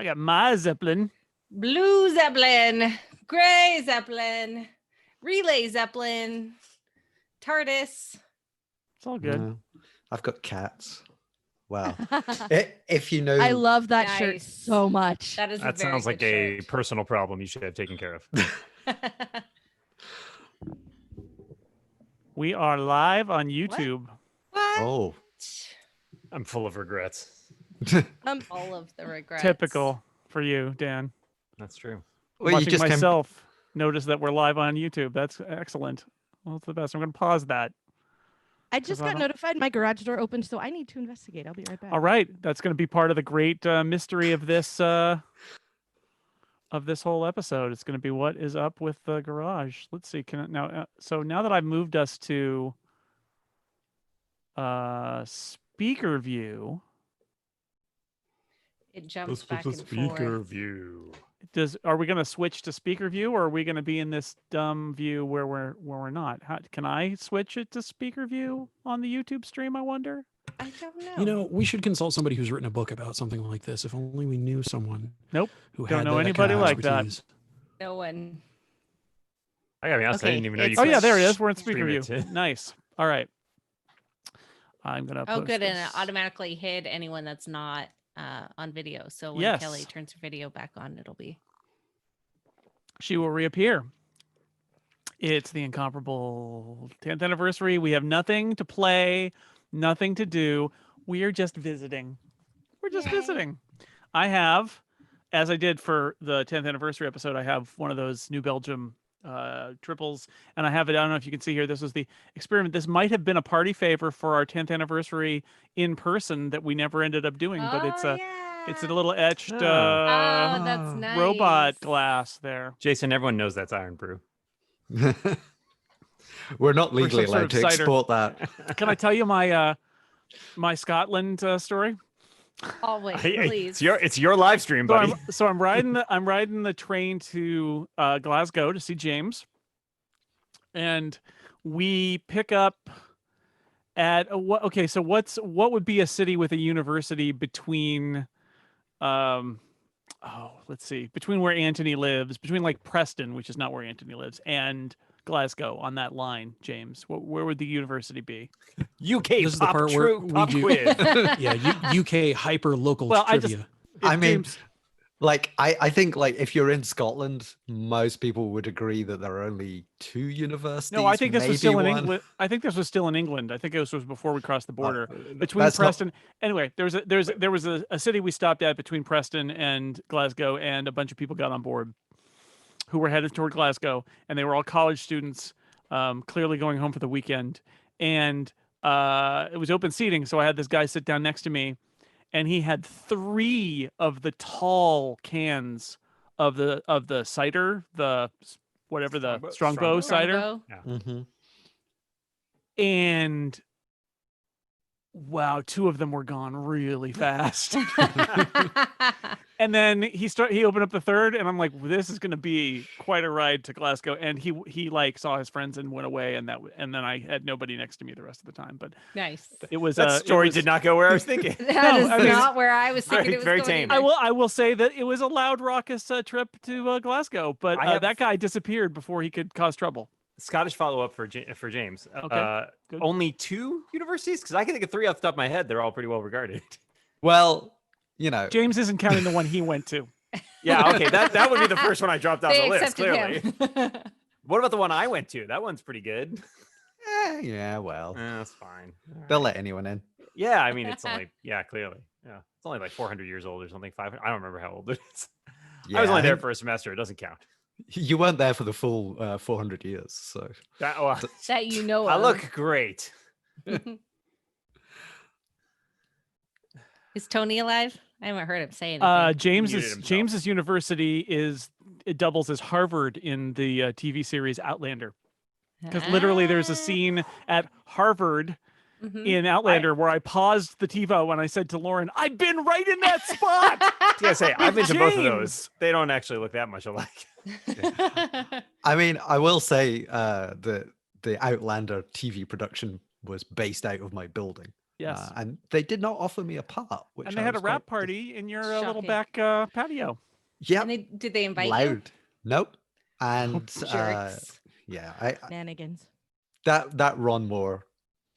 I got my Zeppelin. Blue Zeppelin, Gray Zeppelin, Relay Zeppelin, TARDIS. It's all good. No, I've got cats. Wow. If you know, I love that shirt Nice. so much. That is a That very sounds like good a shirt. personal problem you should have taken care of. We are live on YouTube. What? Oh, I'm full of regrets. All of the regrets. Typical for you, Dan. That's true. well, you Watching just came. myself notice that we're live on YouTube. That's excellent. Well, it's the best. I'm going to pause that. I just I got don't- notified my garage door opened, so I need to investigate. I'll be right back. All right, that's going to be part of the great mystery of this whole episode. It's going to be what is up with the garage. Let's see. Can now? So now that I've moved us to speaker view, It jumps back and forth. view. are we going to switch to speaker view, or are we going to be in this dumb view where we're not? Can I switch it to speaker view on the YouTube stream? I wonder. I don't know. You know, we should consult somebody who's written a book about something like this. If only we knew someone. Nope. Who Don't had know that anybody kind of like that. expertise. No one. I gotta be honest, I Okay, didn't even know you it's- Oh could yeah, there it is. We're in stream speaker view. it, too. Nice. All right. I'm gonna. Oh, post good. And it this. automatically hid anyone that's not on video. So when Yes. Kelly turns her video back on, it'll be. She will reappear. It's the Incomparable 10th anniversary. We have nothing to play, nothing to do. We are just visiting. We're just Yay. visiting. I have, as I did for the 10th anniversary episode, I have one of those New Belgium triples, and I have it. I don't know if you can see here. This was the experiment. This might have been a party favor for our 10th anniversary in person that we never ended up doing, but it's a little etched Oh, that's nice. robot glass there. Jason, everyone knows that's Iron Brew. We're not legally some sort allowed of to cider. export that. Can I tell you my my Scotland story? Always, Hey, please. it's your live stream, So buddy. I'm riding the train to Glasgow to see James, and we pick up at what? Okay, so what would be a city with a university between? Let's see, between where Anthony lives, between like Preston, which is not where Anthony lives, and Glasgow on that line, James. Where would the university be? UK This is the pop, part where true, we pop do- quiz. Yeah, UK hyper local Well, I trivia. I mean, James, like, I think, like, if you're in Scotland, most people would agree that there are only two universities. no, I think this was maybe still in one. England. I think this was still in England. I think this was before we crossed the border. Between that's not- Preston, anyway, there was a city we stopped at between Preston and Glasgow, and a bunch of people got on board who were headed toward Glasgow, and they were all college students, clearly going home for the weekend. And it was open seating, so I had this guy sit down next to me, and he had 3 of the tall cans of the cider, the whatever the Strongbow cider. Strongbow. Mhm. And wow, 2 of them were gone really fast. And then he opened up the third, and I'm like, this is going to be quite a ride to Glasgow. And he like saw his friends and went away, and then I had nobody next to me the rest of the time. But Nice. it was That story it was- did not go where I was thinking. That is I mean, not where I was thinking very- it was very going tame. either. I will say that it was a loud, raucous trip to Glasgow, but I have- that guy disappeared before he could cause trouble. Scottish follow-up for James. Okay, good. Only 2 universities? Because I can think of 3 off the top of my head. They're all pretty well regarded. Well, you know, James isn't counting the one he went to. Yeah, okay. That would be the first one I dropped off They the list, accepted clearly. him. What about the one I went to? That one's pretty good. yeah, well, That's fine. All they'll right. let anyone in. Yeah, I mean, it's only, clearly. Yeah. It's only like 400 years old or something. 500. I don't remember how old it is. Yeah, I was only there think for a semester. It doesn't count. You weren't there for the full 400 years, so Well, That you know I of. look great. Is Tony alive? I haven't heard him say anything. James's himself. James's university it doubles as Harvard in the TV series Outlander, because literally there's a scene at Harvard Mhm. in Outlander where I paused the TiVo when I said to Lauren, "I've been right in that spot." I gotta say, I've been to both of James. those. They don't actually look that much alike. I mean, I will say the Outlander TV production was based out of my building. Yes. and they did not offer me a part. Which And they I had a was rap quite party in your little Shocking. back patio. Yeah, And did they invite you? loud. Nope. And Jerks. yeah, Shenanigans. that Ron Moore,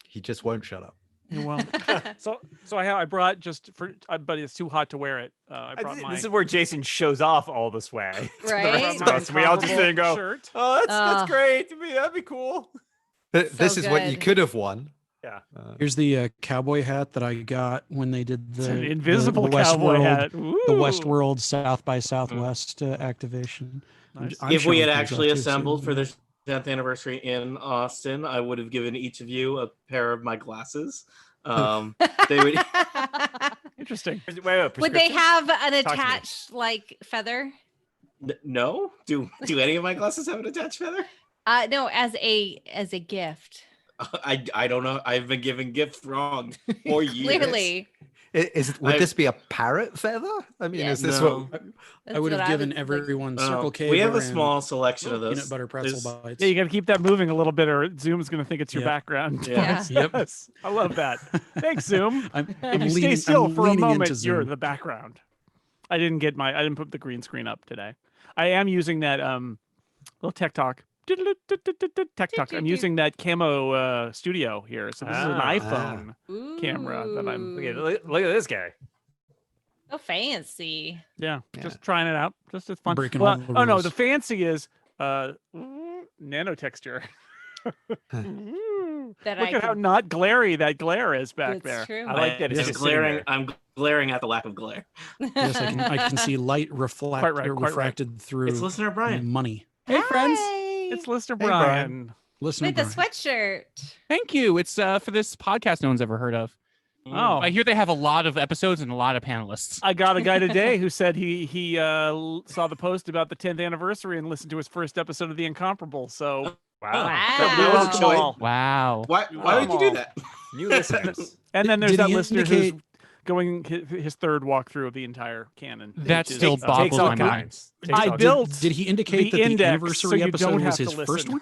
he just won't shut up. You won't. So I brought just for, but it's too hot to wear it. I brought my. This is where Jason shows off all the swag. to the Right? rest of my us. We all just sit and go, shirt. oh, that's Ugh. great. That'd be cool. This So is what you good. could have won. Yeah. Here's the cowboy hat that I got when they did It's an the invisible the cowboy Westworld, hat. the Ooh. Westworld South by Southwest activation. Nice. I'm If we showing had things actually off too, so assembled for you know. the 10th anniversary in Austin, I would have given each of you a pair of my glasses. They would. Interesting. Wait, Would they prescription? have an Talk to me. attached like feather? No? Do any of my glasses have an attached feather? No, as a gift. I don't know. I've been giving gifts wrong for years. Clearly. Would this be a parrot feather? I mean, Yeah. is this No. what? I would That's have what given was, like- everyone Circle K. We have a brand small selection of those. peanut butter pretzel There's- bites. Yeah, you got to keep that moving a little bit, or Zoom's going to think it's your Yeah. background. Yeah. Yep. Yes. I love that. Thanks, Zoom. I'm If you stay leaning- still I'm for a leaning moment, into you're Zoom. the background. I didn't put the green screen up today. I am using that little tech talk. Tech talk. I'm using that camo studio here. So this is an Ah. iPhone camera that I'm Look at this guy. So fancy. yeah, Yeah. just trying it out. Just as fun. Breaking Well, all the oh no, rules. the fancy is nano texture. That Look I at how can- not glary that glare is back That's there. true. I like that it's Just just sitting glaring. there. I'm glaring at the lack of glare. Yes, I can see light Quite right, quite right. refracted through It's listener Brian. money. Hey, friends. Hi. It's Lister Hey, Brian. Listen, With the sweatshirt. Thank you. It's for this podcast no one's ever heard of. Oh, I hear they have a lot of episodes and a lot of panelists. I got a guy today who said he saw the post about the 10th anniversary and listened to his first episode of the Incomparable. So Wow. Wow. we Wow. welcome Choice. all. Wow. Why would you do that? New listeners. And then there's Did that he listener indicate- who's going his third walkthrough of the entire canon. That which is- still Takes boggles all my mind. kinds. Takes I all built kinds. Did he indicate the that the index so anniversary you episode don't was have his to first listen. one?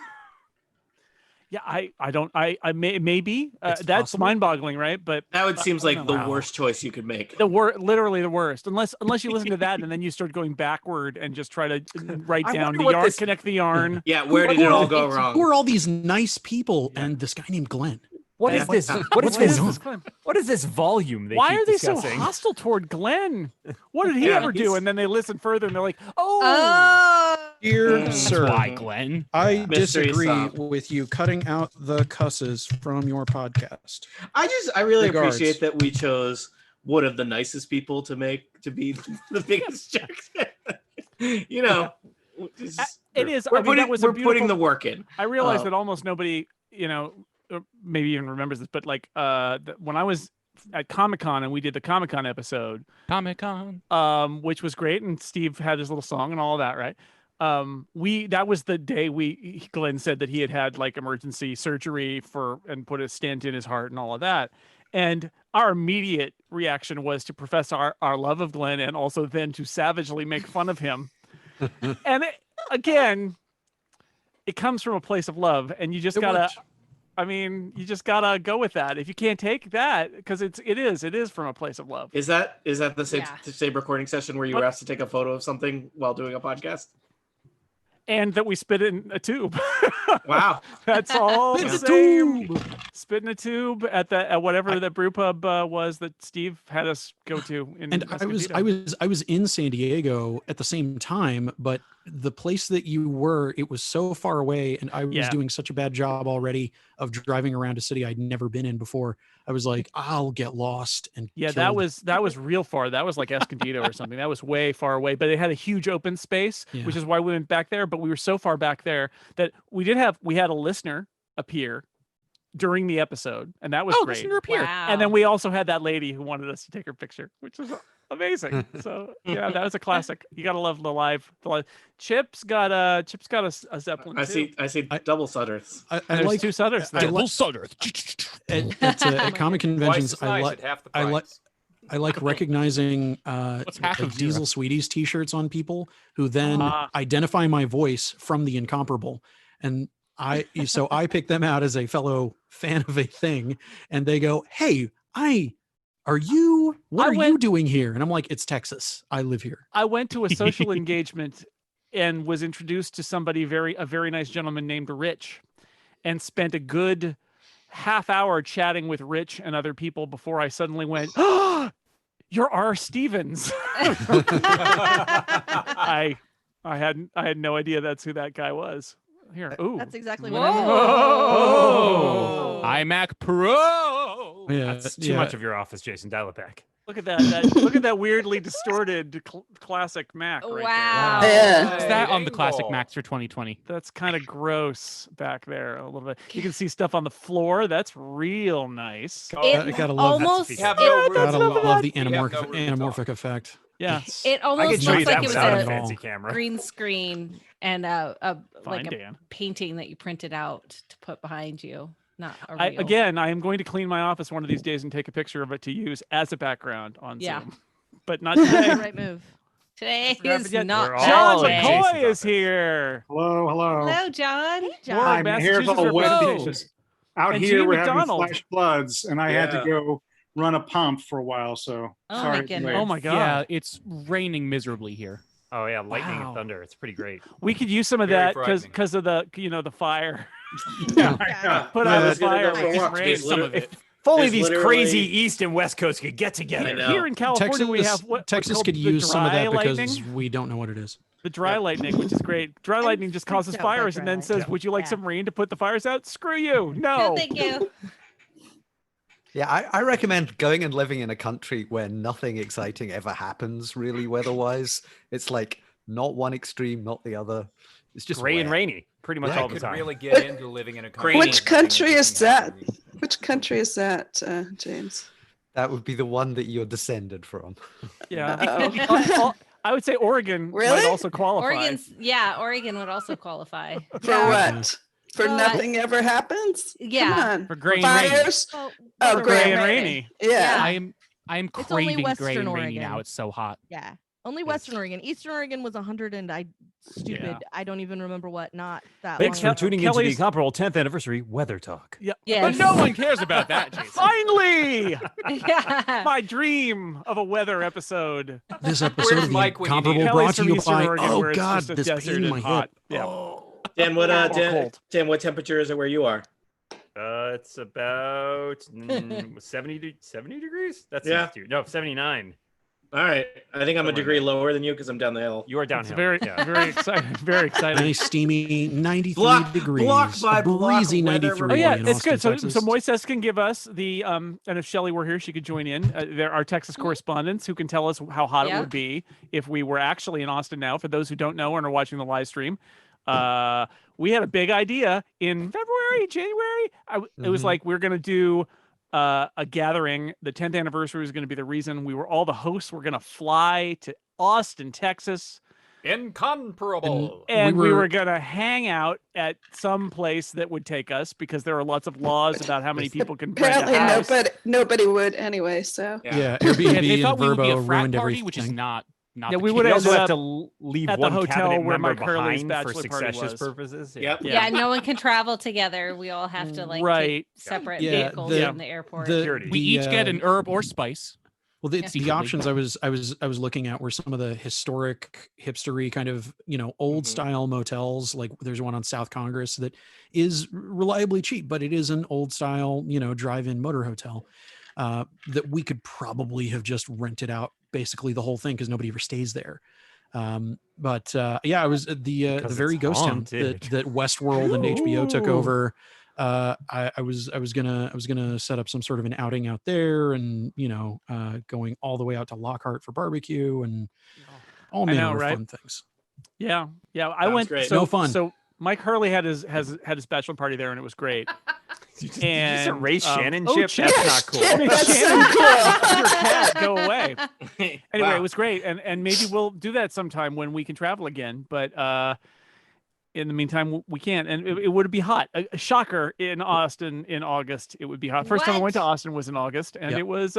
Yeah, I maybe It's that's possible. mind-boggling, right? But That would seems like the Wow. worst choice you could make. literally the worst. Unless you listen to that and then you start going backward and just try to write I down wonder the what yarn, this- connect the yarn. Yeah, where did it all go wrong? Who are all these nice people and this guy named Glenn? What is Yeah. this? What What's is going this? on? This Glenn? What is this volume they Why keep are they discussing? so hostile toward Glenn? What did he Yeah, ever do? he's- And then they listen further and they're like, oh, Oh. Dear That's sir, Why, Glenn? I Mystery disagree stop. with you cutting out the cusses from your podcast. I really Regards. appreciate that we chose one of the nicest people to be the biggest jerks. You know, just- it is. We're, I mean, putting, that was a we're putting beautiful- the work in. I realize Uh, that almost nobody, maybe even remembers this, but like when I was at Comic-Con and we did the Comic-Con episode, Comic-Con. which was great, and Steve had his little song and all that, right? That was the day Glenn said that he had like emergency surgery and put a stent in his heart and all of that. And our immediate reaction was to profess our love of Glenn and also then to savagely make fun of him. And again, it comes from a place of love, and you just It gotta. worked. I mean, you just gotta go with that. If you can't take that, because it is from a place of love. Is that the same, Yeah. the same recording session where you were asked to take a photo of something while doing a podcast? And that we spit it in a tube. Wow. That's all the Spit same. the tube. Spit in a tube at whatever that brew pub was that Steve had us go to. And I was in San Diego at the same time, but the place that you were, it was so far away, and I was Yeah. doing such a bad job already of driving around a city I'd never been in before. I was like, I'll get lost and Yeah, killed. that was real far. That was like Escondido or something. That was way far away, but it had a huge open space, Yeah. which is why we went back there. But we were so far back there that we had a listener appear during the episode, and that was Oh, great. listener appear. Wow. And then we also had that lady who wanted us to take her picture, which was amazing. So yeah, that was a classic. You gotta love the live. Chip's got a Zeppelin. I too. see double sudders. I There's like two Sudders I there. like- Sutter. at comic conventions. Twice as nice at half the I like- price. I like recognizing What's half like of zero? Diesel Sweeties t-shirts on people who then Ah. identify my voice from the Incomparable. And I pick them out as a fellow fan of a thing, and they go, "Hey, What I are you went- doing here? And I'm like, it's Texas. I live here. I went to a social engagement and was introduced to a very nice gentleman named Rich, and spent a good half hour chatting with Rich and other people before I suddenly went, "Oh, you're R. Stevens." I had no idea that's who that guy was. Here, ooh, That's exactly Whoa. what I meant. Oh, iMac Pro. Yeah, That's too much of your office, Jason. Dial it back. look at that! Look at that weirdly distorted classic Mac. Right Wow. there. Yeah. Is that on the classic Angle. Macs for 2020? That's kind of gross back there a little bit. You can see stuff on the floor. That's real nice. Oh, I gotta love, almost You have it, no room gotta to love talk. the You have no anamorphic, room to talk. anamorphic effect. Yeah, it I almost can show you looks that like it was without a at all. fancy camera. green screen and a fine, like a Dan. painting that you printed out to put behind you. Not a real. Again, I am going to clean my office one of these days and take a picture of it to use as a background on Yeah. Zoom, but not That's today. the right move. Today forgot is to get- not We're that John all in day. Jason's McCoy is office. here. Hello, hello. Hello, John. Hey, Warwick, John. I'm here Massachusetts the representation. Wednesdays. Out And here, Gene we're having McDonald. flash floods, and I had to Yeah. go run a pump for a while. So Oh, sorry. my it's late. goodness. Oh my god. Yeah, it's raining miserably here. Oh yeah, lightning Wow. and thunder. It's pretty great. We could use some of Very that frightening. because of the the fire. Yeah. Yeah. Put I out the was gonna fire go for a with walk. rain. There's Some of literally- it. If only There's these literally- crazy East and West Coast could get together. I know. Here in California, we have what's Texas called could the use some of dry that because lightning. we don't know what it is. The dry lightning, which is great. Dry I'm lightning just freaked causes out by fires dry and then lightning. says, "Would you like Yeah. some rain to put the fires out?" Screw you. No, No. thank you. Yeah, I recommend going and living in a country where nothing exciting ever happens, really, weather-wise. It's like not one extreme, not the other. It's just Gray and wet. rainy, pretty much Yeah, all the could time. really get into living in a country. Which where nothing country is interesting that? happens. Which country is that, James? That would be the one that you're descended from. Yeah. Oh. I would say Oregon might Really? also qualify. Oregon would also qualify. For Yeah. what? For Well, nothing ever happens? Yeah. Come on. For gray and rainy. Fires? Well, Oh, weather Gray gray and and rainy. Yeah. I am It's only craving gray Western and rainy now. Oregon. It's so hot. yeah. Only Western Oregon. Eastern Oregon was 100 and stupid. Yeah. I don't even remember what. Not that Thanks long for ago. tuning into the Kelly's- Incomparable 10th anniversary weather talk. Yeah. Yes. But no one cares about that, Jason. Finally, Yeah. my dream of a weather episode. This episode Where's of the Mike when you need Incomparable him? Kelly's brought to from you Eastern by, Oregon, oh where it's God, just a this desert pain in and my hot. hip. Yeah. Dan, what Or Dan, cold. Dan, what temperature is it where you are? It's about 70 degrees. That's Yeah. no 79. All right. I think I'm a Somewhere degree there. lower than you because I'm down the hill. You are It's downhill. very, yeah. very exciting. Very exciting. Nice steamy 93 Block- degrees. block by a block breezy weather 93 Oh yeah, in it's Austin, good. So Texas. Moises can give us the and if Shelly were here, she could join in. There are Texas correspondents who can tell us how hot it Yeah. would be if we were actually in Austin now. For those who don't know and are watching the live stream, we had a big idea in February, January. It was Mhm. like we're gonna do a gathering. The 10th anniversary was going to be the reason all the hosts were going to fly to Austin, Texas. Incomparable. And we were- were going to hang out at some place that would take us because there are lots of laws about how many people can rent Apparently a house. nobody would anyway, so. Yeah, Yeah, Airbnb they and thought we would be a Verbo frat ruined party, everything. which is not Yeah, the we case. would We also ended have up to leave at the one hotel cabinet where member Mike Hurley's behind for bachelor party succession was. purposes. Yep. Yeah, no one can travel together. We all have to like Right. take separate Yeah, vehicles the- in the airport. Security. We each get an uh, herb or spice. Well, the Secretly. options I was looking at were some of the historic, hipstery kind of old Mhm. style motels. Like there's one on South Congress that is reliably cheap, but it is an old style drive-in motor hotel that we could probably have just rented out basically the whole thing because nobody ever stays there. But I was the Because very it's ghost town haunted. that Westworld and HBO took Ooh. over. I was gonna set up some sort of an outing out there, and going all the way out to Lockhart for barbecue and all I know, manner of right? fun things. Yeah. I Sounds went. great. So No fun. So Mike Hurley had his bachelor party there, and it was great. Did you just And, erase Shannon oh, ship? Chip. That's not cool. Yeah, that's so Shannon, cool. your cat, go away. Anyway, Wow. it was great, and maybe we'll do that sometime when we can travel again. But in the meantime, we can't, and it would be hot. A shocker in Austin in August. It would be hot. First time I went to What? Austin was in August, and Yep. it was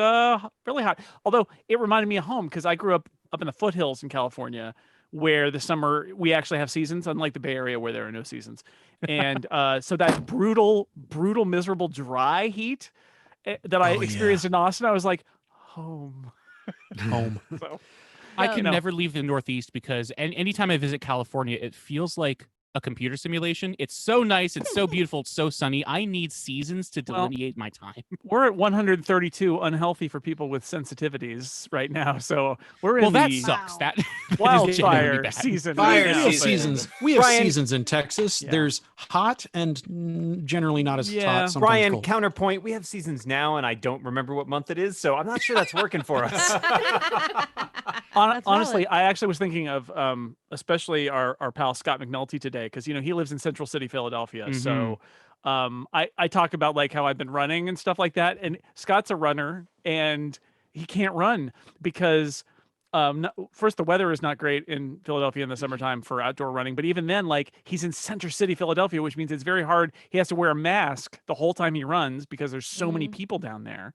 really hot. Although it reminded me of home because I grew up in the foothills in California, where the summer we actually have seasons, unlike the Bay Area where there are no seasons. And so that brutal, miserable, dry heat. that I Oh, yeah. experienced in Austin, I was like, home. Home. So I No. can No. never leave the Northeast because anytime I visit California, it feels like a computer simulation. It's so nice. It's so beautiful. It's so sunny. I need seasons to Well, delineate my time. we're at 132, unhealthy for people with sensitivities right now. So we're Well, in that the sucks. Wow. That is genuinely wildfire bad. season. Fire right now, We have season. seasons. We have Brian- seasons in Texas. Yeah. There's hot and generally not as Yeah. hot. Sometimes Brian, cold. counterpoint, we have seasons now, and I don't remember what month it is, so I'm not sure that's working for us. That's Honestly, valid. I actually was thinking of especially our pal Scott McNulty today, because he lives in Central City, Philadelphia. So I talk about like how I've been running and stuff like that. And Scott's a runner and he can't run because first, the weather is not great in Philadelphia in the summertime for outdoor running. But even then, like he's in Center City, Philadelphia, which means it's very hard. He has to wear a mask the whole time he runs because there's so many people down there.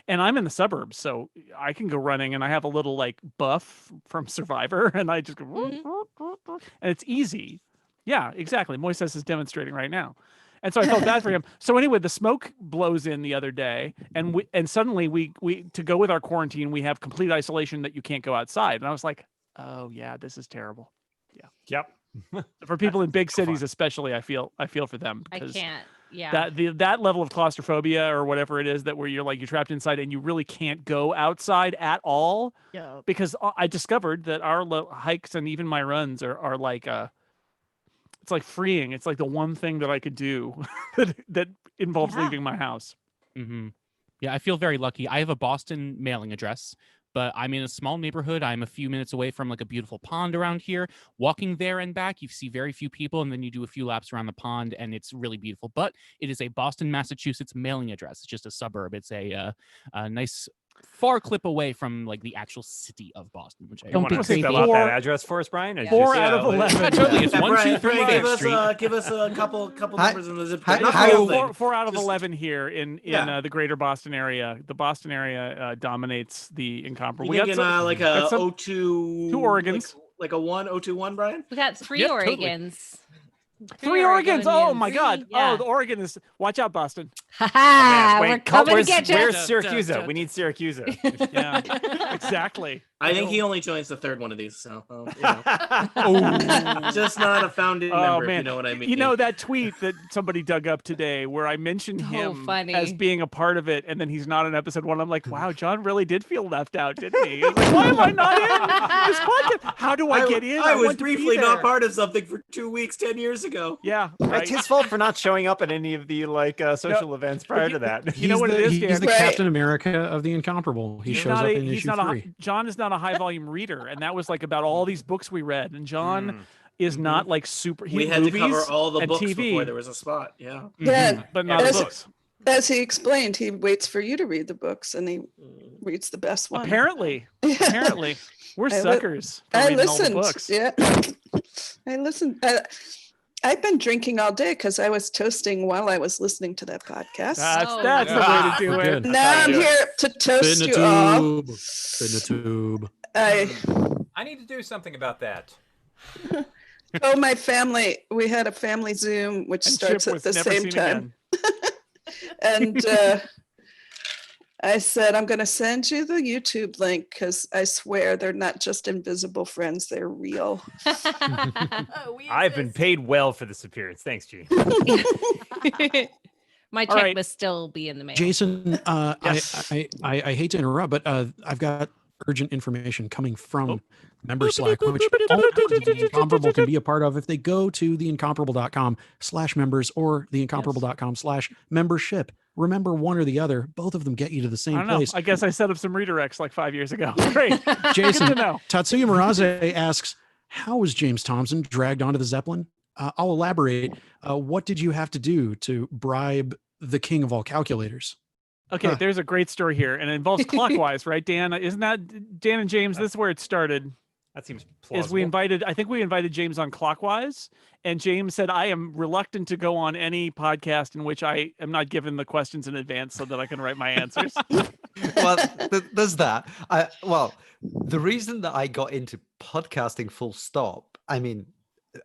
And I'm in the suburbs, so I can go running and I have a little like buff from Survivor and I just go, and it's easy. Yeah, exactly. Moises is demonstrating right now. And so I felt bad for him. So anyway, the smoke blows in the other day, and suddenly we to go with our quarantine, we have complete isolation that you can't go outside. And I was like, oh yeah, this is terrible. Yep. For people in big cities, especially, I feel for them I because can't. Yeah. that level of claustrophobia or whatever it is that where you're trapped inside and you really can't go outside at all. Yeah. Because I discovered that our hikes and even my runs are like it's like freeing. It's like the one thing that I could do that involves Yeah. leaving my house. Yeah, I feel very lucky. I have a Boston mailing address, but I'm in a small neighborhood. I'm a few minutes away from like a beautiful pond around here. Walking there and back, you see very few people, and then you do a few laps around the pond, and it's really beautiful. But it is a Boston, Massachusetts mailing address. It's just a suburb. It's a nice far clip away from like the actual city of Boston, which I Don't want be to Spell creepy. out Four- that address for us, Brian? Or Yeah. Four just- out of Yeah, 11. Yeah, totally. It's one, Brian, two, three, Brian, Fifth Street. give us a couple Hi- numbers in the zip hi- code. Not hi- the whole hi- thing. Four out of Just- 11 here in Yeah. the greater Boston area. The Boston area dominates the Incomparable. You We got thinking some- like got a some- 02, two Oregons. like a 021, Brian? We got 3 Yep, totally. Oregons. Three Oregons. Oh my Oregonians. God. Yeah. Oh, the Oregon is. Watch out, Boston. Ha ha! Wait, We're coming to where's, get you. where's Syracuse? We need Syracuse. Yeah, exactly. I think he only joins the third one of these, so Oh. just not a founding Oh member, if man, you know what I mean. You know that tweet that somebody dug up today where I mentioned him funny. as being a part of it, and then he's not in episode 1. I'm like, wow, John really did feel left out, didn't he? He was like, why am I not in this podcast? How do I get in? I was want to be briefly not there. part of something for 2 weeks 10 years ago. Yeah, It's right. his fault for not showing up at any of the social events prior to that. You know what it is, He's Dan? the Right. Captain America of the Incomparable. He He's shows not up a- in he's issue not a 3. John is not a high volume reader, and that was like about all these books we read. And John is Mm-hmm. not like super. We had to cover all the and books TV, before there was a spot. Yeah. Yeah, but not the As- books. as he explained, he waits for you to read the books and he reads the best one. Apparently, Yeah. apparently, we're I li- suckers. For I reading all the listened. books. Yeah, I listened. I've been drinking all day because I was toasting while I was listening to that podcast. That's Oh, that's the way yeah. to do We're it. good. Now I'm do it. here to toast Spin you a all. tube. Spin a tube. I need to do something about that. Oh, my family. We had a family Zoom, which And starts Chip at was the never same seen time. again. And I said, I'm going to send you the YouTube link because I swear they're not just invisible friends, they're real. I've been paid well for this appearance. Thanks, Gene. My All check right. must still be in the mail. Jason, Yes. I hate to interrupt, but I've got urgent information coming from member Slack, which all the Incomparable can be a part of if they go to theincomparable.com/members or theincomparable.com/membership. Remember one or the other. Both of them get you to the I same don't know. place. I guess I set up some redirects like 5 years ago. Great. Good to Jason, know. Tatsuya Muraze asks, how was James Thompson dragged onto the Zeppelin? I'll elaborate. What did you have to do to bribe the king of all calculators? Okay, Huh. there's a great story here, and it involves clockwise, right, Dan? Isn't that Dan and James? This is where it started. That seems Is plausible. I think we invited James on Clockwise, and James said, I am reluctant to go on any podcast in which I am not given the questions in advance so that I can write my answers. Well, there's that. Well, the reason that I got into podcasting full stop, I mean,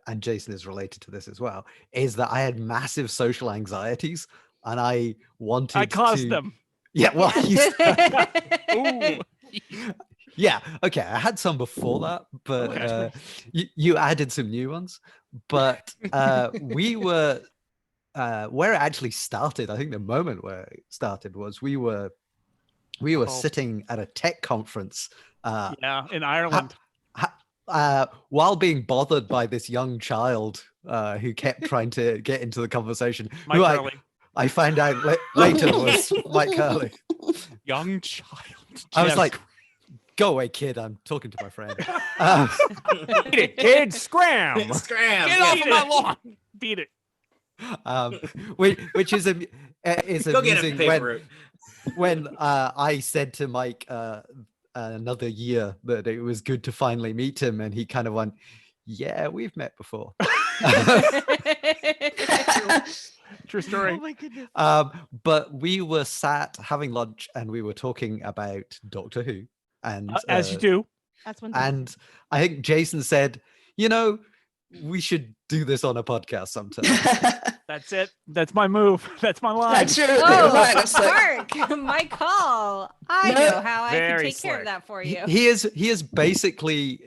and Jason is related to this as well, is that I had massive social anxieties and I wanted I caused to, them. Yeah, well, Ooh. yeah, okay. I had some before that, but Okay. you added some new ones. But we were where it actually started. I think the moment where it started was we were Oh. sitting at a tech conference. Yeah, in Ireland. While being bothered by this young child who kept trying to get into the conversation, Mike who Hurley. I find out later was Mike Hurley. Young child. I was Yes. like, "Go away, kid! I'm talking to my friend." Beat it, kid! Scram! Scram! Get off of my lawn. Beat it. Which is is Go get a amusing paper route. when I said to Mike another year that it was good to finally meet him, and he kind of went, "Yeah, we've met before." True story. Oh my goodness. But we were sat having lunch and we were talking about Doctor Who, and As you do. That's when. and I think Jason said, "You know, we should do this on a podcast sometime." That's it. That's my move. That's my line. That's your Oh, line. It's like, Mark, my call. I No. know how I can Very take care of slick. that for He you. he is basically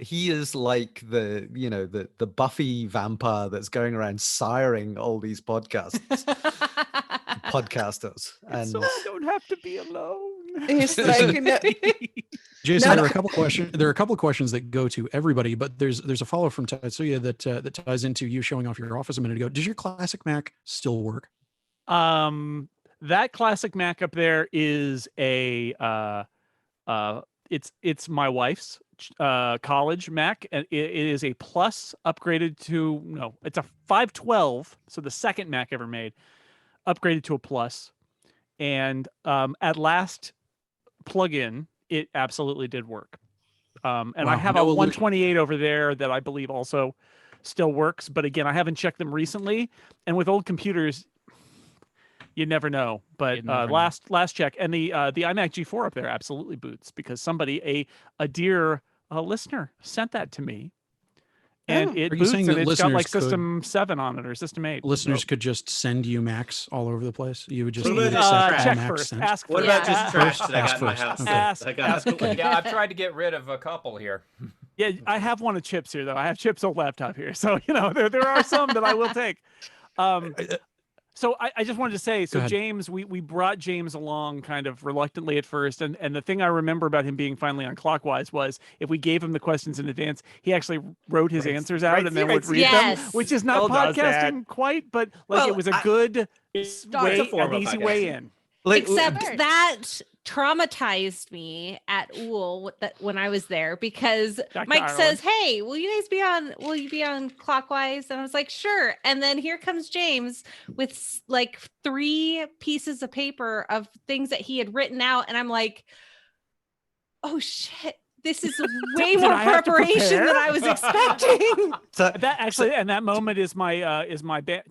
like the the Buffy vampire that's going around siring all these podcasters, and So I don't have to be alone. he's like, no, Jason, No, there are no. a couple questions. There are a couple of questions that go to everybody, but there's a follow from Tatsuya that ties into you showing off your office a minute ago. Does your classic Mac still work? That classic Mac up there is a it's my wife's college Mac, and it is a Plus upgraded to it's a 512, so the second Mac ever made, upgraded to a Plus, and at last plug-in, it absolutely did work. And I Wow, have no a illusion. 128 over there that I believe also still works, but again, I haven't checked them recently, and with old computers, you never know. But You never know. last check, and the iMac G4 up there absolutely boots, because somebody, a dear listener, sent that to me, and Oh. it Are you boots, saying and that it's got like listeners could- System 7 on it, or System 8. Listeners could just send you Macs all over the place. You would just What about either just accept all check Macs first. sent. Ask What first. about just Yeah. trash that I got in my First. house? Okay. Ask- I got ask- Yeah, I've tried to get rid of a couple here. Yeah, I have one of Chip's here, though. I have Chip's old laptop here, so there are some that I will take. So I just wanted to say, so ahead. James, we brought James along kind of reluctantly at first, and the thing I remember about him being finally on Clockwise was if we gave him the questions in advance, he actually wrote his answers out and then would read them, Yes. which is not Still does that. podcasting quite, but like Well, it was a good It's way, a form an of easy way podcasting. in. Like, Except Smart. that traumatized me at UL when I was there, because Back to Mike Ireland. says, "Hey, will you be on Clockwise?" And I was like, "Sure." And then here comes James with like 3 pieces of paper of things that he had written out, and I'm like, "Oh shit. This is way Did more I have to preparation than prepare? I was expecting." so, That actually, and that moment is my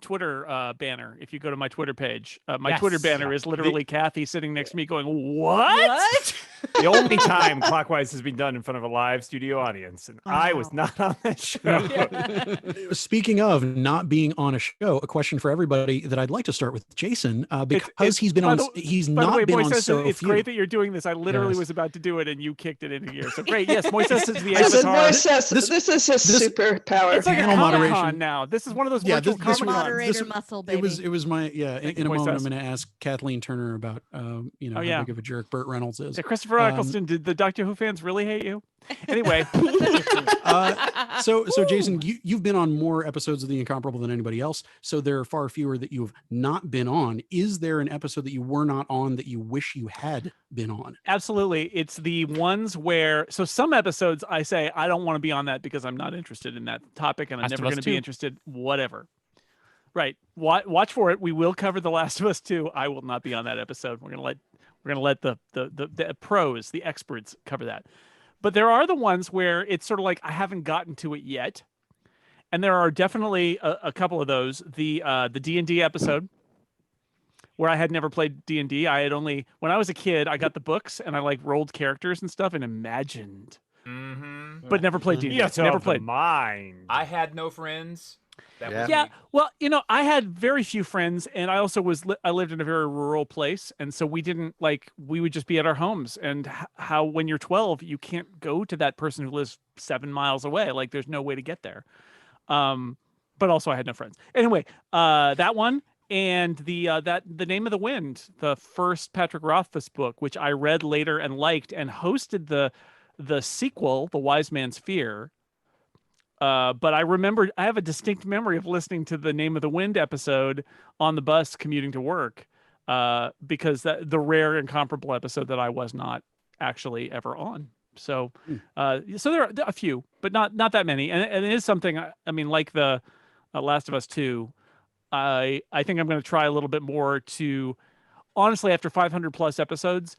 Twitter banner. If you go to my Twitter page, my Twitter Yes. banner Yeah. is literally Kathy sitting next to me going, "What?" The only time Clockwise has been done in front of a live studio audience, and I was not on that show. Speaking of not being on a show, a question for everybody that I'd like to start with Jason, because he's been by on. the- He's By the not way, been on Moises, so it's few. great that you're doing this. I literally Yes. was about to do it, and you kicked it into gear. So great. Yes, Moises is the this is, avatar. this is his this- superpower. It's like a panel Comic-Con moderation. now. This is one of those Yeah, virtual this was- Comic-Cons. Moderator muscle, baby. It was my in Thank you, a moment Moises. I'm going to ask Kathleen Turner about Oh, how yeah. big of a jerk Burt Reynolds is. Yeah, Christopher Eccleston, did the Doctor Who fans really hate you? Anyway, So Jason, you've been on more episodes of The Incomparable than anybody else. So there are far fewer that you have not been on. Is there an episode that you were not on that you wish you had been on? absolutely. It's the ones where, so some episodes I say, I don't want to be on that because I'm not interested in that topic and I'm Last never of Us going to be 2. interested, whatever. Right. Watch for it. We will cover The Last of Us 2. I will not be on that episode. We're going to let the pros, the experts cover that. But there are the ones where it's sort of like I haven't gotten to it yet. And there are definitely a couple of those. The D&D episode where I had never played D&D. I had only, when I was a kid, I got the books and I like rolled characters and stuff and imagined, Mm-hmm. but never played D&D. Yes, Never of the played. mind. I had no friends. That Yeah. would Yeah, be- well, I had very few friends, and I also I lived in a very rural place, and so we didn't we would just be at our homes. And how when you're 12, you can't go to that person who lives 7 miles away. Like, there's no way to get there. But also I had no friends. Anyway, that one and the Name of the Wind, the first Patrick Rothfuss book, which I read later and liked, and hosted the sequel, The Wise Man's Fear. But I have a distinct memory of listening to the Name of the Wind episode on the bus commuting to work, because the rare Incomparable episode that I was not actually ever on. So, so there are a few, but not that many. And it is something. I mean, like the Last of Us 2. I think I'm going to try a little bit more to, honestly, after 500 plus episodes.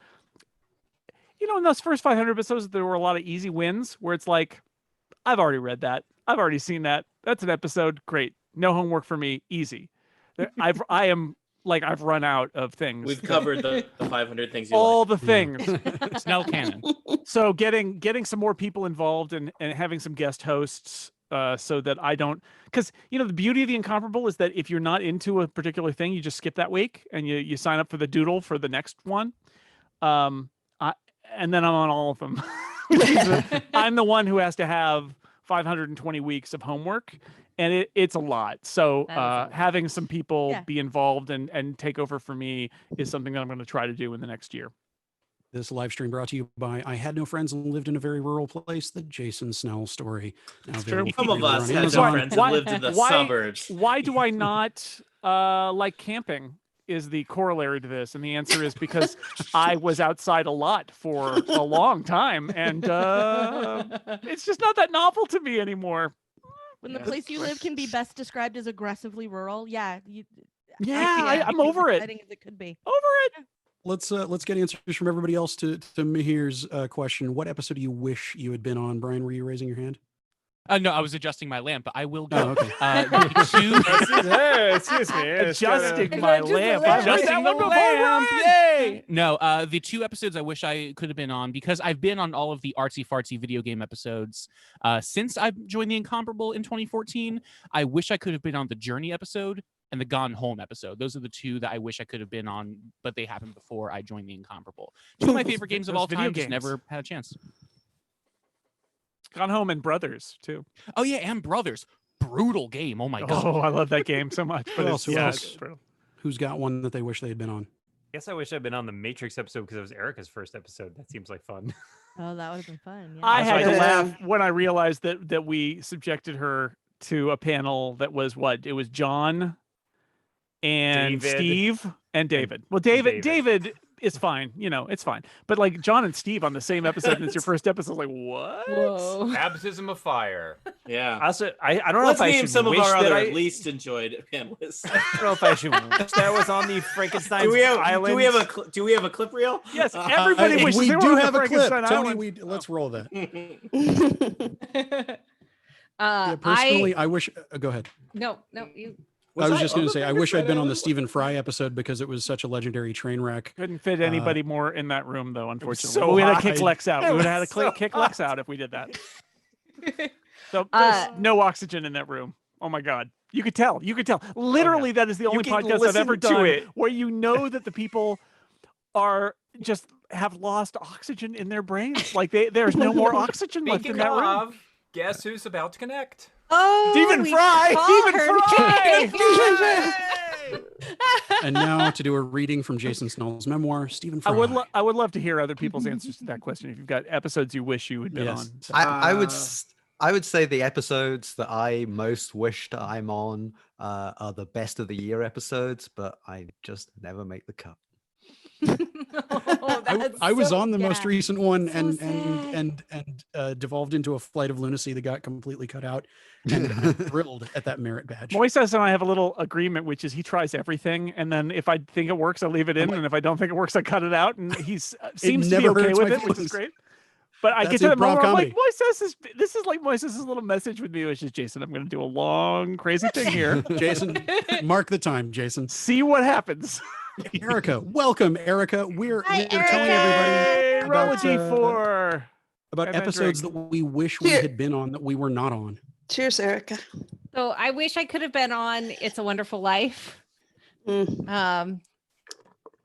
In those first 500 episodes, there were a lot of easy wins where it's like, I've already read that. I've already seen that. That's an episode. Great. No homework for me. Easy. I've run out of things. We've covered the 500 things you all like. the things. Snell cannon. So getting some more people involved and having some guest hosts, so that I don't, because the beauty of the Incomparable is that if you're not into a particular thing, you just skip that week and you sign up for the doodle for the next one. And then I'm on all of them. I'm the one who has to have 520 weeks of homework, and it's a lot. So That is a lot. having some people Yeah. be involved and take over for me is something that I'm going to try to do in the next year. This live stream brought to you by I Had No Friends and Lived in a Very Rural Place, the Jason Snell story. Now It's true. available Some of freely us on had no Amazon. friends Why- and lived in the why- suburbs. Why do I not like camping? Is the corollary to this, and the answer is because I was outside a lot for a long time, and it's just not that novel to me anymore. When the Yeah. place you live can be best described as aggressively rural, Yeah, I I'm over it. exciting as it could be. Over it. Let's get answers from everybody else to Mihir's question. What episode do you wish you had been on? Brian, were you raising your hand? No, I was adjusting my lamp, but I will go. Oh, okay. Excuse me. Adjusting my lamp. I heard that Adjusting the one before, lamp. Ryan. Yay! No, the two episodes I wish I could have been on, because I've been on all of the artsy fartsy video game episodes since I joined the Incomparable in 2014. I wish I could have been on the Journey episode and the Gone Home episode. Those are the two that I wish I could have been on, but they happened before I joined the Incomparable. Two of my favorite games of Those all video time, just games. never had a chance. Gone Home and Brothers too. Oh yeah, and Brothers. Brutal game. Oh my god. Oh, I love that game so much. But Who it's, else? Who yeah, else? it's brutal. Who's got one that they wish they had been on? Guess I wish I'd been on the Matrix episode because it was Erica's first episode. That seems like fun. Oh, that would have been fun. Yeah. I had to Yeah. laugh when I realized that we subjected her to a panel that was what? It was John and David. Steve and David. Well, David David. is fine. It's fine. But like John and Steve on the same episode, and it's your first episode. Like, what? Whoa. Baptism of fire. Yeah. Also, I don't know Let's if I name should some of wish our that other I, least enjoyed panelists. I don't know if I should wish that was on the Frankenstein Island. do we have a clip reel? Yes, everybody wishes we they were do on the have a clip. Frankenstein Tony, Island. let's roll that. Uh, Yeah, personally, I wish. Go ahead. no, you. I was just on going to the say, I wish I'd been on the Frankenstein Stephen Fry episode because it was such a legendary train wreck. Couldn't fit anybody more in that room, though. Unfortunately, so But we had to hot. kick Lex out. It We would have was had to so kick Lex out if we did that. So Uh, there's no oxygen in that room. Oh my god, you could tell. You could tell. Literally, that is the only can podcast I've listen ever to done it. where you know that the people are just have lost oxygen in their brains. Like there's no more oxygen left in Speaking that room. of, guess who's about to connect? Oh, Stephen we Fry! call Stephen her. Fry! And now to do a reading from Jason Snell's memoir, Stephen Fry. I would love to hear other people's answers to that question. If you've got episodes you wish you had been Yes. on. So- I would say the episodes that I most wished I'm on are the best of the year episodes, but I just never make the cut. Oh, that's I was so on the most sad. recent one So and devolved into a flight of lunacy that got completely cut out. And I'm thrilled at that merit badge. Moises and I have a little agreement, which is he tries everything, and then if I think it works, I leave it in, and if I don't think it works, I cut it out. And he's seems to be never okay hurts with my it, which is feelings. great. But I That's get to that improv moment where I'm like, comedy. this is like Moises' little message with me, which is Jason, I'm going to do a long, crazy thing here. Jason, mark the time, Jason. See what happens. Erica, welcome, Erica. We're Hi, telling Hey, everybody roll a about, D4. about and then episodes drink. that we wish we Here. had been on that we were not on. Cheers, Erica. So So I wish I could have been on It's a Wonderful Life. Mm.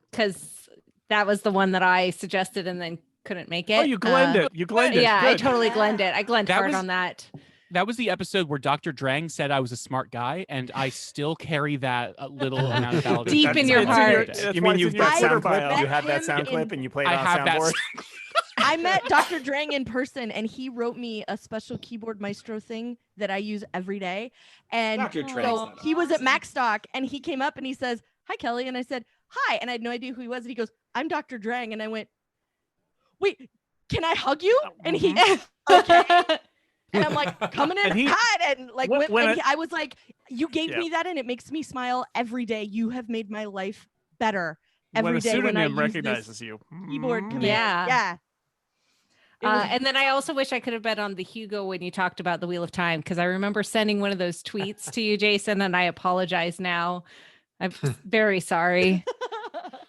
Because that was the one that I suggested and then couldn't make it. Oh, you glenned it. You glenned it. Yeah, I Good. totally glenned it. I glenned That hard was- on that. That was the episode where Dr. Drang said I was a smart guy, and I still carry that little amount of validation. Deep in your It's heart. That's You why mean it's you've in your got Twitter sound clip? bio. You have that him sound clip in- and you played I on a have that. soundboard? I met Dr. Drang in person, and he wrote me a special keyboard maestro thing that I use every day. And Dr. so Drang's not he was at Macstock, and he came up and he says, "Hi, Kelly," and I said, "Hi," and I had no idea who he was. And he goes, "I'm Dr. Drang," and I went, "Wait, can I hug you?" And he, okay. And I'm like, coming in And he- hot, and like, When- when I was like, "You gave Yeah. me that, and it makes me smile every day. You have made my life better When every a day when I pseudonym use recognizes this you. keyboard command." Yeah. Yeah. It was- And then I also wish I could have been on the Hugo when you talked about the Wheel of Time, because I remember sending one of those tweets to you, Jason, and I apologize now. I'm very sorry.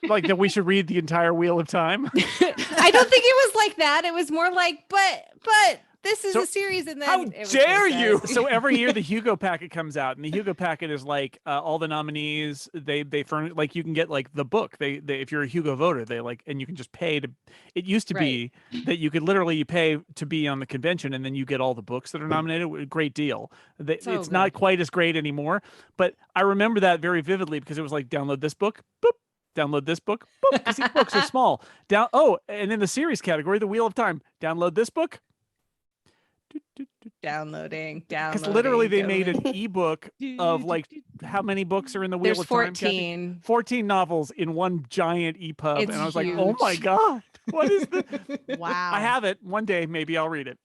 Like that we should read the entire Wheel of Time. I don't think it was like that. It was more like, but this is So- a series, and then How it was dare like you! that. So every year the Hugo packet comes out, and the Hugo packet is like all the nominees. They furnish, like you can get like the book. They if you're a Hugo voter, they like, and you can just pay to. It used to be that you could literally pay to be on the convention, and then you get all the books that are nominated. A great deal. So It's not good. quite as great anymore, but I remember that very vividly because it was like download this book, boop. Download this book, boop, because these books are small. And in the series category, the Wheel of Time. Download this book. downloading. Because literally they made an ebook of like how many books are in the Wheel There's of Time? Kathy? 14. 14 novels in one giant EPUB. It's And I was like, oh my huge. God, what is this? Wow. I have it. One day, maybe I'll read it.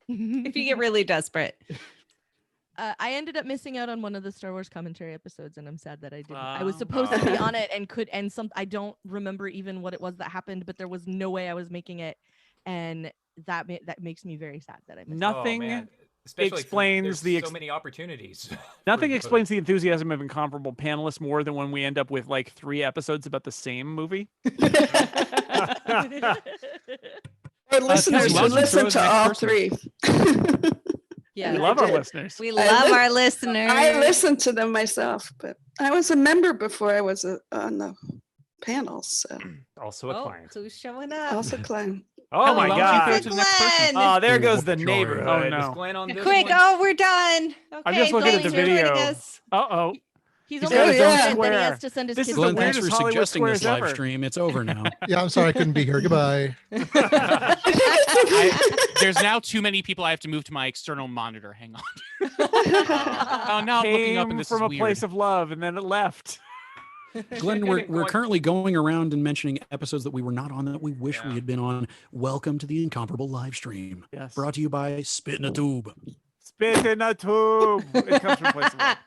If you get really desperate. I ended up missing out on one of the Star Wars commentary episodes, and I'm sad that I didn't. I was supposed to be on it and I don't remember even what it was that happened, but there was no way I was making it, and that makes me very sad that I missed. Nothing Oh, man. Especially since explains there's the so many opportunities. nothing for- explains the enthusiasm of Incomparable Panelists more than when we end up with like 3 episodes about the same movie. Our listeners why should don't you listen throw to the next all person? three. Yeah, We I love our did. listeners. we I love li- our listeners. I listened to them myself, but I was a member before I was on the panels. So Also a Oh, client. who's showing up? also Klein. Oh Kelly, my why don't you throw it God. to the next person? Glenn. Oh, there goes the Joy. neighborhood. Oh, no. Is Glenn on this Quick! one? Oh, we're done. Okay, I'm just looking at thanks the for joining video. us. Uh-oh. He's He's only got got his own that he square. has to send his This kids is the to Glenn, thanks work. for weirdest Hollywood suggesting this squares live ever. stream. It's over now. Yeah, I'm sorry I couldn't be here. Goodbye. There's now too many people. I have to move to my external monitor. Hang on. Oh, now I'm looking up, Came and this from is a weird. place of love, and then it left. Glenn, we're currently going around and mentioning episodes that we were not on that we wish we Yeah. had been on. Welcome to the Incomparable live stream. Yes. Brought to you by Spit in a Tube. Spit in a tube. It comes from a place of love.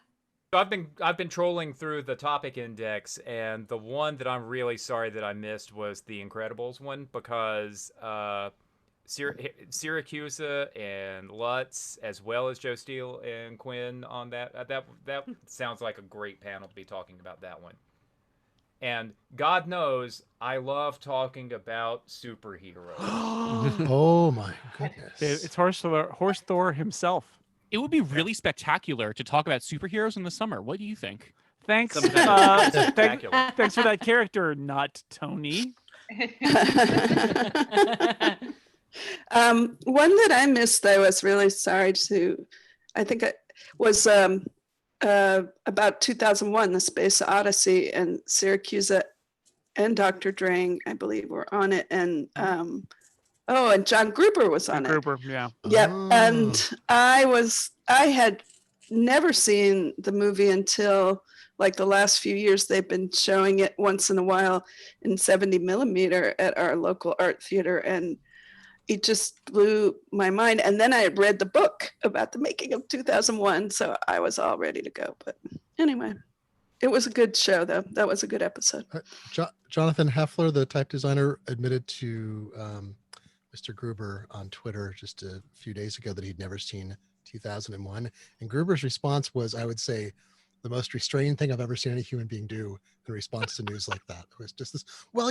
So I've been trolling through the topic index, and the one that I'm really sorry that I missed was the Incredibles one, because Syracuse and Lutz, as well as Joe Steele and Quinn on that that sounds like a great panel to be talking about that one. And God knows I love talking about superheroes. Oh my goodness. It's Horse Thor himself. It would be really spectacular to talk about superheroes in the summer. What do you think? Thanks. Sometimes it's Thanks spectacular. thanks for that character, not Tony. One that I missed, I was really sorry to. I think it was about 2001, The Space Odyssey, and Syracuse and Dr. Drang, I believe, were on it, and and John Gruber was on it. Gruber, yeah. Yep. Oh. And I had never seen the movie until like the last few years. They've been showing it once in a while in 70 millimeter at our local art theater. And it just blew my mind. And then I had read the book about the making of 2001. So I was all ready to go. But anyway, it was a good show though. That was a good episode. Jonathan Heffler, the type designer, admitted to Mr. Gruber on Twitter just a few days ago that he'd never seen 2001. And Gruber's response was, I would say, the most restrained thing I've ever seen any human being do in response to news like that. It was just this, well,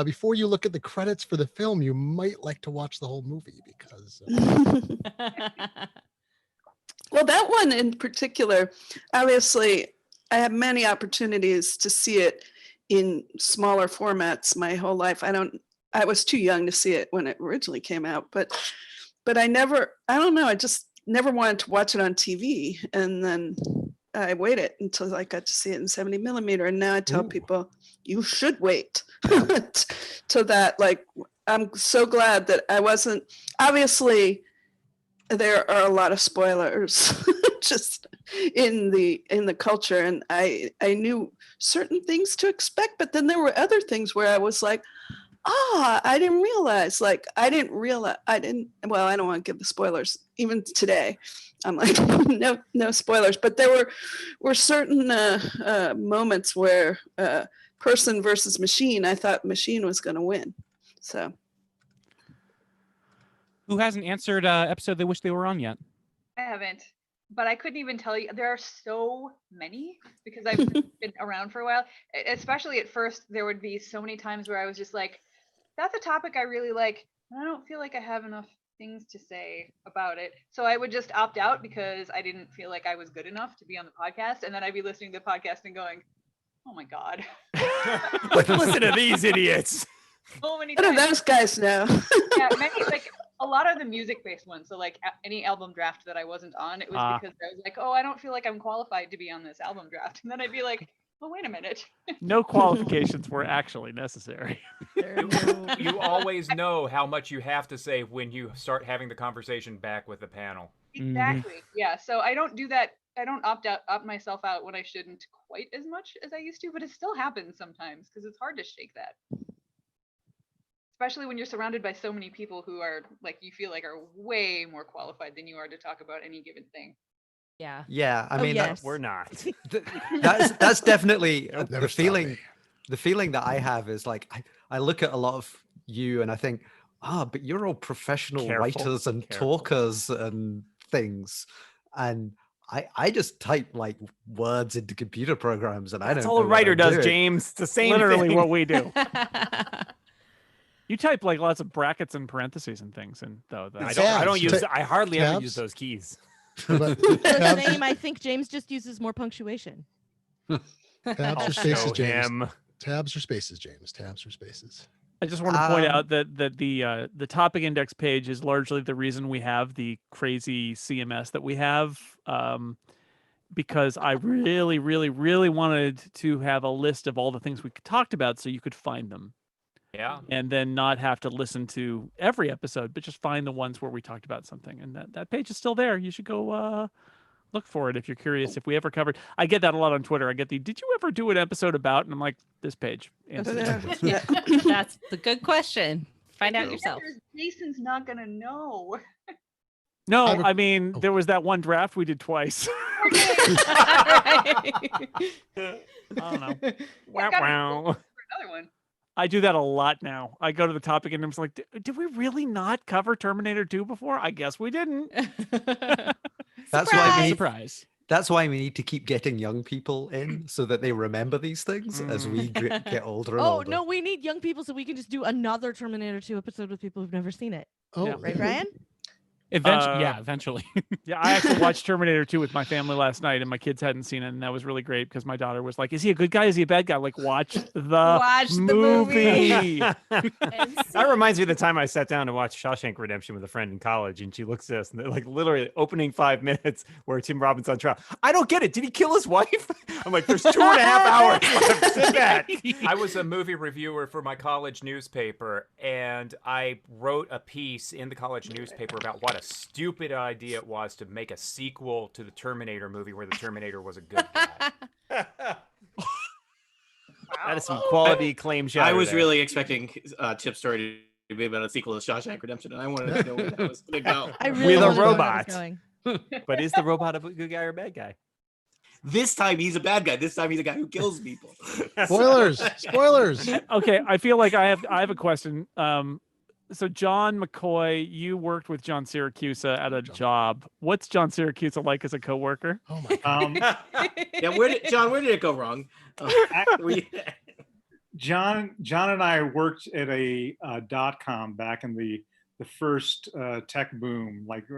before you look at the credits for the film, you might like to watch the whole movie because... Well, that one in particular, obviously, I have many opportunities to see it in smaller formats my whole life. I was too young to see it when it originally came out, but I don't know, I just never wanted to watch it on TV. And then I waited until I got to see it in 70 millimeter. And now I tell people, you should wait to that. Like, I'm so glad that I wasn't, obviously, there are a lot of spoilers just in the culture, and I knew certain things to expect, but then there were other things where I was like, I didn't realize, well, I don't want to give the spoilers even today. I'm like, no spoilers, but there were certain moments where person versus machine, I thought machine was going to win. So Who hasn't answered episode they wish they were on yet? I haven't, but I couldn't even tell you. There are so many because I've been around for a while. Especially at first, there would be so many times where I was just like, that's a topic I really like. And I don't feel like I have enough things to say about it. So I would just opt out because I didn't feel like I was good enough to be on the podcast. And then I'd be listening to the podcast and going, oh my God. Listen to these idiots. So many what do times. those guys know? Yeah, like a lot of the music-based ones. So like any album draft that I wasn't on, it was because I was like, oh, I don't feel like I'm qualified to be on this album draft. And then I'd be like, well, wait a minute. No qualifications were actually necessary. You always know how much you have to say when you start having the conversation back with the panel. Exactly. Yeah. So I don't do that. I don't opt myself out when I shouldn't quite as much as I used to, but it still happens sometimes because it's hard to shake that. Especially when you're surrounded by so many people who are like, you feel like are way more qualified than you are to talk about any given thing. Yeah. Yeah, I mean, we're not. That's definitely Never the stop feeling. me. The feeling that I have is like I look at a lot of you and I think, but you're all professional Careful, writers and careful. talkers and things, and I just type like words into computer programs and I That's don't. all a know what writer I'm does, doing. James. It's the same Literally thing. what we do. You type like lots of brackets and parentheses and things, and I don't use. I hardly ever Tabs? use those keys. But For the tabs, same, I think James just uses more punctuation. tabs I'll or spaces, show James. him. Tabs or spaces, James. Tabs or spaces. I just want to point out that the topic index page is largely the reason we have the crazy CMS that we have, because I really, really, really wanted to have a list of all the things we talked about so you could find them. Yeah. And then not have to listen to every episode, but just find the ones where we talked about something. And that page is still there. You should go look for it if you're curious. If we ever covered, I get that a lot on Twitter. I get did you ever do an episode about? And I'm like, this page. Answer that. Yeah, that's the good question. Find out yourself. Jason's not gonna know. No, I mean, there was that one draft we did twice. I don't know. Wow, wow. Another one. I do that a lot now. I go to the topic and I'm just like, did we really not cover Terminator 2 before? I guess we didn't. That's why we Surprise. That's why we need to keep getting young people in so that they remember these things as we get older and Oh, older. no, we need young people so we can just do another Terminator 2 episode with people who've never seen it. Oh, Yeah. Right, Brian? Eventually, eventually. Yeah, I actually watched Terminator 2 with my family last night, and my kids hadn't seen it, and that was really great because my daughter was like, "Is he a good guy? Is he a bad guy?" I'm like, watch the movie. That reminds me of the time I sat down to watch Shawshank Redemption with a friend in college, and she looks at us, and they're like, literally, opening 5 minutes where Tim Robbins on trial. I don't get it. Did he kill his wife? I'm like, there's 2.5 hours left. Sit back. I was a movie reviewer for my college newspaper, and I wrote a piece in the college newspaper about what a stupid idea it was to make a sequel to the Terminator movie where the Terminator was a good guy. That is some quality claim shot. I was really expecting Chip's story to be about a sequel to Shawshank Redemption, and I wanted to know where that was going to go. I really with a wanted to know where that was robot. going. But is the robot a good guy or a bad guy? This time he's a bad guy. This time he's a guy who kills people. Spoilers! Spoilers! Okay, I feel like I have a question. So John McCoy, you worked with John Siracusa at a job. What's John Siracusa like as a coworker? Oh my God. Yeah, where did it go wrong? John and I worked at a .com back in the first tech boom, like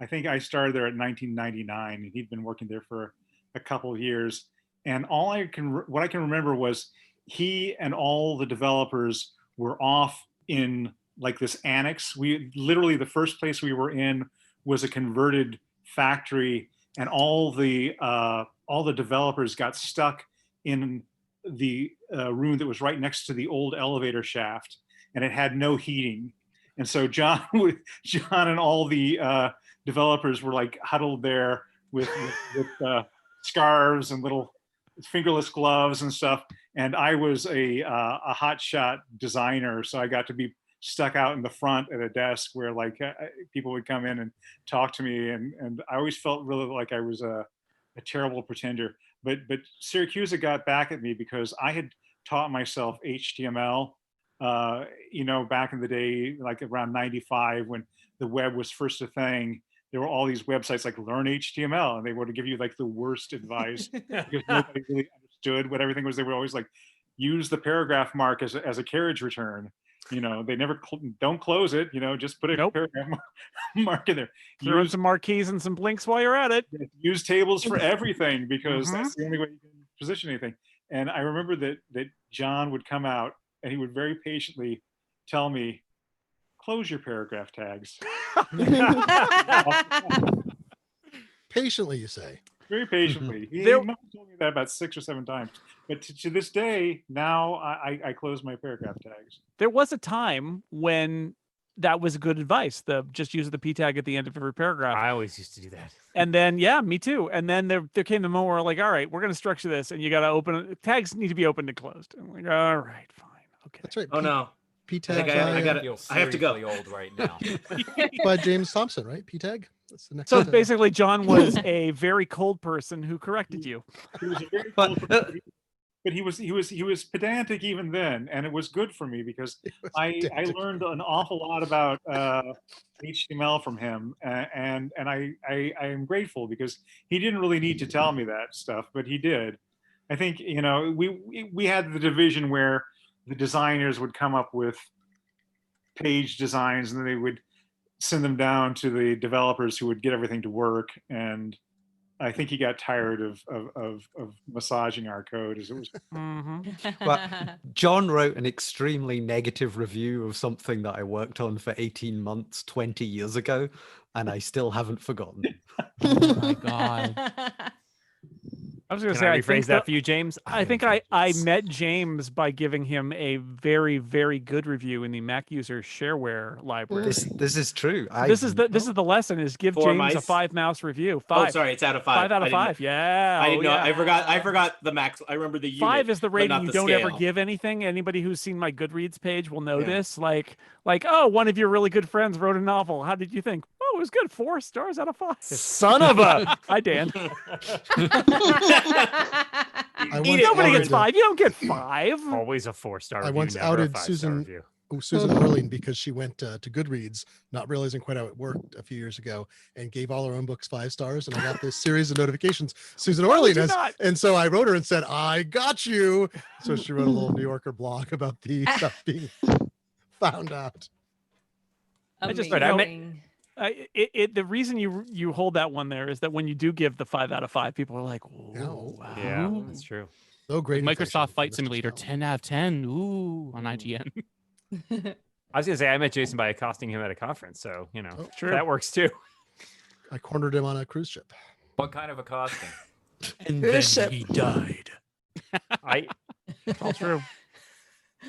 I think I started there in 1999, and he'd been working there for a couple of years. And what I can remember was he and all the developers were off in like this annex. We literally, the first place we were in was a converted factory, and all the developers got stuck in the room that was right next to the old elevator shaft, and it had no heating. And so John and all the developers were like huddled there with scarves and little fingerless gloves and stuff. And I was a hotshot designer, so I got to be stuck out in the front at a desk where like people would come in and talk to me, and I always felt really like I was a terrible pretender. But Syracuse got back at me because I had taught myself HTML, back in the day, like around 95 when the web was first a thing. There were all these websites like Learn HTML, and they would give you like the worst advice because nobody really understood what everything was. They were always like, use the paragraph mark as a carriage return. They never don't close it. Just put a paragraph mark in there. Throw in some marquees and some blinks while you're at it. Use tables for everything because that's the only way you can position anything. And I remember that John would come out and he would very patiently tell me, close your paragraph tags. Patiently, you say. Very patiently. He must have told me that about 6 or 7 times. But to this day, now I close my paragraph tags. There was a time when that was good advice. Just use the P tag at the end of every paragraph. I always used to do that. And then, yeah, me too. And then there came the moment where like, all right, we're going to structure this, and you got to open tags need to be opened and closed. And I'm like, all right, fine, okay. That's right. Oh no. P tag. I have to go. Old right now. By James Thompson, right? P tag. That's the next. So basically, John was a very cold person who corrected you. He was a very cold person, but he was pedantic even then, and it was good for me because I learned an awful lot about HTML from him, and I am grateful because he didn't really need to tell me that stuff, but he did. I think we had the division where the designers would come up with page designs, and then they would send them down to the developers who would get everything to work. And I think he got tired of massaging our code as it was. Well, John wrote an extremely negative review of something that I worked on for 18 months, 20 years ago, and I still haven't forgotten. Oh my God. I was going to Can say, I rephrase that for you, James? I think I met James by giving him a very, very good review in the Mac user shareware library. This is true. This is the lesson: is give James a 5 mouse review. 5. Oh, sorry, it's out of 5. 5 out of 5. Yeah. I didn't know. Yeah. I forgot the max. I remember the unit. 5 is the but rating not you the don't scale. ever give anything. Anybody who's seen my Goodreads page will know this. Like, oh, one of your really good friends wrote a novel. How did you think? Oh, it was good. 4 stars out of 5. Son of a. Hi, Dan. Nobody gets 5. You don't get 5. Always a 4-star I review. once never a outed 5-star Susan review. Orling because she went to Goodreads, not realizing quite how it worked a few years ago, and gave all her own books 5 stars. And I got this series of notifications. Susan Orling has, and so I wrote her and said, "I got you." So she wrote a little New Yorker blog about the stuff being found out. Amazing. The reason you hold that one there is that when you do give the 5 out of 5, people are like, "Oh, wow." Yeah, that's true. So great. Microsoft Flight Simulator, 10 out of 10. Ooh, on IGN. I was gonna say I met Jason by accosting him at a conference, so True. that works too. I cornered him on a cruise ship. What kind of accosting? And then he died. All true.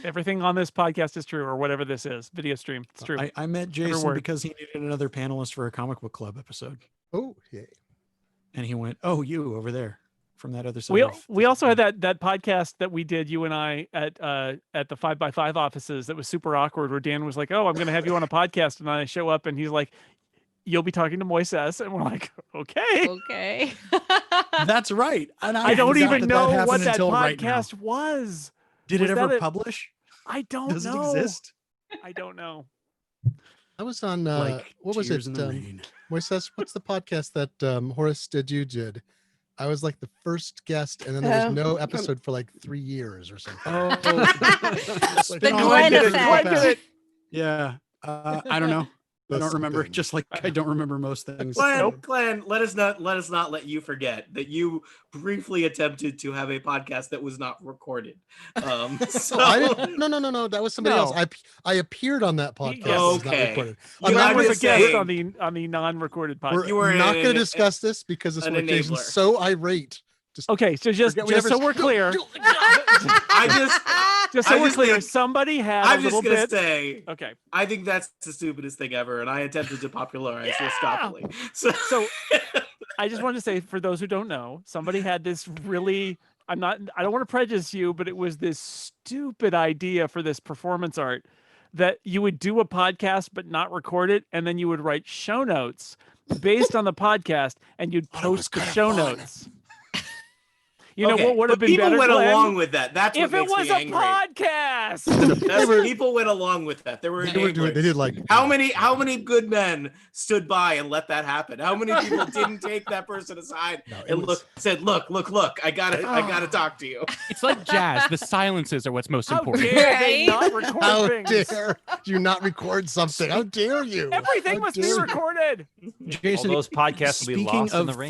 Everything on this podcast is true, or whatever this is, video stream. It's true. I met Jason because he needed another panelist for a comic book club episode. Oh, yay. And he went, "Oh, you over there from that other side." We also had that podcast that we did, you and I, at the 5x5 offices that was super awkward, where Dan was like, "Oh, I'm going to have you on a podcast," and I show up and he's like, "You'll be talking to Moises," and we're like, "Okay." Okay. That's right. And I don't even know what that right podcast was. Did Was it that ever a- publish? I don't Does know. it exist? I don't know. I was on Like what was it? Tears in the Rain. Moises, what's the podcast that Horace did? I was like the first guest, and then there was no episode for like 3 years or something. Oh, The Glenn effect. Yeah. I don't know. I don't Most remember, things. just like I don't remember most things. Glenn, let us not let you forget that you briefly attempted to have a podcast that was not recorded. So I didn't, no. That was somebody else. I appeared on that podcast. That was not Okay. recorded. You- I'm Glenn not was gonna a guest say- on the non-recorded podcast. We're You were not going to an- discuss this because this an notification's enabler. so irate. Just Okay, so just so we're clear, just so I we're just clear, think- somebody had I'm a just little gonna bit. say, Okay, I think that's the stupidest thing ever, and I attempted to popularize Roscopoly. So I just wanted to say, for those who don't know, somebody had this really. I don't want to prejudice you, but it was this stupid idea for this performance art that you would do a podcast but not record it, and then you would write show notes based on the podcast, and you'd post the show notes. You know Okay, what would have but been people better, went Glenn? along with that. That's if what it makes was me a angry. podcast. People went along with that. There were They did like how many good men stood by and let that happen? How many people didn't take that person aside and said, look, I gotta talk to you. It's like jazz. The silences are what's most How important. dare they not record How things? dare you not record something? How dare you? Everything How must be dare you? recorded. Jason, All those podcasts will be speaking lost in of the rain.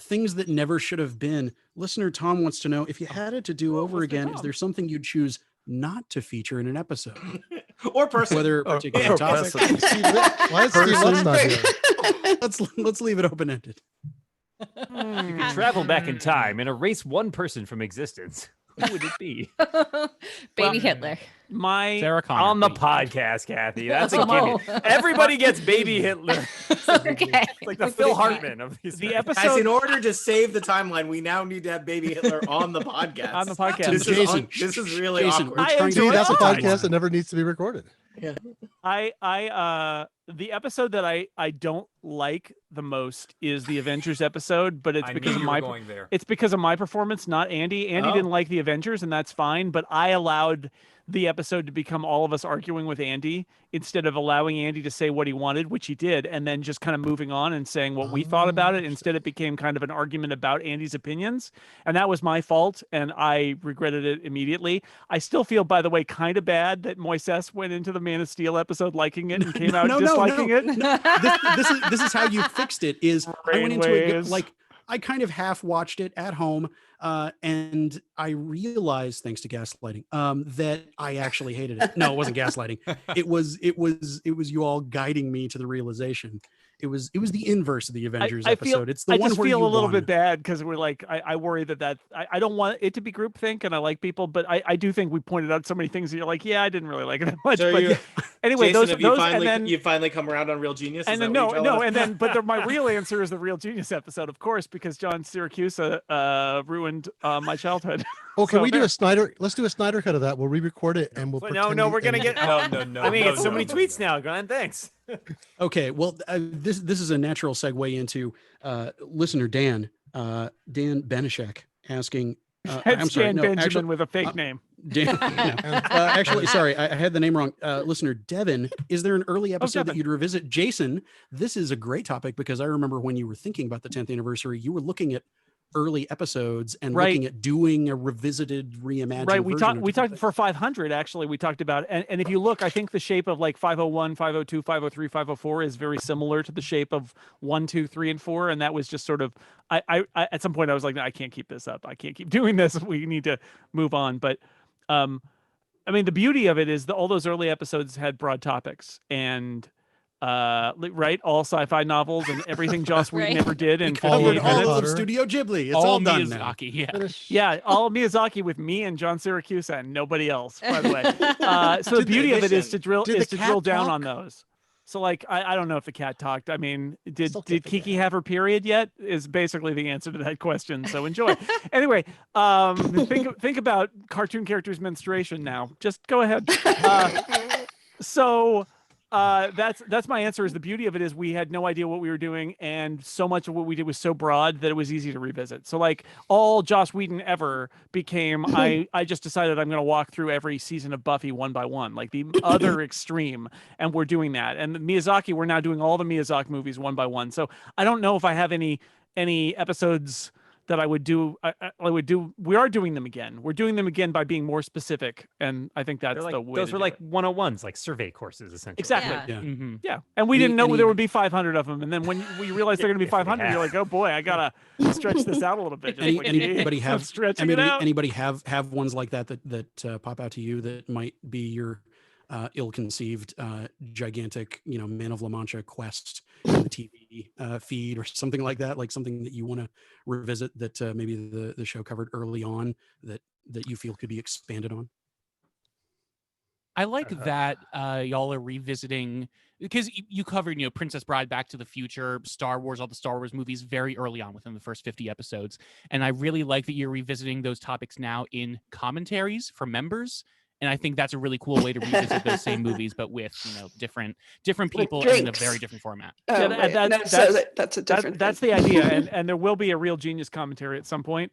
things that never should have been, listener Tom wants to know, if you had it to do over again, is there something you'd choose not to feature in an episode? Or person. Whether a particular or topic. person. Why is Steve Lutz not here? Let's leave it open ended. You could travel back in time and erase one person from existence. Who would it be? Baby Hitler. Sarah Connor, On the please. podcast, Kathy. That's a Oh. gimme. Everybody gets baby Hitler. Okay. It's like the Phil Hartman of these The things. episode Guys, in order to save the timeline, we now need to have Baby Hitler on the podcast. on the podcast. This is really Jason, awkward. we're I trying See, enjoy that's a it. podcast that never needs to be recorded. The episode that I don't like the most is the Avengers episode, but it's I because knew of you were my going there. it's because of my performance, not Andy. Andy Oh. didn't like the Avengers, and that's fine, but I allowed the episode to become all of us arguing with Andy instead of allowing Andy to say what he wanted, which he did, and then just kind of moving on and saying what we thought about it. Instead, it became kind of an argument about Andy's opinions, and that was my fault, and I regretted it immediately. I still feel, by the way, kind of bad that Moises went into the Man of Steel episode liking it and came out disliking it. This is how you fixed it. Is I went into it Brainwaves. like I kind of half watched it at home, and I realized, thanks to gaslighting, that I actually hated it. No, it wasn't gaslighting. It was you all guiding me to the realization. It was the inverse of the Avengers episode. It's the I one just where feel you a little won. bit bad because we're like, I worry that I don't want it to be groupthink, and I like people, but I do think we pointed out so many things that you're like, yeah, I didn't really like it that much. So but you- anyway, Jason, those have you finally and then you finally come around on Real Genius? Is and that then what you're telling us? and then but my real answer is the Real Genius episode, of course, because John Syracuse ruined my childhood. Oh, can So we do there. a Snyder? Let's do a Snyder cut of that. We'll re-record it and we'll. No, pretend no, we- we're gonna and- get. No. I mean, no, it's so no, many no, tweets no. now, Glenn. Thanks. Okay, well, this is a natural segue into listener Dan Benishek asking. It's I'm sorry, Dan no, Benjamin actually, with a fake name. Dan, no. Actually, sorry, I had the name wrong. Listener Devin, is there an early episode that Devin. you'd revisit? Jason, this is a great topic because I remember when you were thinking about the 10th anniversary, you were looking at early episodes and Right. looking at doing a revisited, reimagined. Right. We version talked. of We different talked for 500. Actually, we talked about, and if you look, I think the shape of like 501, 502, 503, 504 is very similar to the shape of 1, 2, 3, and 4. And that was just sort of, I at some point I was like, no, I can't keep this up. I can't keep doing this. We need to move on. But, I mean, the beauty of it is all those early episodes had broad topics and. Right, all sci-fi novels and everything Joss Whedon Right. ever did, and Covered 50 all minutes. of Studio Ghibli. It's all all done now. Miyazaki, yeah. Yeah, all Miyazaki with me and John Syracuse and nobody else, by the way. So the Did they beauty of it is listen? to drill Did the drill cat down talk? on those. So like I don't know if the cat talked. I mean, did Still did can't Kiki have her period yet? Is basically the answer to that question. So enjoy. Anyway, think about cartoon characters' menstruation now. Just go ahead. So that's my answer. Is the beauty of it is we had no idea what we were doing, and so much of what we did was so broad that it was easy to revisit. So like all Joss Whedon ever became, I just decided I'm going to walk through every season of Buffy one by one, like the other extreme, and we're doing that. And Miyazaki, we're now doing all the Miyazaki movies one by one. So I don't know if I have any episodes that I would do. I would do. We are doing them again. We're doing them again by being more specific, and I think that's They're the like, way. those to were do like it. 101s, like survey courses, essentially. Exactly. Yeah. Yeah. Yeah, and we Any- didn't know any- there would be 500 of them, and then when we realize they're going to be If we 500, you're have. like, oh boy, I gotta stretch this out a little bit. Just like Anybody I'm have stretching it out? anybody have ones like that pop out to you that might be your ill-conceived gigantic Man of La Mancha quest in the TV feed or something like that, like something that you want to revisit that maybe the show covered early on that you feel could be expanded on? I like that y'all are revisiting, because you covered, Princess Bride, Back to the Future, Star Wars, all the Star Wars movies very early on within the first 50 episodes. And I really like that you're revisiting those topics now in commentaries for members. And I think that's a really cool way to revisit those same movies, but with, different people and in a very different format. Oh, Yeah, wait, that's- no, that's- so that's a different That's thing. the idea, and there will be a Real Genius commentary at some point.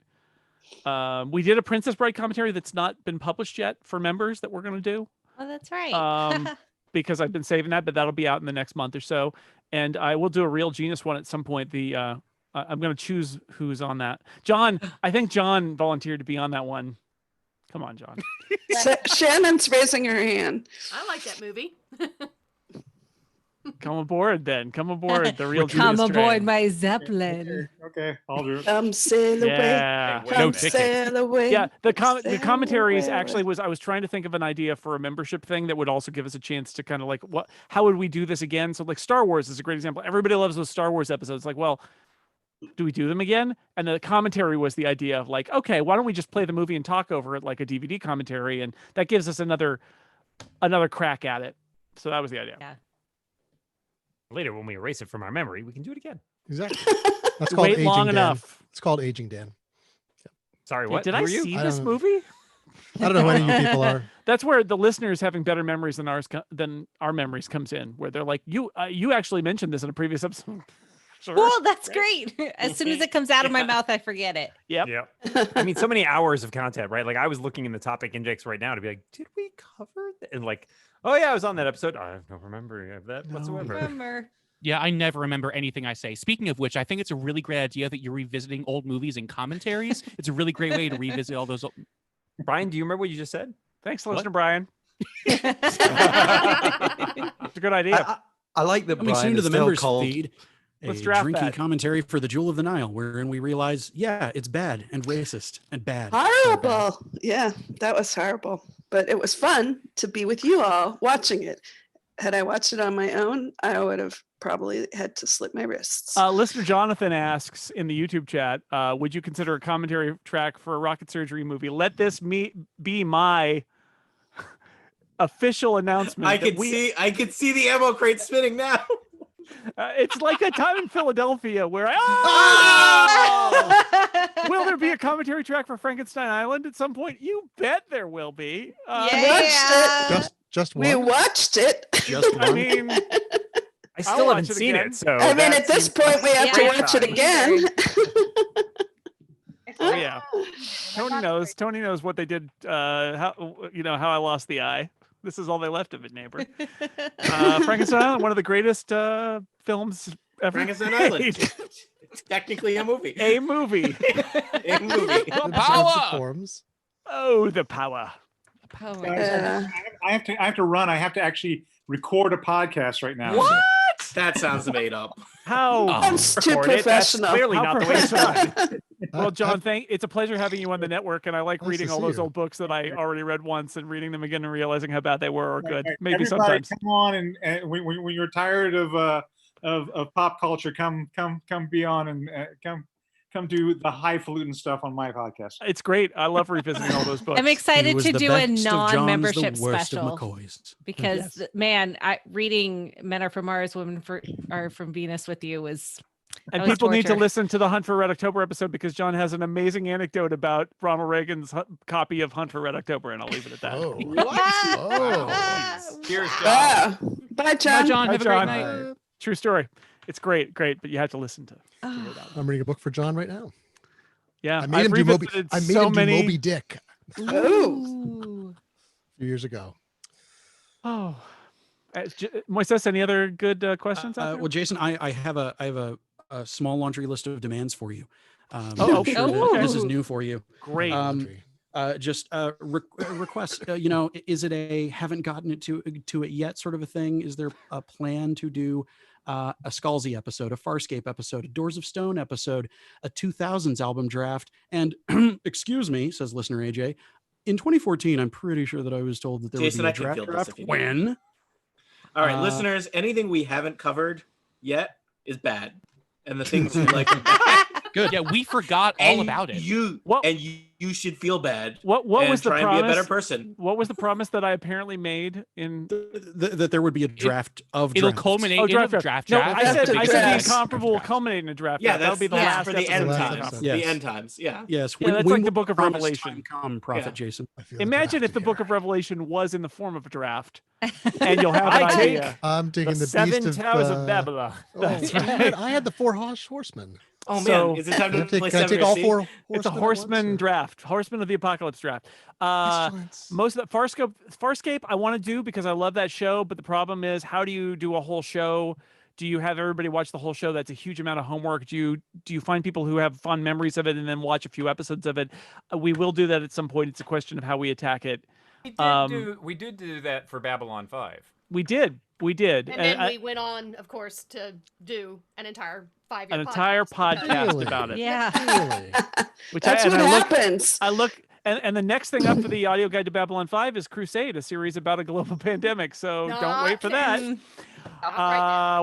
We did a Princess Bride commentary that's not been published yet for members that we're going to do. Oh, that's right. Because I've been saving that, but that'll be out in the next month or so. And I will do a Real Genius one at some point. I'm going to choose who's on that. John, I think John volunteered to be on that one. Come on, John. Shannon's raising her hand. I like that movie. Come aboard then. Come aboard. The Real Come Genius aboard train. my Zeppelin. Okay, I'll do it. Come sail away. Yeah. Come sail away. Yeah, the sail commentaries away. actually I was trying to think of an idea for a membership thing that would also give us a chance to kind of like how would we do this again? So like Star Wars is a great example. Everybody loves those Star Wars episodes. Like, well, do we do them again? And the commentary was the idea of like, okay, why don't we just play the movie and talk over it like a DVD commentary, and that gives us another crack at it. So that was the idea. Yeah. Later, when we erase it from our memory, we can do it again. Exactly. That's called Wait aging, long Dan. enough. It's called aging, Dan. Sorry, Yeah, what? did Who I are you? see I this don't- movie? I don't know who any of you people are. That's where the listeners having better memories than our memories comes in, where they're like, you actually mentioned this in a previous episode. Sure. Cool, that's great. As soon as it comes out of my mouth, I forget it. Yep. Yeah. I mean, so many hours of content, right? Like I was looking in the topic index right now to be like, did we cover that? And like, oh yeah, I was on that episode. I have no memory of that whatsoever. Remember. Yeah, I never remember anything I say. Speaking of which, I think it's a really great idea that you're revisiting old movies and commentaries. It's a really great way to revisit all those. Brian, do you remember what you just said? Thanks, What? listener Brian. It's a good idea. I like that Coming Brian soon to is the still members called. feed, a Let's draft drinky that. commentary for the Jewel of the Nile, wherein we realize, yeah, it's bad and racist and bad. So bad. Horrible. Yeah, that was horrible. But it was fun to be with you all watching it. Had I watched it on my own, I would have probably had to slit my wrists. Listener Jonathan asks in the YouTube chat, would you consider a commentary track for a rocket surgery movie? Let this be my official announcement. I that could see the ammo crate spinning now. It's like a time in Philadelphia where will there be a commentary track for Frankenstein Island at some point? You bet there will be. Yeah. Just We one. watched it. Just I one. mean, I I'll still watch haven't it seen again. it. So I mean, that at this seems point, we have to Yeah, watch it fine. again. oh yeah. Tony knows what they did. How I lost the eye. This is all they left of it, neighbor. Frankenstein Island, one of the greatest films ever Frankenstein made. Island. It's technically a movie. A movie. A movie. In Power! terms of forms. Oh, the power. Power. Yeah. I have to run. I have to actually record a podcast right now. What? That sounds made up. How? That's too record it. That's professional. clearly How not the way it's done. Well, John, it's a pleasure having you on the network, and I like Nice reading to all see those you. old books that I already read once and reading them again and realizing how bad they were or good. Maybe Everybody sometimes. come on and when you're tired of pop culture, come be on and come do the highfalutin stuff on my podcast. It's great. I love revisiting all those books. I'm He excited was to the do a best of Johns, non-membership the worst special of McCoys. because Yes. man, reading Men Are From Mars, Women Are From Venus with you was And that was people need to torture. listen to the Hunt for Red October episode because John has an amazing anecdote about Ronald Reagan's copy of Hunt for Red October, and I'll leave it at that. Oh. Oh. Cheers, John. Ah, bye, Bye, John. John. Hi, Have a John. great night. True story. It's great, but you have to listen to hear that one. I'm reading a book for John right now. Yeah, I made I've him do Moby. revisited I made so him do many. Moby Dick Ooh. a few years ago. Oh, Moises, any other good questions? out there? Well, Jason, I have a a small laundry list of demands for you. Oh, I'm sure that this is Ooh. new for you. Great. Just requests. Is it a haven't gotten it to it yet sort of a thing? Is there a plan to do a Scalzi episode, a Farscape episode, a Doors of Stone episode, a 2000s album draft? And excuse me, says listener AJ, in 2014, I'm pretty sure that I was told that there Jason, would I be a can feel draft. this if you need When? All right, listeners, anything we haven't covered yet is bad, and the things we like. Good. Yeah, we forgot all about it. You should feel bad. What and was the try promise? and be a better person. What was the promise that I apparently made in that there would be a draft of it'll drafts. culminate in a draft. No, I said the Yes. incomparable will culminate in a draft. Yeah, that'll be the that's last for the episode end of times. Incomparable. Yes. The end times. Yeah. Yes. Yeah, that's like the Book of promise Revelation. time come, Prophet Jason. Imagine if the Book of Revelation was in the form of a draft, and you'll have an I take idea. I'm digging the Seven Beast Towers of of Babylon. That's I right. had the 4 horsemen. Oh man, So- is it time to play Can I take all 4 horsemen? It's a at once, horseman or- draft, horseman of the apocalypse draft. Pestilence. Most of the Farscape I want to do because I love that show, but the problem is, how do you do a whole show? Do you have everybody watch the whole show? That's a huge amount of homework. Do you find people who have fond memories of it and then watch a few episodes of it? We will do that at some point. It's a question of how we attack it. We did do that for Babylon 5. We did. And then we went on, of course, to do an entire 5-year podcast about it. Yeah. Really? Which That's what happens. I look, and the next thing up for the audio guide to Babylon 5 is Crusade, a series about a global pandemic. So don't wait for that.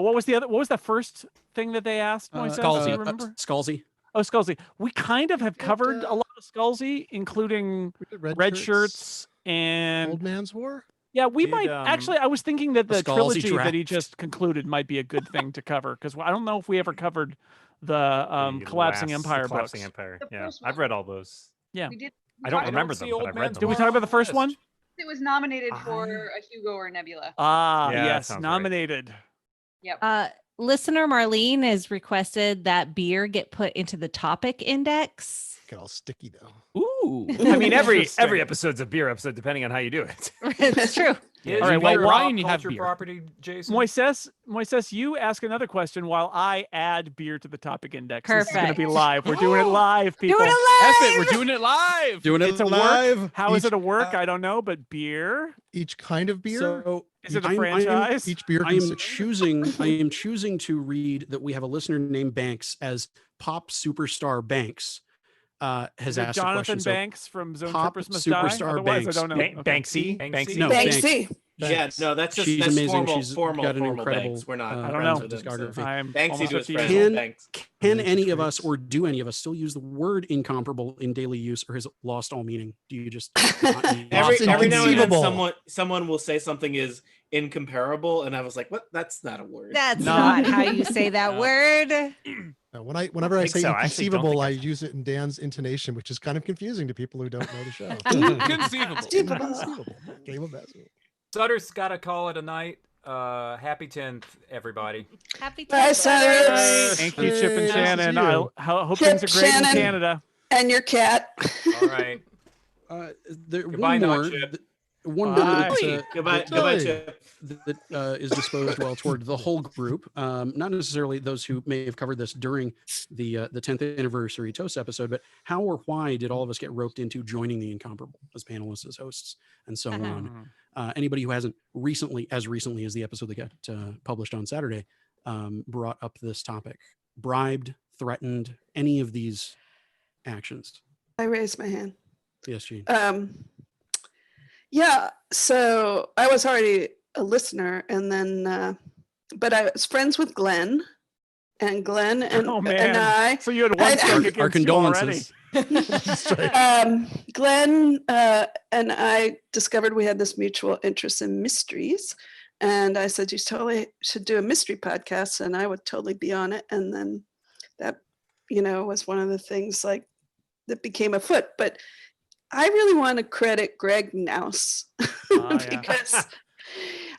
What was the first thing that they asked? Moises? Do you remember? Scalzi. Oh, Scalzi. We kind of have covered a lot of Scalzi, including Red Shirts and Old Man's War. Yeah, we might actually. I was thinking that the Scalzi trilogy that he draft. just concluded might be a good thing to cover because I don't know if we ever covered the Collapsing Empire Collapsing books. Empire. The Yeah, first I've read all those. Yeah, We did. I don't talked remember about- them, see but Old I've read Man's them. Did we talk about the first one? It was nominated for a Hugo or a Nebula. Ah, Yeah, that yes, sounds right. nominated. Yep. Listener Marlene has requested that beer get put into the topic index. Get all sticky though. Ooh. I mean, every episode's a beer episode, depending on how you do it. That's true. Is All right, beer well, a Ryan, pop you have culture beer. property, Jason? Moises, you ask another question while I add beer to the topic index. This is going to Perfect. be live. We're doing it live, people. Doing it F live. it, we're doing it live. Doing it It's a live. work. How is Each- it a work? I don't know, but beer. Each kind of beer. So Is it a I'm- franchise? Each beer. I am consumed? choosing to read that we have a listener named Banks as Pop Superstar Banks. Has Is it asked a Jonathan question. So Banks from Zone Pop Trippers Must Superstar Die? Otherwise, Banks. I don't know. Okay. Banksy. Banksy? No, Banksy. Yeah, no, that's just She's that's amazing. formal, She's formal, got an formal incredible. Banks. We're not. I don't friends know. with him, so. discography. I'm Banksy almost to his 50 years friends. old. Banks. Can any of us, or do any of us, still use the word incomparable in daily use, or has it lost all meaning? Do you just not use Every it? now and then, Inconceivable. someone will say something is incomparable, and I was like, "What? That's not a word." That's not how you say that word. Whenever I think say so. I actually don't inconceivable, think I use it in Dan's intonation, which is kind of confusing to people who don't know the show. Inconceivable. Inconceivable. Game of basketball. Sutter's got to call it a night. Happy 10th, everybody. Happy Bye, 10th. Sutters. Thank you, Chip and Nice to Shannon. see you. I hope Chip, things are great Shannon. in Canada. And your cat. All right. One Goodbye, more. Not Chip. One more Bye. Goodbye, that- Chip. that is disposed well toward the whole group, not necessarily those who may have covered this during the 10th anniversary toast episode, but how or why did all of us get roped into joining the Incomparable as panelists, as hosts, and so on? Anybody who hasn't recently as the episode that got published on Saturday, brought up this topic, bribed, threatened, any of these actions? I raised my hand. Yes, Gene. Yeah, so I was already a listener, and then, but I was friends with Glenn, and Glenn and, Oh man! and I. So you had one strike Our against you already. condolences. Glenn and I discovered we had this mutual interest in mysteries, and I said you totally should do a mystery podcast, and I would totally be on it. And then that, was one of the things like that became afoot. But I really want to credit Greg Nouse because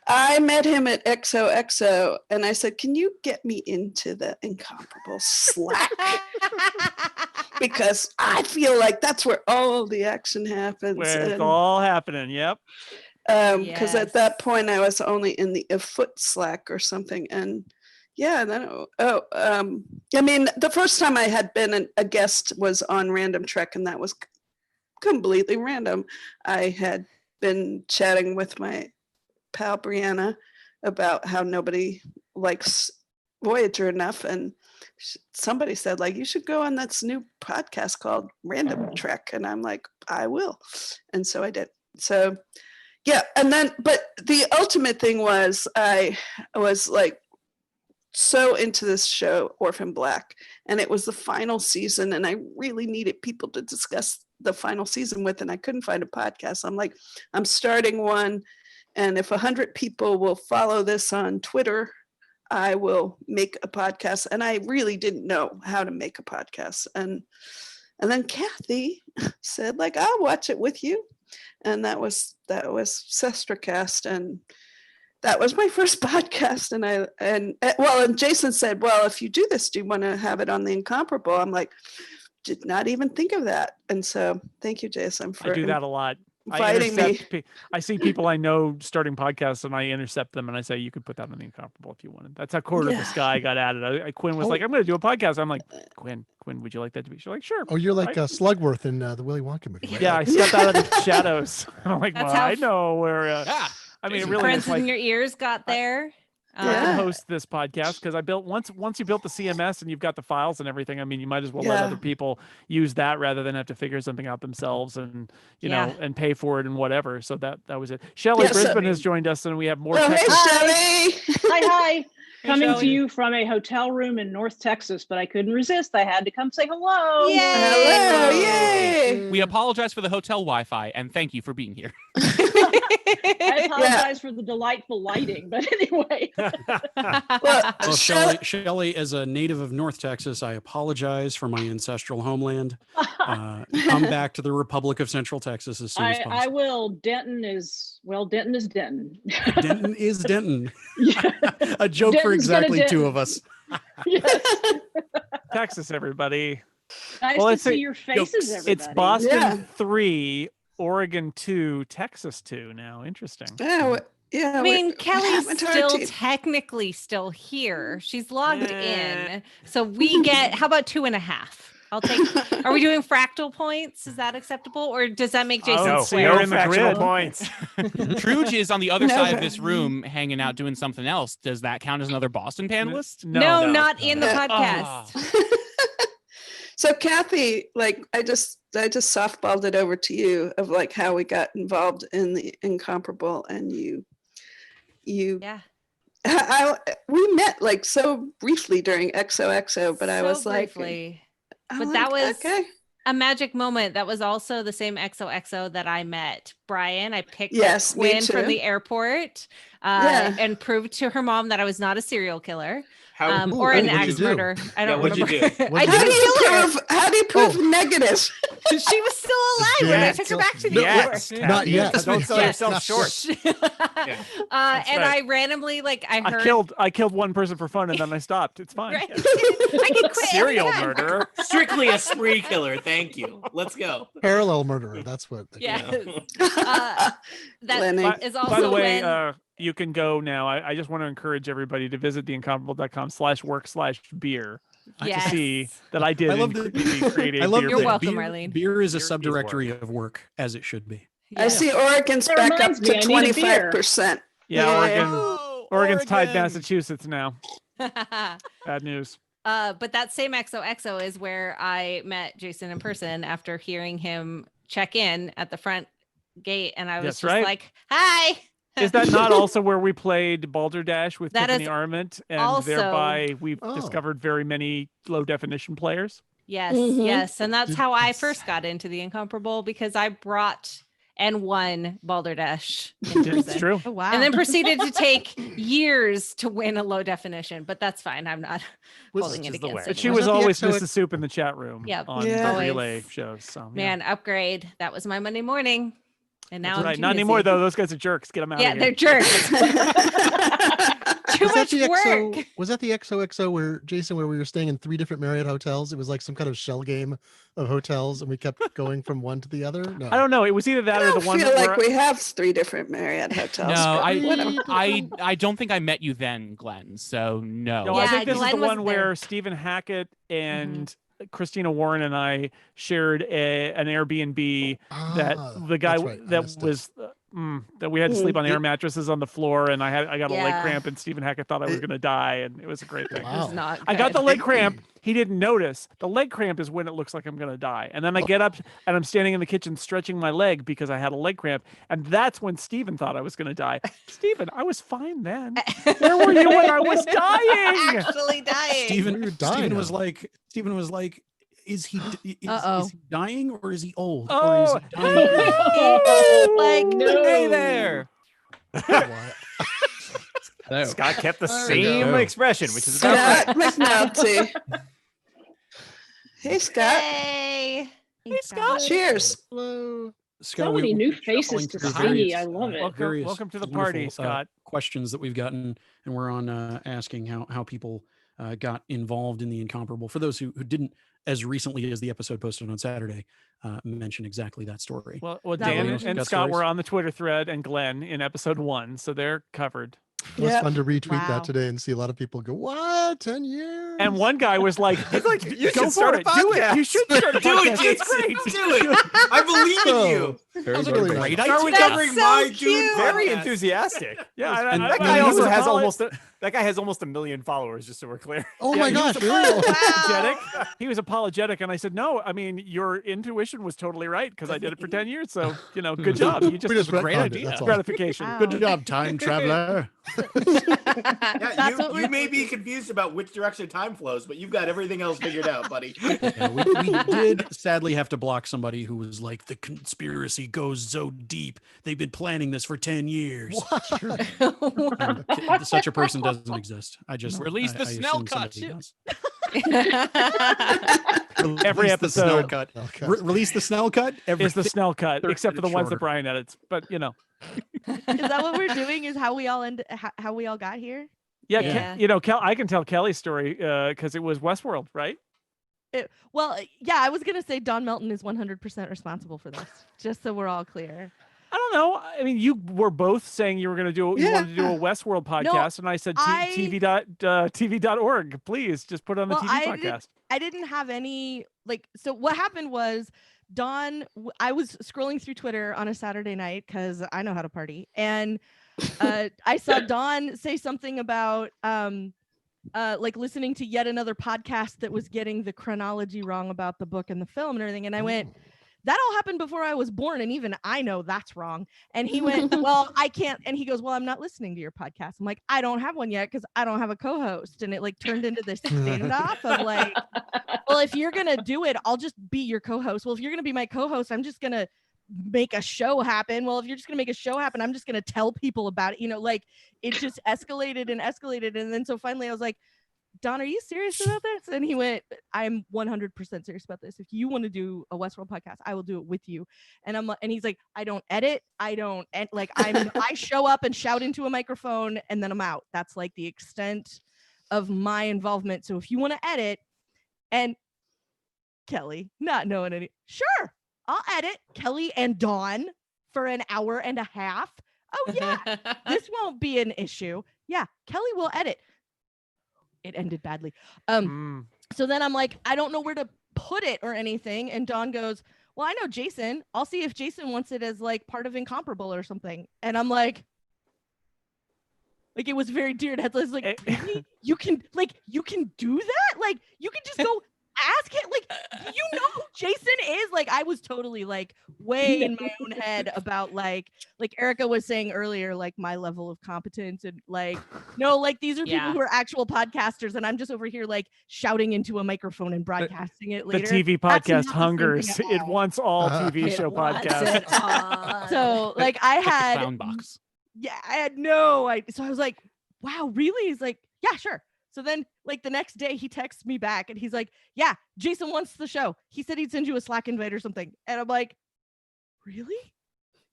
I met him at XOXO, and I said, "Can you get me into the Incomparable Slack?" Because I feel like that's where all the action happens. Where it's and- all happening. Yep. because at that point I was only in the afoot Slack or something, and yeah, then I mean, the first time I had been a guest was on Random Trek, and that was completely random. I had been chatting with my pal Brianna about how nobody likes Voyager enough, and somebody said, like, you should go on this new podcast called Random Trek, and I'm like, I will, and so I did. So yeah, and then, but the ultimate thing was I was like so into this show, Orphan Black, and it was the final season, and I really needed people to discuss the final season with, and I couldn't find a podcast. I'm like, I'm starting one, and if 100 people will follow this on Twitter, I will make a podcast. And I really didn't know how to make a podcast, and then Kathy said, like, I'll watch it with you, and that was Sestracast, and that was my first podcast. And Jason said, well, if you do this, do you want to have it on the Incomparable? I'm like, did not even think of that. And so thank you, Jason, for I do that a lot. inviting me. I see people I know starting podcasts, and I intercept them, and I say, you could put that on the Incomparable if you wanted. That's how Quarter of the Sky got added. Quinn was like, I'm going to do a podcast. I'm like, Quinn, would you like that to be? She's like, sure. Oh, you're like Slugworth in the Willy Wonka movie. Right? Yeah, I stepped out of the shadows. I'm like, That's well, how I know where. I mean, it really Friends is like in your ears got there. I can host this podcast because I built once you built the CMS and you've got the files and everything. I mean, you might as well let other people use that rather than have to figure something out themselves and you know and pay for it and whatever. So that was it. Shelley Brisbane has joined us, and we have more. Hey, Shelley! Hi. Coming Shelley. to you from a hotel room in North Texas, but I couldn't resist. I had to come say hello. Yay! Hello! Yay! We apologize for the hotel Wi-Fi and thank you for being here. I apologize for the delightful lighting, but anyway. Well, Shelley, as a native of North Texas, I apologize for my ancestral homeland. Come back to the Republic of Central Texas as soon as possible. I will. Denton is Denton. Denton is Denton. A joke for exactly two of us. Texas, everybody. Nice to see your faces, everybody. It's Boston 3, Oregon 2, Texas 2 now. Interesting. Yeah, I mean, Kelly's still technically still here. She's logged in. So we get, how about 2.5? I'll take, are we doing fractal points? Is that acceptable? Or does that make Jason swear? No fractional points. Truge is on the other side of this room hanging out doing something else. Does that count as another Boston panelist? No, not in the podcast. So Kathy, like, I just softballed it over to you of like how we got involved in the Incomparable, and you we met like so briefly during XOXO, but I was briefly. like, but that was a magic moment. That was also the same XOXO that I met Brian. I picked up Quinn from the airport and proved to her mom that I was not a serial killer. Or an axe murderer. I don't remember. How do you prove negative? She was still alive when I took her back to the airport. Not yet. Don't sell yourself short. And I randomly, like, I heard. I killed one person for fun, and then I stopped. It's fine. Right. I can quit. Serial murderer. Strictly a spree killer. Thank you. Let's go. Parallel murderer. That's what. That is also by the way, when. You can go now. I just want to encourage everybody to visit theincomparable.com/work/beer to see that I did. I love that. You're welcome, Marlene. Beer is a subdirectory of work, as it should be. I see Oregon's back up to 25%. Yeah, Oregon's tied Massachusetts now. Bad news. But that same XOXO is where I met Jason in person after hearing him check in at the front gate, and I was like, "Hi." Is that not also where we played Balderdash with that Tiffany Arment, and thereby we've discovered very many low definition players? Yes, yes, and that's how I first got into the Incomparable, because I brought and won Balderdash in person. It's true. Oh, wow. And then proceeded to take years to win a low definition, but that's fine. I'm not holding it against it. But she was always Mrs. Soup in the chat room on the always. relay shows. So man, upgrade. That was my Monday morning. And now not anymore though. Those guys are jerks. Get them out. Yeah, of here. they're jerks. Too much work. Was that the XOXO where Jason, where we were staying in 3 different Marriott hotels? It was like some kind of shell game of hotels, and we kept going from one to the other. No, I don't know. It was either that I or don't the one feel where like we have 3 different Marriott hotels. No, but whatever. I don't think I met you then, Glenn. So no. No, I Yeah, think this is Glenn the was one where there. Stephen Hackett and Christina Warren and I shared an Airbnb that the guy that's right. that was that we had to sleep on Mm. air mattresses on the floor, and I got a leg Yeah. cramp, and Stephen Hackett thought I was going to die, and it was a great thing. It was not I got good. the leg cramp. He didn't notice. The leg cramp is when it looks like I'm going to die, and then I get up and I'm standing in the kitchen stretching my leg because I had a leg cramp, and that's when Stephen thought I was going to die. Stephen, I was fine then. Where were you when I was dying? Actually dying. Stephen was like, is he is he dying or is he old? Or is he dying? Like No. Hey there. Scott kept the There we same go. expression, which is about Scott right. McNulty. Hey, Scott. Hey. Hey, Scott. Cheers. Hello. Scott, So many new we're shuffling faces to through see. various, I love it. Welcome to the party, wonderful, Scott. questions that we've gotten, and we're on asking how people got involved in the Incomparable. For those who didn't, as recently as the episode posted on Saturday, mention exactly that story. Well, That Dan was- and Got Scott stories? were on the Twitter thread, and Glenn in episode 1, so they're covered. It was Yeah. fun to retweet Wow. that today and see a lot of people go, "What? 10 years?" And one guy was like, He's like, you "Go should start for a it, do it. You podcast." should start a Do podcast. it, It's Jason. great." Do it. I believe in you. Very, Sounds like very a nice. great Start with idea. covering so my dude. cute. Very podcast. enthusiastic. Yeah, And That I- guy he also was has apolo- that guy has almost 1 million followers, just so we're clear. Oh Yeah, my he gosh, was really? apologetic. He was apologetic, and I said, "No, I mean your intuition was totally right because I did it for 10 years. So good job. You just We just great retconned it, idea. that's all. gratification. Wow. Good job, time traveler. Yeah, That's what you we're may be confused about which direction time flows, but you've got everything else figured out, buddy. Yeah, we did sadly have to block somebody who was like, the conspiracy goes so deep. They've been planning this for 10 years. Such a person doesn't exist. I just Release the I Snell assume cut. somebody does. Every Release the Snell episode cut. Okay. Release the Snell cut. is the Snell cut, 30 except for the minutes ones that shorter. Brian edits. But Is that what we're doing? Is how we all how we all got here? yeah, Yeah. Kel, I can tell Kelly's story because it was Westworld, right? Yeah, I was gonna say Don Melton is 100% responsible for this. Just so we're all clear. I don't know. I mean, you were both saying you were going to do you wanted to do a Westworld podcast, and I said TV.org. Please just put it on the TV podcast. I didn't have any so what happened was I was scrolling through Twitter on a Saturday night because I know how to party, and I saw Don say something about listening to yet another podcast that was getting the chronology wrong about the book and the film and everything, and I went, that all happened before I was born, and even I know that's wrong. And he went, well, I can't. And he goes, well, I'm not listening to your podcast. I'm like, I don't have one yet because I don't have a co-host. And it turned into this standoff of well, if you're gonna do it, I'll just be your co-host. Well, if you're gonna be my co-host, I'm just gonna make a show happen. Well, if you're just gonna make a show happen, I'm just gonna tell people about it. It just escalated and escalated. And then so finally I was like, Don, are you serious about this? And he went, I'm 100% serious about this. If you want to do a Westworld podcast, I will do it with you. And and he's like, I don't edit. I don't, and I show up and shout into a microphone and then I'm out. That's the extent of my involvement. So if you want to edit, and Kelly, not knowing any, sure, I'll edit Kelly and Dawn for an hour and a half. Oh yeah, this won't be an issue. Yeah, Kelly will edit. It ended badly. So then I'm like, I don't know where to put it or anything. And Dawn goes, well, I know Jason. I'll see if Jason wants it as part of Incomparable or something. And I'm like it was very dear. That's really? You can do that? You can just go ask him. Do you know who Jason is? I was totally way in my own head about Erica was saying earlier, my level of competence and no, these are people who are actual podcasters, and I'm just over here shouting into a microphone and broadcasting it later. The TV That's podcast not the same hungers. thing at It all. wants all TV show podcasts. So I had Clown box. yeah, I had no idea. So I was like, wow, really? He's like, yeah, sure. So then the next day he texts me back and he's like, yeah, Jason wants the show. He said he'd send you a Slack invite or something. And I'm like, really?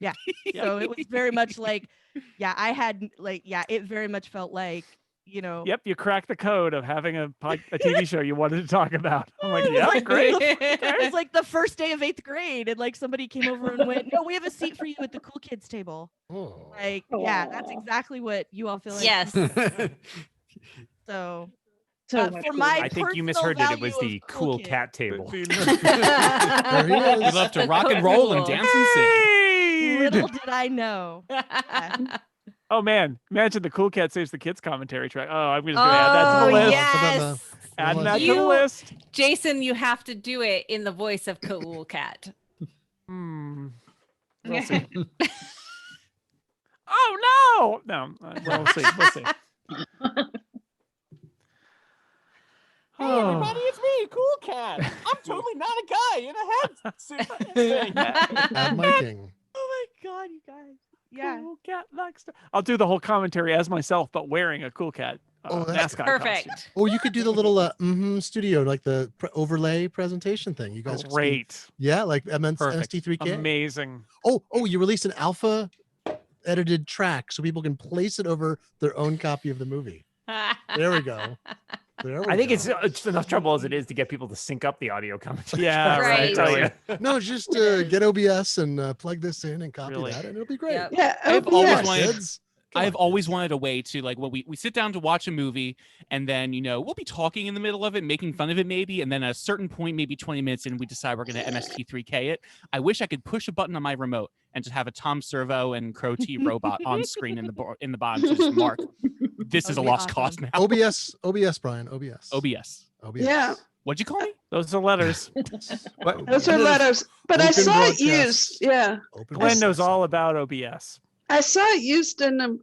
Yeah. So it was very much I had it very much felt like you know. Yep, you cracked the code of having a TV show you wanted to talk about. I'm like, yeah, great. It was like the first day of 8th grade, and like somebody came over and went, "No, we have a seat for you at the cool kids table." Oh. Like, yeah, that's exactly what you all feel like. Yes. So, So for my I think you personal misheard it. It was value the of cool kid. cat table. There he We is. love to rock and roll and dance and sing. Little did I know. Yeah. Oh man, imagine the Cool Cat Saves the Kids commentary track. Oh, I'm just gonna add that to the list. Yes. Adding that to the You- list. Jason, you have to do it in the voice of Cool Cat. We'll see. Oh no! We'll see. We'll see. Hey everybody, it's me, Cool Cat. I'm totally not a guy in a headsuit thing. Add my king. Oh my god, you guys. Yeah. Cool Cat likes to. I'll do the whole commentary as myself, but wearing a Cool Cat that's mascot Perfect. costume. Oh, you could do the little studio, like the overlay presentation thing. You guys could see- Great. yeah, like Perfect. MST3K. Amazing. Oh, you released an alpha edited track so people can place it over their own copy of the movie. There we go. I think it's enough trouble as it is to get people to sync up the audio commentary. Yeah, Right. Tell you. No, just get OBS and plug this in and copy Really? that, and it'll be great. Yep. Yeah, I've OBS. always wanted. Kids. Come I've on, always kids. wanted a way to like when we sit down to watch a movie and then we'll be talking in the middle of it, making fun of it maybe, and then at a certain point, maybe 20 minutes in, we decide we're going to MST3K it. I wish I could push a button on my remote and just have a Tom Servo and Crow T robot on screen in the bottom to just mark. This is a That'd be lost awesome. cause now. OBS, Brian, OBS. OBS. Yeah, What'd you call me? Those are letters. those are letters. But I Open saw it broadcast. used. Yeah, Open Glenn knows broadcast. all about OBS. I saw it used in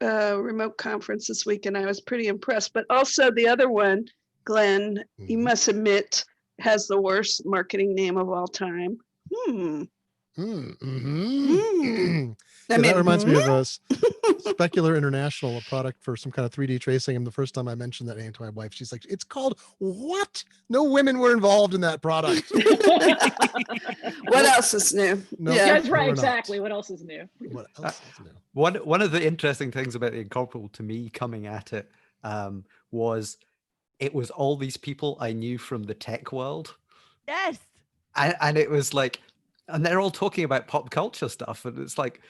a remote conference this week, and I was pretty impressed. But also the other one, Glenn, you Mhm. must admit, has the worst marketing name of all time. I mean, That reminds me of a Specular International, a product for some kind of 3D tracing. And the first time I mentioned that name to my wife, she's like, "It's called what? No women were involved in that product." What else is new? No, Yeah. That's right, we're not. exactly. What else is new? What else is new? One of the interesting things about the Incomparable to me coming at it was it was all these people I knew from the tech world. Yes. And it was like, and they're all talking about pop culture stuff, and it's like,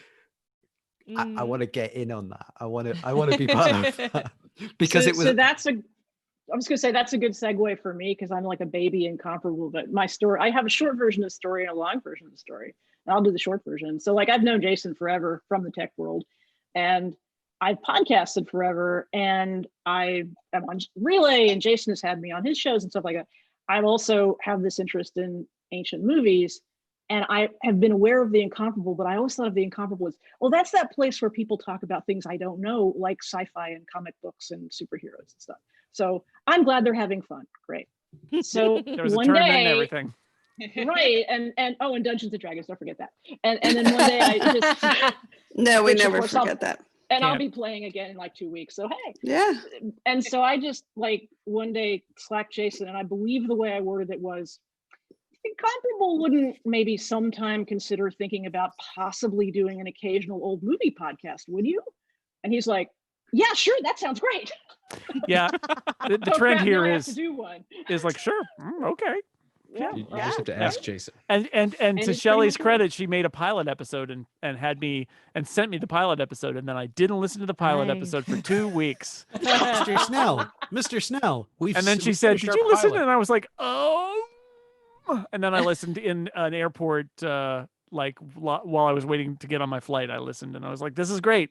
I want to get in on that. I want to be part of that. Because so, it was so that's a I was gonna say that's a good segue for me because I'm like a baby Incomparable, but my story, I have a short version of the story and a long version of the story. And I'll do the short version. So like I've known Jason forever from the tech world, and I've podcasted forever, and I am on Relay, and Jason has had me on his shows and stuff like that. I also have this interest in ancient movies, and I have been aware of the Incomparable, but I always thought of the Incomparable as, well, that's that place where people talk about things I don't know, like sci-fi and comic books and superheroes and stuff. So I'm glad they're having fun. Great. So There was a one tournament and day, everything. right, and oh, and Dungeons and Dragons, don't forget that. And then one day I just No, we which, of never course, I'll- forget that. and I'll Can't. be playing again in like 2 weeks. So hey, Yeah. and so I just like one day slacked Jason, and I believe the way I worded it was, Incomparable wouldn't maybe sometime consider thinking about possibly doing an occasional old movie podcast, would you? And he's like, yeah, sure, that sounds great. Yeah. The Oh, trend crap, here now I have to is do one. like, sure, okay. Yeah, You just have to ask Jason. And And to it's pretty Shelley's much it. credit, she made a pilot episode and had me and sent me the pilot episode, and then I didn't listen to the pilot Nice. episode for 2 weeks. Mr. Snell, Mr. Snell, we've And then she said, "Did you listen?" And I was like, "Oh." And then I listened in an airport, like while I was waiting to get on my flight. I listened, and I was like, "This is great."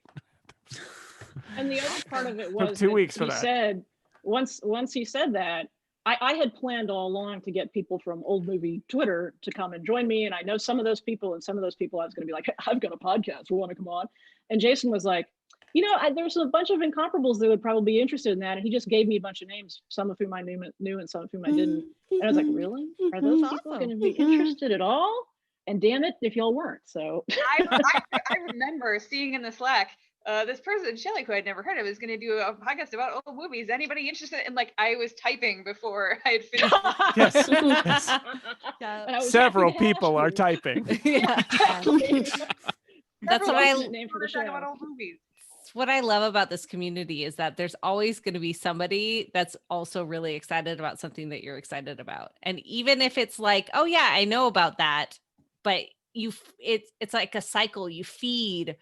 And the other part of it Took was 2 that weeks for he that. said once he said that, I had planned all along to get people from old movie Twitter to come and join me. And I know some of those people, and some of those people I was going to be like, I've got a podcast, we want to come on. And Jason was like, there's a bunch of Incomparables that would probably be interested in that. And he just gave me a bunch of names, some of whom I knew and some of whom I didn't. And I was like, really? Are those people going to be interested at all? And damn it, if y'all weren't. So I remember seeing in the Slack, this person, Shelly, who I'd never heard of, is going to do a podcast about old movies. Anybody interested? And like, I was typing before I had finished. Yes. And I was Several happy to ask people are you. typing. Yeah. That's what Several I alternate name for the We're talking show. about old movies. what I love about this community is that there's always going to be somebody that's also really excited about something that you're excited about. And even if it's like, oh yeah, I know about that, but it's like a cycle. You feed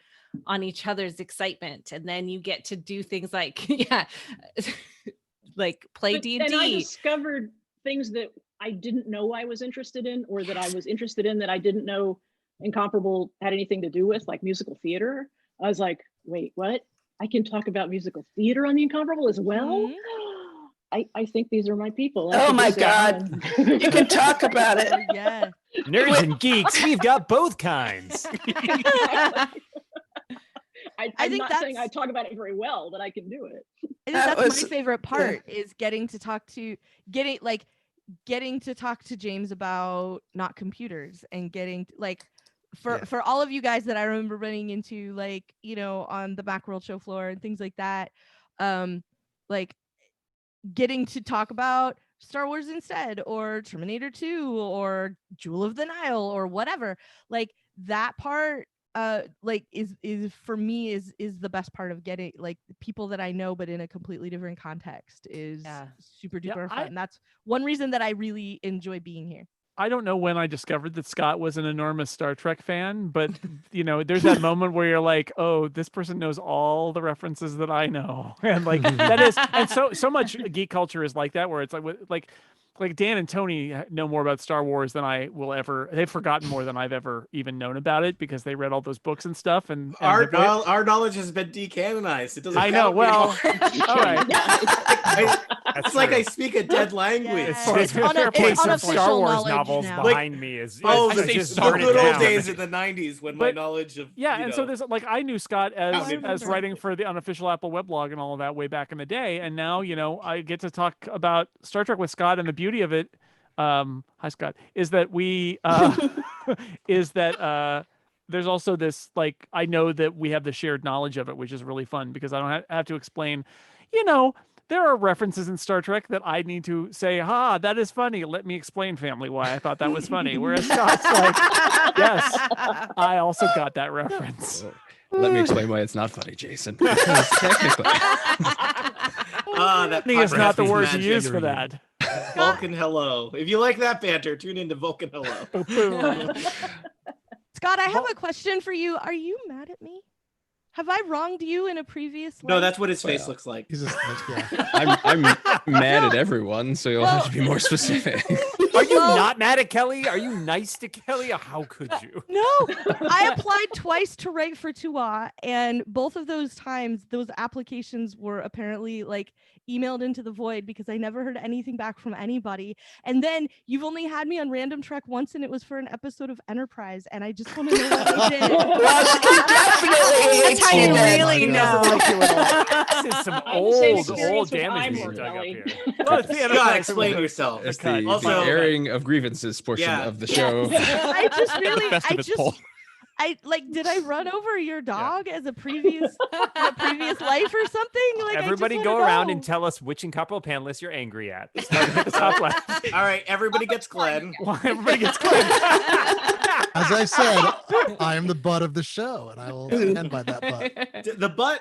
on each other's excitement, and then you get to do things like like play D&D. And I discovered things that I didn't know I was interested in, or that I was interested in that I didn't know Incomparable had anything to do with, like musical theater. I was like, wait, what? I can talk about musical theater on the Incomparable as well? I think these are my people. Oh my God. You can talk about it. Yeah. Nerds and geeks, we've got both kinds. I'm not saying I talk about it very well, but I can do it. I think that's my favorite part is getting to talk to James about not computers, and getting for all of you guys that I remember running into, like, you know, on the Macworld show floor and things like that, like getting to talk about Star Wars instead, or Terminator 2, or Jewel of the Nile, or whatever. Like that part like is for me is the best part of getting, like, people that I know but in a completely different context is super duper fun. And that's one reason that I really enjoy being here. I don't know when I discovered that Scott was an enormous Star Trek fan, but you know, there's that moment where you're like, oh, this person knows all the references that I know. And like that is, and so much geek culture is like that, where it's like Dan and Tony know more about Star Wars than I will ever. They've forgotten more than I've ever even known about it, because they read all those books and stuff. And our knowledge has been decanonized. It doesn't. I know. Well, all right. It's like I speak a dead language. It's some Star Wars novels behind me. The good old days in the 90s when my knowledge of and so there's like, I knew Scott as writing for the unofficial Apple weblog and all of that way back in the day, and now, you know, I get to talk about Star Trek with Scott, and the beauty of it, hi Scott, is that we there's also this, like, I know that we have the shared knowledge of it, which is really fun, because I don't have to explain, you know, there are references in Star Trek that I need to say, that is funny. Let me explain, family, why I thought that was funny. Whereas Scott's like, yes, I also got that reference. Let me explain why it's not funny, Jason. Because technically, that is not the word to use for that. Vulcan hello. If you like that banter, tune into Vulcan hello. Scott, I have a question for you. Are you mad at me? Have I wronged you in a previous life? No, that's what his face looks like. He's just, I'm mad at everyone, so you'll have to be more specific. Are you not mad at Kelly? Are you nice to Kelly? How could you? No, I applied twice to write for Tua, and both of those times, those applications were apparently like emailed into the void, because I never heard anything back from anybody. And then you've only had me on Random Trek once, and it was for an episode of Enterprise, and I just want to know what I did. Definitely. That's how you really know. This is some old damage being dug up here. Scott, explain yourself. It's the airing of grievances portion of the show. I just really, did I run over your dog as a previous life or something? Like, everybody go around and tell us which Incomparable panelist you're angry at. Starting at the top left. All right, everybody gets Glenn. Everybody gets Glenn. As I said, I am the butt of the show, and I will stand by that butt. The butt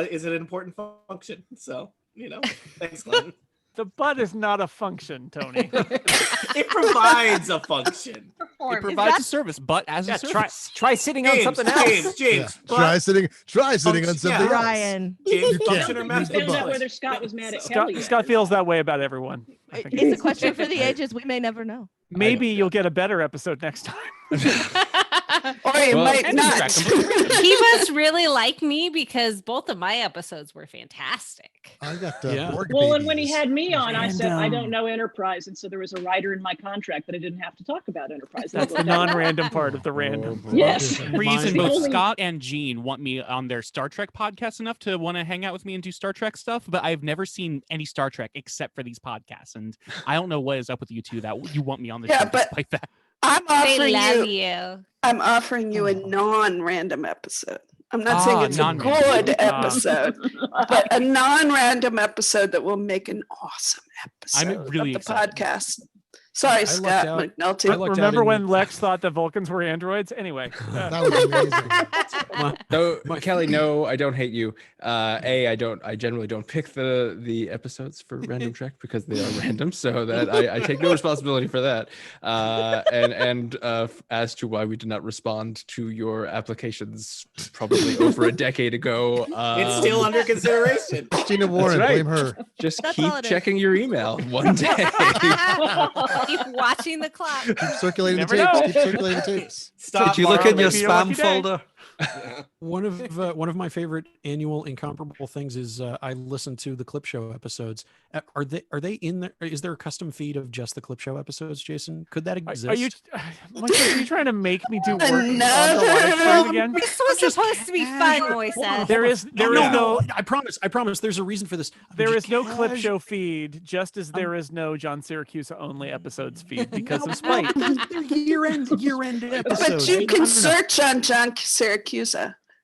is an important function, so, you know, thanks, Glenn. The butt is not a function, Tony. It provides a function. It provides a service, but as a service. Try sitting on something else. James. Try sitting on something else. Ryan. James, function or method? I don't know whether Scott was mad at Kelly. Scott feels that way about everyone. It's a question for the ages. We may never know. Maybe you'll get a better episode next time. Or you might not. He must really like me, because both of my episodes were fantastic. I got well, and when he had me on, I said I don't know Enterprise, and so there was a writer in my contract that I didn't have to talk about Enterprise. That's the non-random part of the random. Yes. Reason both Scott and Gene want me on their Star Trek podcast enough to want to hang out with me and do Star Trek stuff, but I've never seen any Star Trek except for these podcasts, and I don't know what is up with you two that you want me on the show despite that. I'm offering you. I'm offering you a non-random episode. I'm not saying it's a good episode, but a non-random episode that will make an awesome episode I'm really of the podcast. Sorry, I lucked Scott out- McNulty. I lucked out Remember in- when Lex thought that Vulcans were androids? Anyway. That was amazing. So Kelly, no, I don't hate you. I generally don't pick the episodes for Random Trek because they are random, so that I take no responsibility for that. As to why we did not respond to your applications probably over a decade ago, It's still under consideration. Christina Warren, right. blame her. Just That's keep all it is. checking your email one day. Keep watching the clock. Keep circulating the Never tapes. know. Keep circulating the tapes. Stop. Did you look in your Be a lucky spam day. folder? One of my favorite annual Incomparable things is I listen to the clip show episodes. Are they in there? Is there a custom feed of just the clip show episodes, Jason? Could that exist? Are you, Moises, are you trying to make me do work on the Another live stream again? This was supposed to be fun, Moises. There is no I promise. There's a reason for this. there is no clip show feed, just as there is no John Syracuse only episodes feed because of spite. They're year-end episodes. But you I can don't know. search on John Syracuse.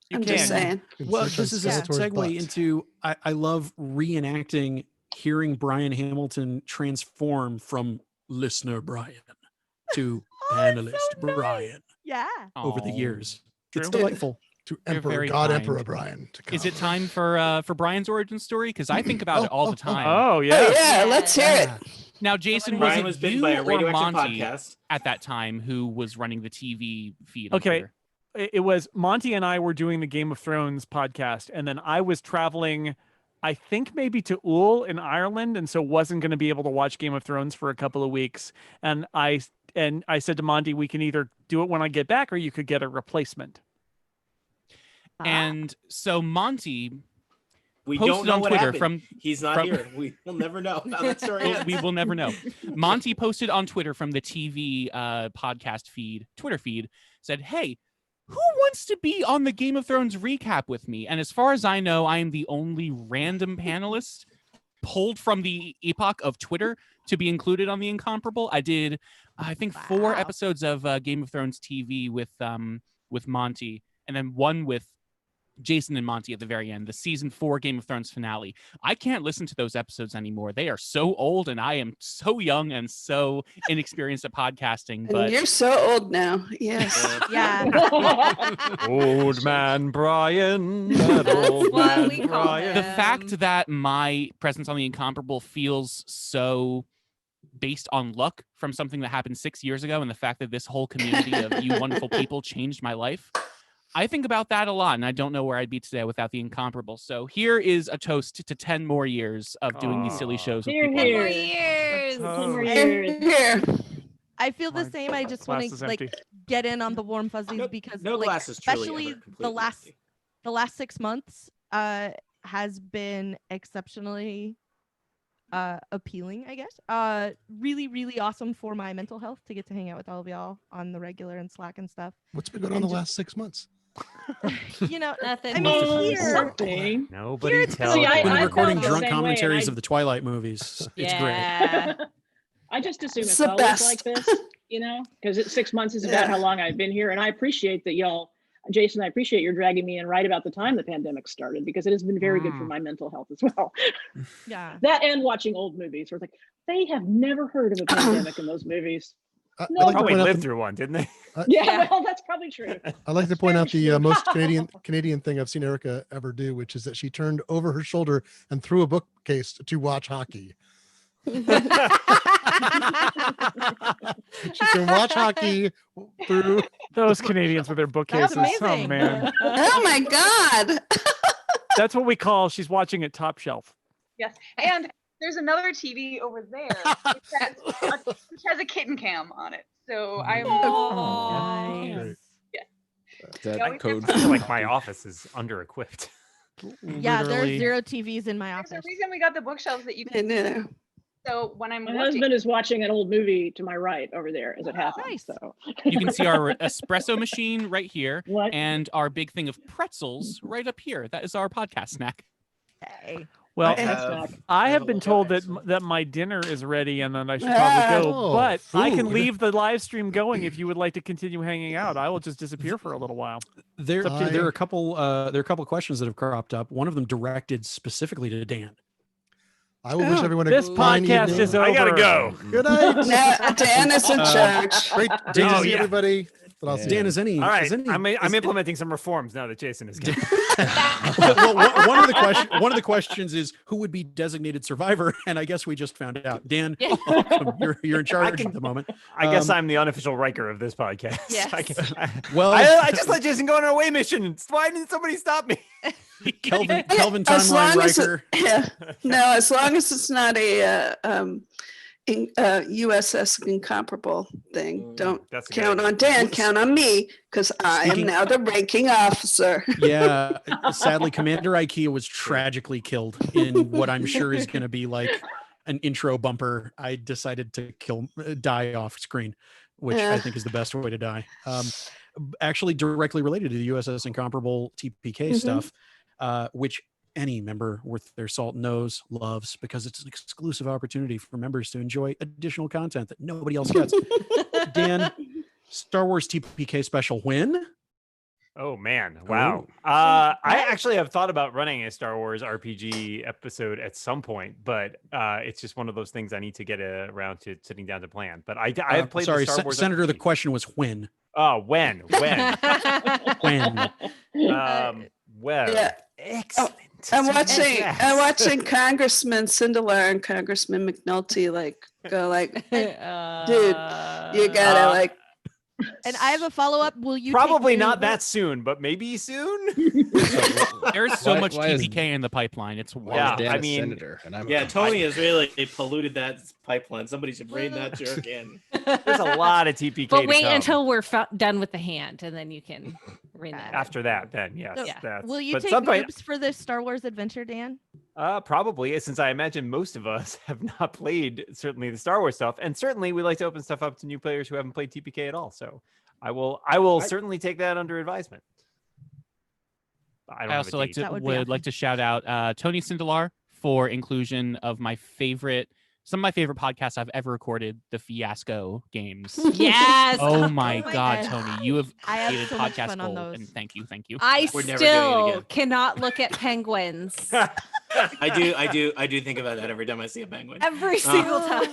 You I'm just can. saying. Well, Search on this is a Skeletor's segue butt. into I love reenacting hearing Brian Hamilton transform from listener Brian to panelist Brian Yeah. over the Aw. years. It's True. delightful. To You're Emperor, very God kind. Emperor Brian. To come. Is it time for Brian's origin story? Because I think about it all the time. Oh Oh yeah. yeah, let's hear it. Now, Jason, was Brian it was bitten you by a or radioactive Monty podcast. at that time who was running the TV feed? on Okay. Twitter? It was Monty and I were doing the Game of Thrones podcast, and then I was traveling, I think maybe to Úll in Ireland, and so wasn't going to be able to watch Game of Thrones for a couple of weeks. And I said to Monty, we can either do it when I get back, or you could get a replacement. And so Monty We posted don't know on what Twitter happened. He's not from- here. We'll never know how that story Well, ends. we will never know. Monty posted on Twitter from the TV podcast feed, Twitter feed, said, "Hey, who wants to be on the Game of Thrones recap with me?" And as far as I know, I am the only random panelist pulled from the epoch of Twitter to be included on the Incomparable. I did, I think, 4 Wow. episodes of Game of Thrones TV with Monty, and then one with Jason and Monty at the very end, the season 4 Game of Thrones finale. I can't listen to those episodes anymore. They are so old, and I am so young and so inexperienced at podcasting. And But you're so old now. Yes. Yeah. Old man Brian. That old what man we call Brian. the fact that my presence on the Incomparable feels so based on luck from something that happened 6 years ago, and the fact that this whole community of you wonderful people changed my life, I think about that a lot, and I don't know where I'd be today without the Incomparable. So here is a toast to 10 more years of doing these silly shows with Here, people. 10 here. more years. 10 more Here, years. here. I feel the My same. I just glass want is to like empty. get in on the warm fuzzies No- because no like, glass is truly especially ever completely empty. the last 6 months has been exceptionally appealing, I guess. Really, really awesome for my mental health to get to hang out with all of y'all on the regular and Slack and stuff. What's been going on the last 6 months? You know, Nothing. I mean, here, Something. Nobody tells See, I- Been I felt recording the drunk same way, and commentaries I- of the Twilight movies. It's great. Yeah. I just assume It's it's the always best. like this, you know, because 6 months is about Yeah. how long I've been here. And I appreciate that y'all, Jason, I appreciate you're dragging me in right about the time the pandemic started because it has been very good for my mental health as well. yeah. That and watching old movies where it's like, they have never heard of a pandemic in those movies. I No. like to Probably point out lived the- through one, didn't they? Yeah, well, that's probably true. I like to point out the most Canadian thing I've seen Erica ever do, which is that she turned over her shoulder and threw a bookcase to watch hockey. She can watch hockey through. Those Canadians with their bookcases. Oh amazing. man, Oh my God. that's what we call. She's watching it top shelf. Yes, and there's another TV over there which has a kitten cam on it. So I'm. Nice. That Yeah, we code. I feel like my office is under-equipped. Yeah, there's Literally. 0 TVs in my There's a office. reason we got the bookshelves that you I can. know. So when I'm My working, husband is watching an old movie to my right over there as it happens. Nice. So You can see our espresso machine right here what? and our big thing of pretzels right up here. That is our podcast snack. Hey. Well, I have been told that that my dinner is ready and that I should probably go. Oh, But I can food. leave the live stream going if you would like to continue hanging out. I will just disappear for a little while. There It's up to you. are a couple questions that have cropped up. One of them directed specifically to Dan. I will wish everyone a This fine podcast evening. is over. I gotta go. Good night. Now, Dan is in charge. Great to Dan, see everybody. But I'll see Dan, you. is any? All right, Is any I'm is- implementing some reforms now that Jason is gone. well, one of the questions is who would be designated survivor, and I guess we just found out. Dan, welcome. You're in charge at the moment. I guess I'm the unofficial Riker of this podcast. Yes. Well, I just let Jason go on an away mission. Why didn't somebody stop me? Kelvin As timeline long as Riker. no, as long as it's not a USS Incomparable thing. Don't That's a good count idea. on Dan, count on me, because I am Speaking- now the ranking officer. Yeah, sadly, Commander Ikea was tragically killed in what I'm sure is going to be like an intro bumper. I decided to die off screen, which I think is the best way to die. Actually, directly related to the USS Incomparable TPK stuff, which any member worth their salt knows, loves, because it's an exclusive opportunity for members to enjoy additional content that nobody else gets. Dan, Star Wars TPK special when? Oh man, wow. I actually have thought about running a Star Wars RPG episode at some point, but it's just one of those things I need to get around to sitting down to plan. But I have played Sorry, the Star Wars Senator, the RPG. question was when. Oh, when? When? Well, Yeah. excellent. I'm Yes. watching Congressman Sindelar and Congressman McNulty go like, dude, you gotta like. And I have a follow up. Will you Probably take not over? that soon, but maybe soon. There's so Why- much why is- TPK in the pipeline. It's Why wild. is Dan I a mean- senator and I'm a Yeah, Tony compiler? has really polluted that pipeline. Somebody should rein that jerk in. There's a lot of TPK. But to wait come. until we're done with the hand, and then you can read that. after that. Then yes, So, that's. Will you but take sometime- noobs for this Star Wars adventure, Dan? Probably, since I imagine most of us have not played certainly the Star Wars stuff, and certainly we like to open stuff up to new players who haven't played TPK at all. So I will certainly take that under advisement. I don't I have also a like date. to That would be would awesome. like to shout out Tony Sindelar for inclusion of some of my favorite podcasts I've ever recorded, the Fiasco games. Yes. Oh my my God, God. Tony, you have I have created so much podcast fun on gold, those. and thank you. I We're never doing it still again. cannot look at penguins I do think about that every time I see a penguin. every single time.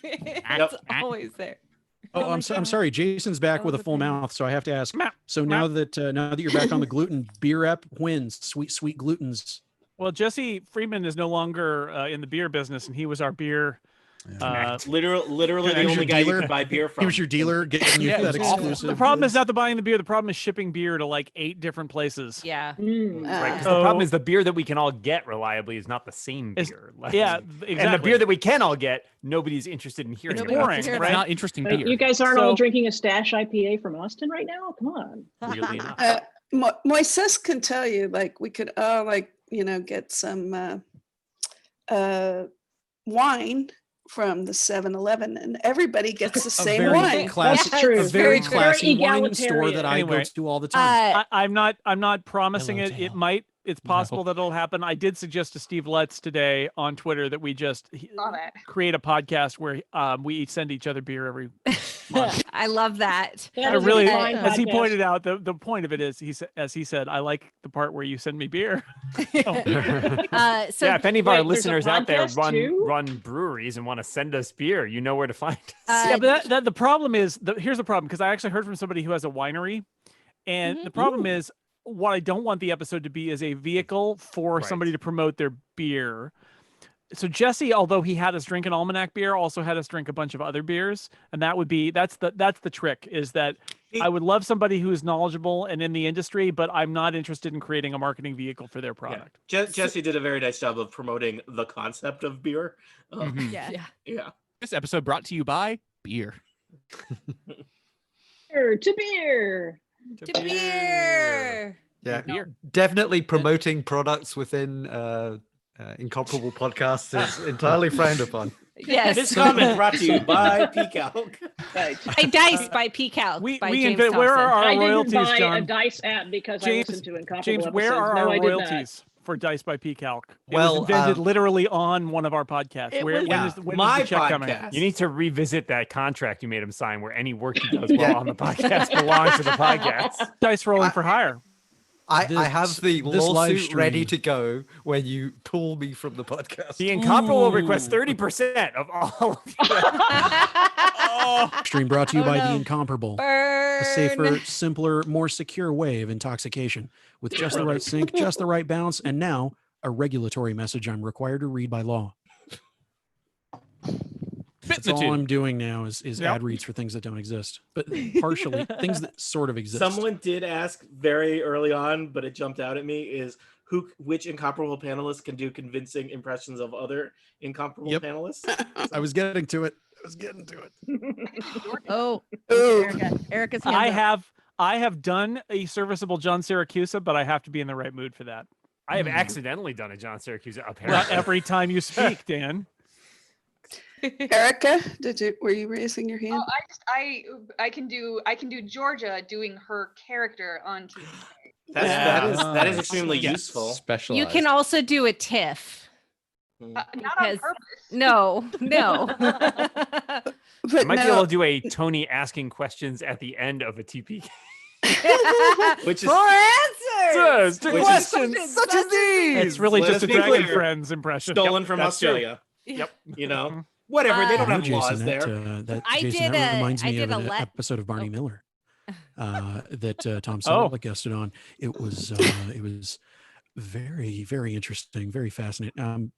It's Yep. always there. Oh, I'm sorry. Jason's back with a full mouth, so I have to ask. So now that you're back on the gluten, beer ep wins. Sweet glutens. Well, Jesse Friedman is no longer in the beer business, and he was our beer. Literally the He was only your guy you dealer? could buy beer from. He was your dealer getting you Yeah, that it's awful. exclusive. The problem is not the buying the beer. The problem is shipping beer to like 8 different places. Yeah. Right, 'cause the problem is the beer that we can all get reliably is not the same It's- beer. yeah, And the exactly. beer that we can all get, nobody's interested in hearing. Nobody about. wants to hear right? It's not interesting beer. You guys aren't all So- drinking a stash IPA from Austin right now? Come on. Weirdly enough. Moises can tell you, like, we could all get some wine from the 7-Eleven, and everybody gets the same very wine. classy, That's true. a very Very classy wine store egalitarian. that I Anyway, go to all the time. I'm not promising Hello, it. Dale. It might. It's possible that it'll happen. I did suggest to Steve Lutz today on Twitter that we just Saw that. create a podcast where we each send each other beer every month. I love that. That I is a really, fine as he podcast. pointed out, the point of it is, as he said, I like the part where you send me beer. So Yeah, if any of our Wait, there's a listeners out there podcast too? run breweries and want to send us beer, you know where to find us. Yeah, but that the problem is here's the problem, because I actually heard from somebody who has a winery, and the problem is what I don't want the episode to be is a vehicle for Right. somebody to promote their beer. So Jesse, although he had us drink an almanac beer, also had us drink a bunch of other beers, and that's the trick, is that I would love somebody who is knowledgeable and in the industry, but I'm not interested in creating a marketing vehicle for their product. Jesse did a very nice job of promoting the concept of beer. Mhm. Yeah. This episode brought to you by beer. To beer. To beer. Yeah, Beer. definitely promoting products within Incomparable podcasts is entirely frowned upon. Yes. This comment brought to you by Peacock. By Dice by Peacock. We by James invent. Where are Thompson. our I didn't royalties, buy a John? Dice app because I listened to Incomparable James, where episodes. are No, our I did not. royalties for Dice by Peacock? It Well, was invented literally on one of our podcasts. It When was- is when my is the check coming? podcast. You need to revisit that contract you made him sign, where any work he does while on the podcast belongs to the podcast. Dice rolling for hire. I This- have the this live lawsuit ready stream- to go when you pull me from the podcast. The Incomparable requests 30% of all of Stream brought to you Oh, by no. The Incomparable. A Burn. safer, simpler, more secure way of intoxication with just the right sync, just the right bounce, and now a regulatory message I'm required to read by law. That's all I'm doing now is Yep. ad reads for things that don't exist, but partially things that sort of exist. Someone did ask very early on, but it jumped out at me is which incomparable panelists can do convincing impressions of other incomparable Yep. panelists? I was getting to it. Oh, Ooh. Erica's hands up. I have done a serviceable John Siracusa, but I have to be in the right mood for that. I have accidentally done a John Syracuse Well, apparently. every time you speak, Dan. Erica, were you raising your hand? Oh, I can do Georgia doing her character on TV. That is extremely Yes. useful. Specialized. You can also do a tiff. Not on Because- purpose. No. I might be able to do a Tony asking questions at the end of a TP. Which is For answers. To Which is- questions such as these. It's really Let just us a be Dragon clear. Friends impression. stolen from that's true. Australia. Yep. You know, whatever. They don't No, have laws there. that, I Jason, did that a- reminds I me did of a an let- episode of Barney Miller that Tom Oh. Selleck guested on. It was very, very interesting, very fascinating.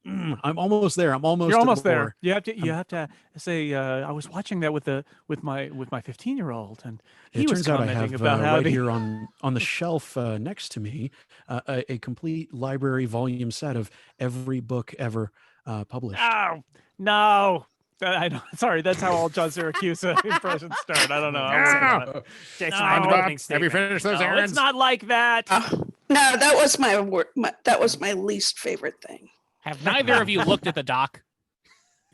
I'm almost there. I'm almost. You're at almost the there. lore. You have to say. I was watching that with my 15-year-old, and he It was turns out I commenting have about how right the- here on the shelf next to me a complete library volume set of every book ever published. No. I know. Sorry, that's how all John Syracuse impressions start. I don't know. I wasn't on it. Jason, No. I have an opening Have you statement. finished those No, errands? it's not like that. No, that was that was my least favorite thing. Have neither of you looked at the doc?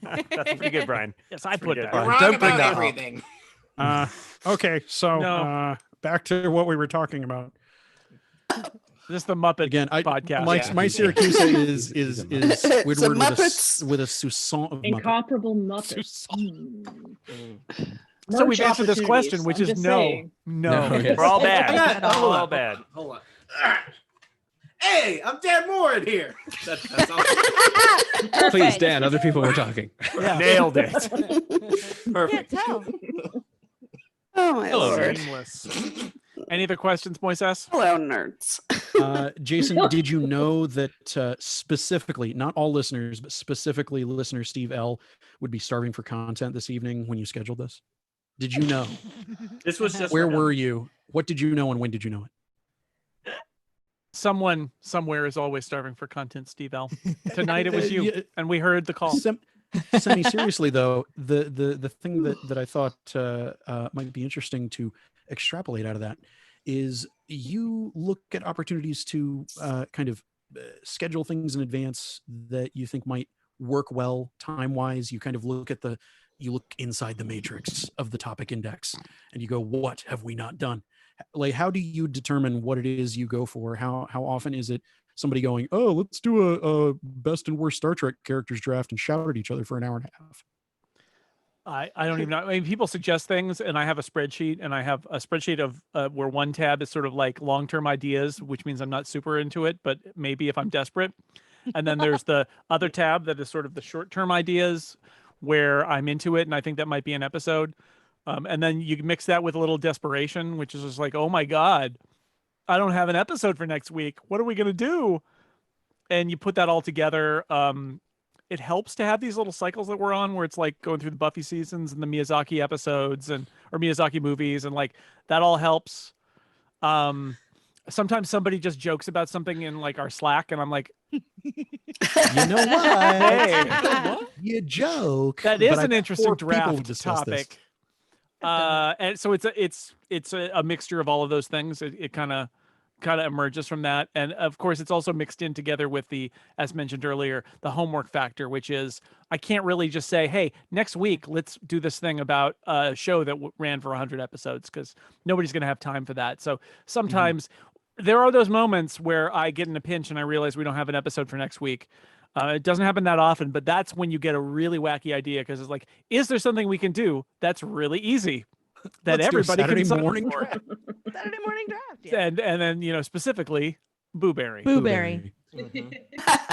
That's pretty good, Brian. Yes, I That's put pretty that. good. Wrong Don't bring about that up. everything. Okay, so No. back to what we were talking about. This is the Muppet Again, podcast. my Syracuse is It's Squidward a with Muppets. with a sousson of Muppet. Incomparable Muppets. So we've Merch answered this question, opportunities, which I'm is just no. saying. No. yes. We're all bad. Hold We're all on. bad. Hold on. Hey, I'm Dan Moore in here. That's all. Please, Dan. Other people were talking. Nailed it. Perfect. Can't tell. Oh my Hello. lord! Seamless. Any other questions, Moises? Hello, nerds. Jason, did you know that specifically, not all listeners, but specifically listener Steve L would be starving for content this evening when you scheduled this? Did you know? This was just Where for him. were you? What did you know and when did you know it? Someone somewhere is always starving for content, Steve L. Tonight it was you, Yeah. and we heard the call. Semi seriously though, the thing that I thought might be interesting to extrapolate out of that is you look at opportunities to kind of schedule things in advance that you think might work well time wise. You kind of look inside the matrix of the topic index and you go, what have we not done? Like, how do you determine what it is you go for? How often is it somebody going, oh, let's do a best and worst Star Trek characters draft and shout at each other for an hour and a half? I don't even know. I mean, people suggest things, and I have a spreadsheet, and I have a spreadsheet of where one tab is sort of like long-term ideas, which means I'm not super into it, but maybe if I'm desperate. And then there's the other tab that is sort of the short-term ideas where I'm into it, and I think that might be an episode. And then you mix that with a little desperation, which is just like, oh my God, I don't have an episode for next week. What are we going to do? And you put that all together. It helps to have these little cycles that we're on where it's like going through the Buffy seasons and the Miyazaki episodes or Miyazaki movies. And like, that all helps. Sometimes somebody just jokes about something in like our Slack and I'm like, You know what? Hey. You joke. that is but I an bet interesting 4 people would draft discuss this. topic. And so it's a mixture of all of those things. It kind of emerges from that, and of course it's also mixed in together with the, as mentioned earlier, the homework factor, which is I can't really just say, hey, next week let's do this thing about a show that ran for 100 episodes, because nobody's going to have time for that. So sometimes there are those moments where I get in a pinch and I realize we don't have an episode for next week. It doesn't happen that often, but that's when you get a really wacky idea, because it's like, is there something we can do that's really easy that Let's do a everybody Saturday can sign up morning for? draft. Saturday morning draft. Yeah. And then specifically Booberry. Booberry.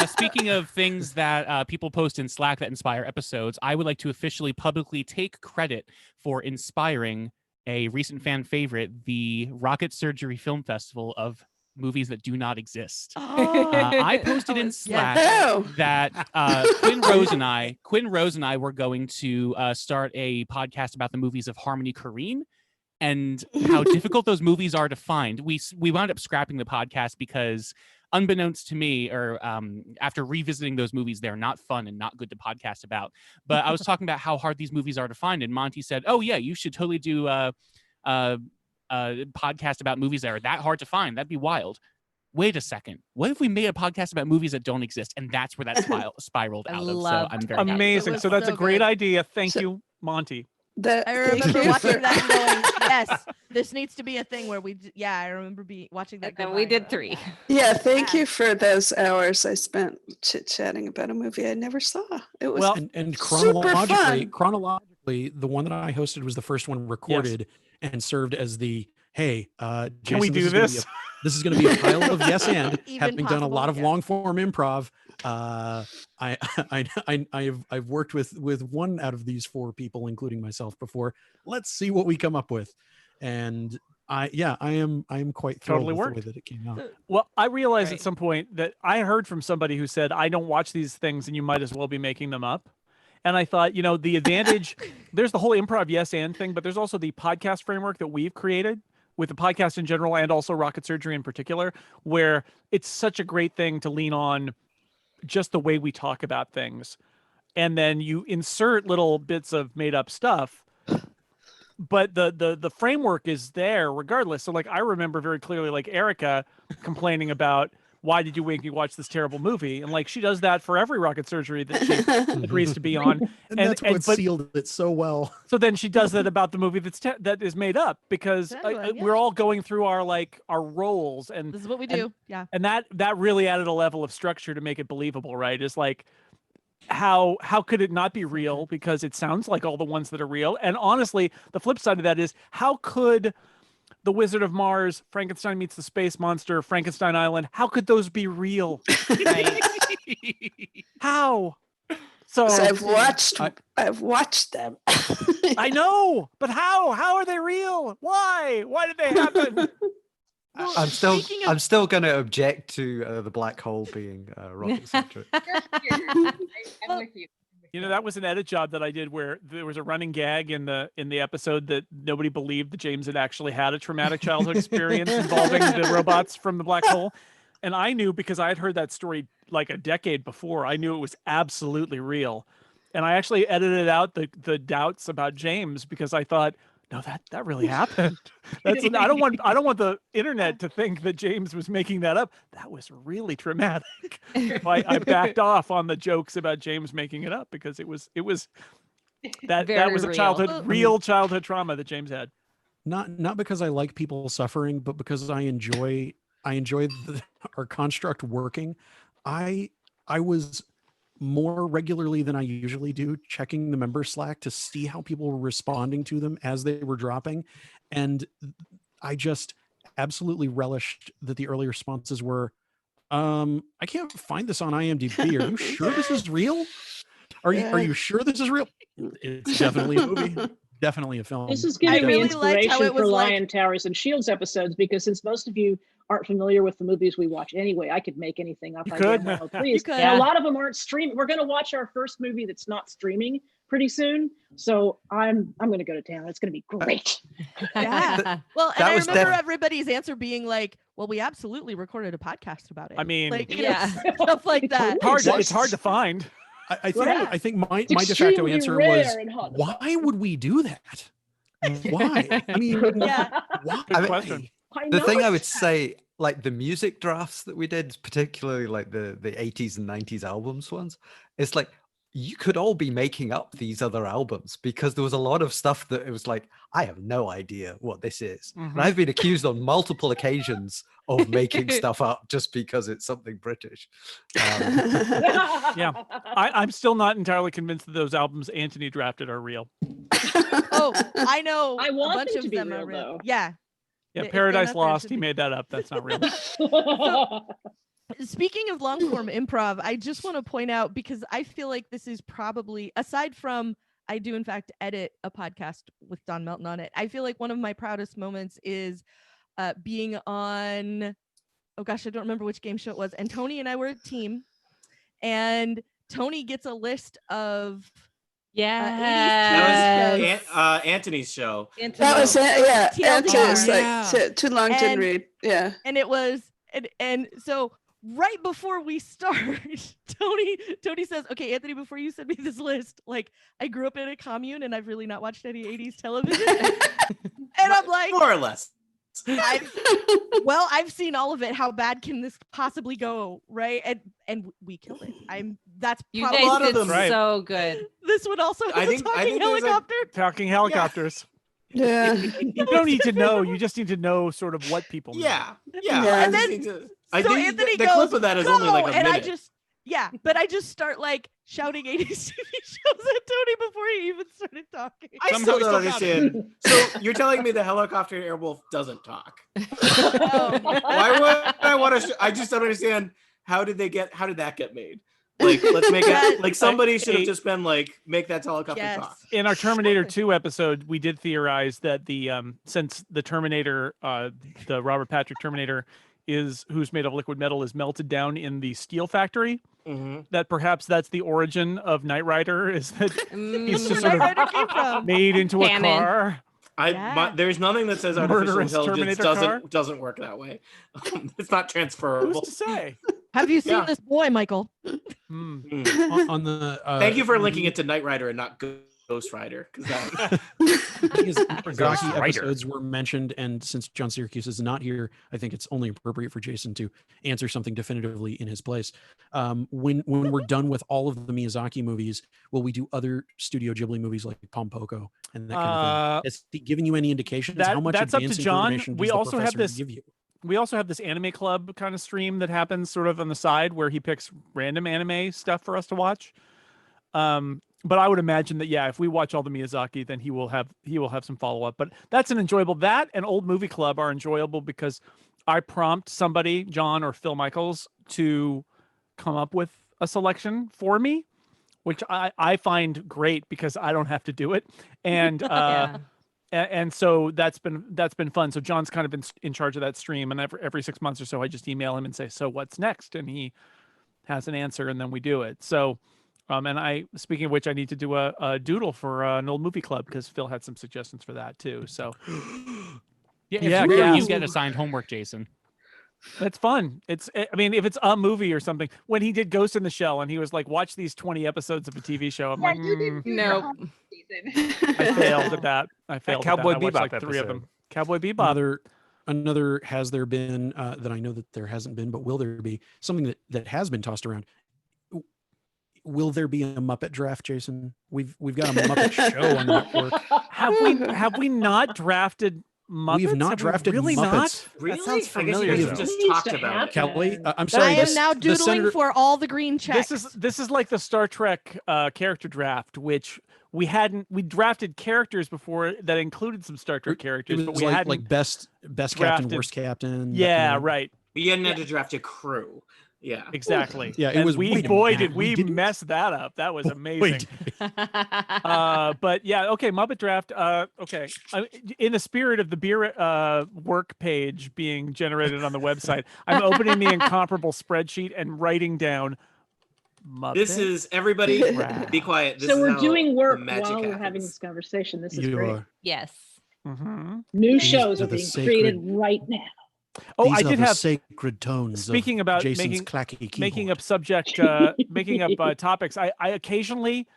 Speaking of things that people post in Slack that inspire episodes, I would like to officially publicly take credit for inspiring a recent fan favorite, the Rocket Surgery Film Festival of movies that do not exist. I posted in Slack that Quinn Rose and I were going to start a podcast about the movies of Harmony Korine and how difficult those movies are to find. We wound up scrapping the podcast because, unbeknownst to me, or after revisiting those movies, they're not fun and not good to podcast about. But I was talking about how hard these movies are to find, and Monty said, "Oh yeah, you should totally do a podcast about movies that are that hard to find. That'd be wild." Wait a second. What if we made a podcast about movies that don't exist? And that's where that spiraled out of. So I'm very amazing. happy. So that's a great idea. Thank you, Monty. I remember watching that and going, yes, this needs to be a thing where we. I remember watching that. And we did 3. Yeah, thank you for those hours I spent chit-chatting about a movie I never saw. It was and super fun. chronologically, the one that I hosted was the first one recorded and served as the hey, Jason, can we do this? This is going to be a pile of yes and Even having done a lot of possible, long form improv. I've worked with one out of these 4 people, including myself, before. Let's see what we come up with. And I am quite thrilled Totally with worked. the way that it came out. Well, I realized at some point that I heard from somebody who said, I don't watch these things and you might as well be making them up. And I thought, the advantage, there's the whole improv yes and thing, but there's also the podcast framework that we've created with the podcast in general and also Rocket Surgery in particular, where it's such a great thing to lean on just the way we talk about things. And then you insert little bits of made up stuff, but the framework is there regardless. So like, I remember very clearly, like Erica complaining about, why did you make me watch this terrible movie? And like, she does that for every Rocket Surgery that she agrees to be on. And that's what sealed it so well. So then she does that about the movie that is made up, because we're all going through our roles, and this is what we do. And that really added a level of structure to make it believable, right? It's like, how could it not be real? Because it sounds like all the ones that are real. And honestly, the flip side of that is, how could The Wizard of Mars, Frankenstein Meets the Space Monster, Frankenstein Island, how could those be real? Right? How? So I've watched them. I know, but how are they real? Why did they happen? I'm still going to object to the black hole being rocket centric. I'm with you. That was an edit job that I did where there was a running gag in the episode that nobody believed that James had actually had a traumatic childhood experience involving the robots from the black hole. And I knew, because I had heard that story like a decade before, I knew it was absolutely real. And I actually edited out the doubts about James, because I thought, no, that really happened. I don't want the internet to think that James was making that up. That was really traumatic. I backed off on the jokes about James making it up, because it was that was a real childhood trauma that James had. Not because I like people suffering, but because I enjoy our construct working. I was more regularly than I usually do checking the member Slack to see how people were responding to them as they were dropping. And I just absolutely relished that the early responses were, I can't find this on IMDb. Are you sure this is real? Are you sure this is real? It's definitely a movie. Definitely a film. This is giving me inspiration for like... Lion Towers and Shields episodes, because since most of you aren't familiar with the movies we watch anyway, I could make anything up. You could. Please. And a lot of them aren't streaming. We're going to watch our first movie that's not streaming pretty soon, so I'm going to go to town. It's going to be great. Yeah. Well, and I remember everybody's answer being like, "Well, we absolutely recorded a podcast about it." I mean, stuff like that. It's hard to find. I think my de facto answer was, why would we do that? Why? I mean, why? Good question. The thing I would say, like the music drafts that we did, particularly like the 80s and 90s albums ones, it's like, you could all be making up these other albums, because there was a lot of stuff that it was like, I have no idea what this is. And I've been accused on multiple occasions of making stuff up just because it's something British. Yeah, I'm still not entirely convinced that those albums Anthony drafted are real. Oh, I know. I want a bunch them of to be them real, are real. though. Yeah. Yeah, If they're Paradise not there, it Lost. should He be. made that up. That's not real. Speaking of long form improv, I just want to point out, because I feel like this is probably, aside from I do in fact edit a podcast with Don Melton on it, I feel like one of my proudest moments is being on, oh gosh, I don't remember which game show it was, and Tony and I were a team, and Tony gets a list of That 80s was Anthony's show. That was yeah. Anthony's TLDR. like too long didn't read. Yeah. And it was and so right before we start, Tony says, "Okay, Anthony, before you send me this list, like I grew up in a commune and I've really not watched any 80s television." And I'm like, more or less. I've seen all of it. How bad can this possibly go, right? And we killed it. That's You probably guys a lot did of them. so good. This one also has a talking helicopter. Talking helicopters. Yeah. You don't need to know. You just need to know sort of what people know. Yeah. And then I so think Anthony the goes, clip of that is "Go!" only like a and minute. but I just start like shouting 80s TV shows at Tony before he even started talking. I still don't understand. So you're telling me the helicopter airwolf doesn't talk? Why would I want to? I just don't understand. How did that get made? Like, let's make it like somebody should have just been like, make that helicopter talk. In our Terminator 2 episode, we did theorize that the since the Terminator, the Robert Patrick Terminator, who's made of liquid metal, is melted down in the steel factory. That perhaps that's the origin of Knight Rider, is that he's just sort of made into a car. There's nothing that says artificial Murderous intelligence Terminator doesn't work that way. It's not transferable. Who's to say? Have you seen this boy, Michael? On the Thank you for linking it to Knight Rider and not Ghost Rider, because that Miyazaki episodes were mentioned, and since John Syracuse is not here, I think it's only appropriate for Jason to answer something definitively in his place. When we're done with all of the Miyazaki movies, will we do other Studio Ghibli movies like Pompoko and that kind of thing? Has he given you any indications? How much that's up to advance John. information does We the also have professor this. give you? We also have this anime club kind of stream that happens sort of on the side where he picks random anime stuff for us to watch. But I would imagine that, yeah, if we watch all the Miyazaki, then he will have some follow up. But that's an enjoyable. That and Old Movie Club are enjoyable because I prompt somebody, John or Phil Michaels, to come up with a selection for me, which I find great because I don't have to do it. And and so that's been fun. So John's kind of been in charge of that stream, and every 6 months or so, I just email him and say, "So what's next?" And he has an answer, and then we do it. So. And speaking of which, I need to do a doodle for an Old Movie Club because Phil had some suggestions for that too. So, you get assigned homework, Jason. That's fun. I mean, if it's a movie or something. When he did Ghost in the Shell, and he was like, "Watch these 20 episodes of a TV show," I'm like, "No." I failed at that. I failed. Cowboy at that. I watched Bebop like 3 of them. episode. Cowboy Bebop. Another has there been that I know that there hasn't been, but will there be something that has been tossed around? Will there be a Muppet draft, Jason? We've got a Muppet show on the network. Have we not drafted Muppets? We've not drafted really Muppets. Not? Really? That sounds familiar. I guess you guys have just talked about it. Kelly, I'm sorry. I am now doodling for all the green checks. This is like the Star Trek character draft, which we drafted characters before that included some Star Trek characters, but we hadn't like best drafted. captain, worst captain. Yeah, right. But you hadn't had to draft a crew. Yeah, exactly. Yeah, it and was. Did we mess that up? That was amazing. But yeah, okay, Muppet draft. Okay, in the spirit of the beer work page being generated on the website, I'm opening the Incomparable spreadsheet and writing down Muppet. This is everybody. Be quiet. This so is we're how doing work the magic while we're happens. having this conversation. This is You great. are. Yes. Mm-hmm. New These shows are are the being sacred- created right now. Oh, These I are did the have sacred tones. Speaking of about Jason's clacky making keyboard. up subject, making up topics. I occasionally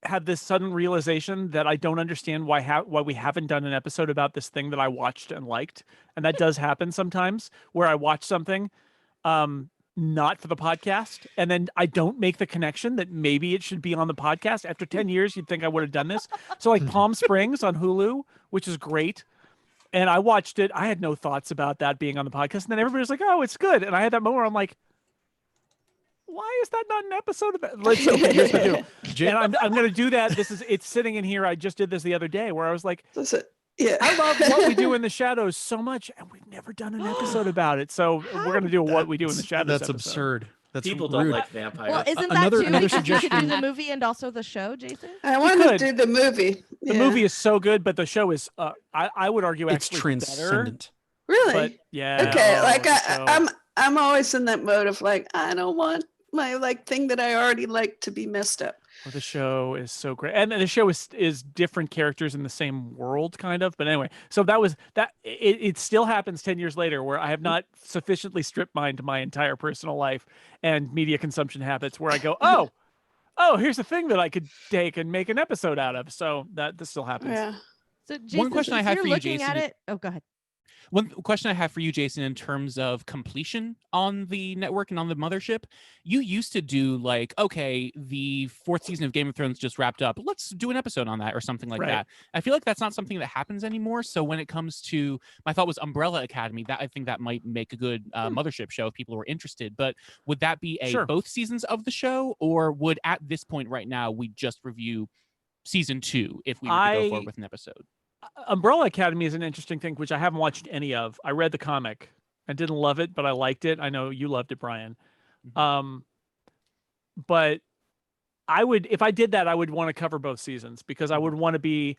have this sudden realization that I don't understand why we haven't done an episode about this thing that I watched and liked, and that does happen sometimes where I watch something, not for the podcast, and then I don't make the connection that maybe it should be on the podcast. After 10 years, you'd think I would have done this. So like Palm Springs on Hulu, which is great. And I watched it. I had no thoughts about that being on the podcast. And then everybody was like, "Oh, it's good." And I had that moment where I'm like, "Why is that not an episode of it?" Let's okay, here's what I do. And I'm going to do that. It's sitting in here. I just did this the other day where I was like, Yeah. I love What We Do in the Shadows so much, and we've never done an episode about it. So we're gonna do a What We Do in the Shadows. That's episode. absurd. That's People rude. don't like vampires. Well, isn't that Another- too? another Because you could do suggestion- the movie and also the show, Jason. I want could. to do the movie. The movie is so good, but the show is I would argue It's actually better. transcendent. Really? But yeah. Okay, oh, like so- I'm always in that mode of like, I don't want my like thing that I already like to be messed up. Well, the show is so great, and the show is different characters in the same world, kind of. But anyway, so that was that. It still happens 10 years later, where I have not sufficiently strip mined my entire personal life and media consumption habits, where I go, oh, here's a thing that I could take and make an episode out of. So this still happens. Yeah. So Jason, One question I if have you're for you, looking Jason. at it. Oh, go ahead. One question I have for you, Jason, in terms of completion on the network and on the mothership, you used to do like, okay, the 4th season of Game of Thrones just wrapped up. Let's do an episode on that or something like Right. that. I feel like that's not something that happens anymore. So when it comes to, my thought was Umbrella Academy, that I think that might make a good mothership show if people were interested. But would that be Sure. both seasons of the show, or would at this point right now we just review season 2 if we were to go forward with an episode? Umbrella Academy is an interesting thing, which I haven't watched any of. I read the comic. I didn't love it, but I liked it. I know you loved it, Brian. But I would, if I did that, I would want to cover both seasons, because I would want to be,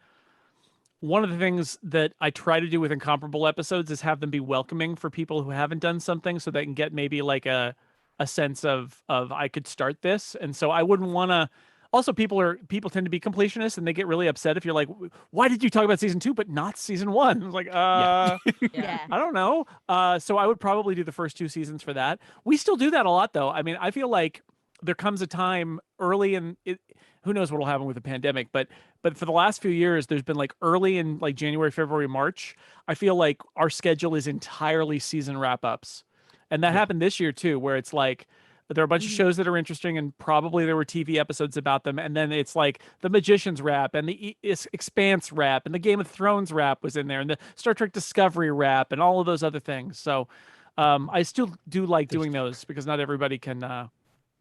one of the things that I try to do with Incomparable episodes is have them be welcoming for people who haven't done something, so they can get maybe like a sense of I could start this. And so I wouldn't want to. Also, people tend to be completionists, and they get really upset if you're like, "Why did you talk about season 2 but not season 1?" It's like, Yeah. I don't know. So I would probably do the first 2 seasons for that. We still do that a lot, though. I mean, I feel like there comes a time early in it. Who knows what'll happen with the pandemic? But for the last few years, there's been like early in like January, February, March. I feel like our schedule is entirely season wrap ups, and that happened this year too, where it's like, there are a bunch of shows that are interesting, and probably there were TV episodes about them. And then it's like the Magicians wrap, and the Expanse wrap, and the Game of Thrones wrap was in there, and the Star Trek Discovery wrap, and all of those other things. So I still do like doing those, because not everybody can watch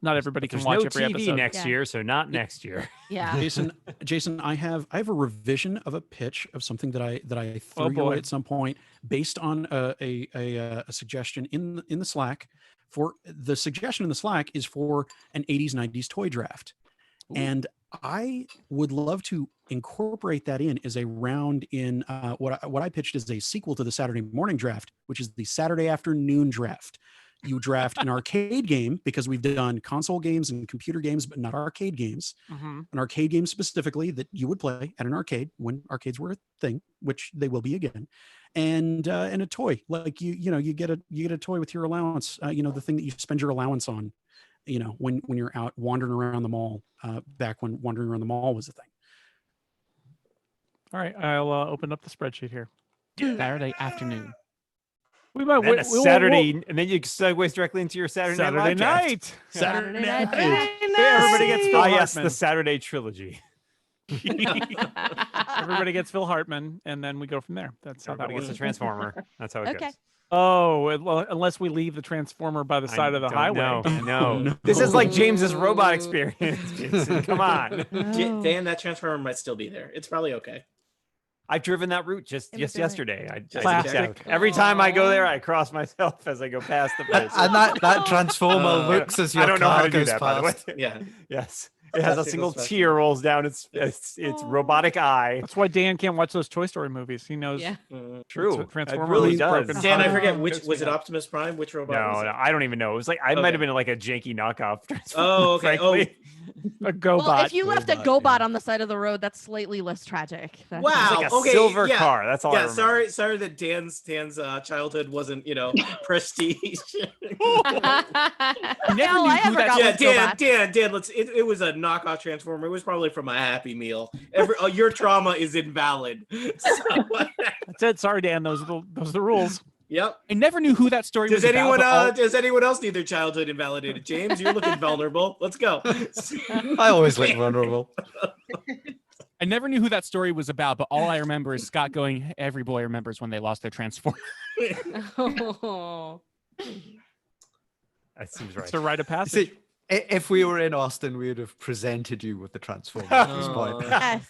There's every no TV episode. next year, so not next year. Yeah. Jason, I have a revision of a pitch of something that I threw your way at some point, based on a suggestion in the Slack. For the suggestion in the Slack is for an 80s 90s toy draft. And I would love to incorporate that in as a round in what I pitched as a sequel to the Saturday morning draft, which is the Saturday afternoon draft. You draft an arcade game, because we've done console games and computer games, but not arcade games. An arcade game specifically that you would play at an arcade when arcades were a thing, which they will be again. And a toy, like you get a toy with your allowance, the thing that you spend your allowance on, when you're out wandering around the mall, back when wandering around the mall was a thing. All right, I'll open up the spreadsheet here. Saturday afternoon. We might And then Saturday, and then you segue directly into your Saturday Night. night. Saturday night. Everybody gets Phil yes, Hartman. the Saturday trilogy. Everybody gets Phil Hartman, and then we go from there. That's how that Everybody gets a works. Transformer. That's how it Okay. goes. Oh, well, unless we leave the Transformer by the side of the highway. No. This is like James's robot experience. Jason. Come on. Dan, that Transformer might still be there. It's probably okay. I've driven that route just yesterday. Classic. Every time I go there, I cross myself as I go past the place. And that Transformer looks as your I don't know how car to do goes that, by the way. past. Yeah. Yes. It has a single tear rolls down its robotic eye. That's why Dan can't watch those Toy Story movies. He knows. Yeah. True. It's Transformer It really was does. broken. Dan, I forget which was it. Optimus Prime? Which robot? No, was it? I don't even know. It was like I might have been like a janky knockoff. Transformer, Oh, okay. frankly. A GoBot. Well, if you left a GoBot, GoBot on the side of the road, that's slightly less tragic. That's Wow. It's like a okay. silver yeah. car. That's all I Yeah. remember. Sorry that Dan's childhood wasn't prestige. I never Hell, knew I who ever that got Yeah, with Dan. GoBots. It was a knockoff Transformer. It was probably from a Happy Meal. Your trauma is invalid. That's it. Sorry, Dan. Those are the rules. Yep. I never knew who that story Does was anyone about. does anyone else need their childhood invalidated? James, you're looking vulnerable. Let's go. I always look vulnerable. I never knew who that story was about, but all I remember is Scott going, every boy remembers when they lost their Transformer. Oh. That seems right. It's a rite of You passage. see, If we were in Austin, we would have presented you with the Transformer at this point.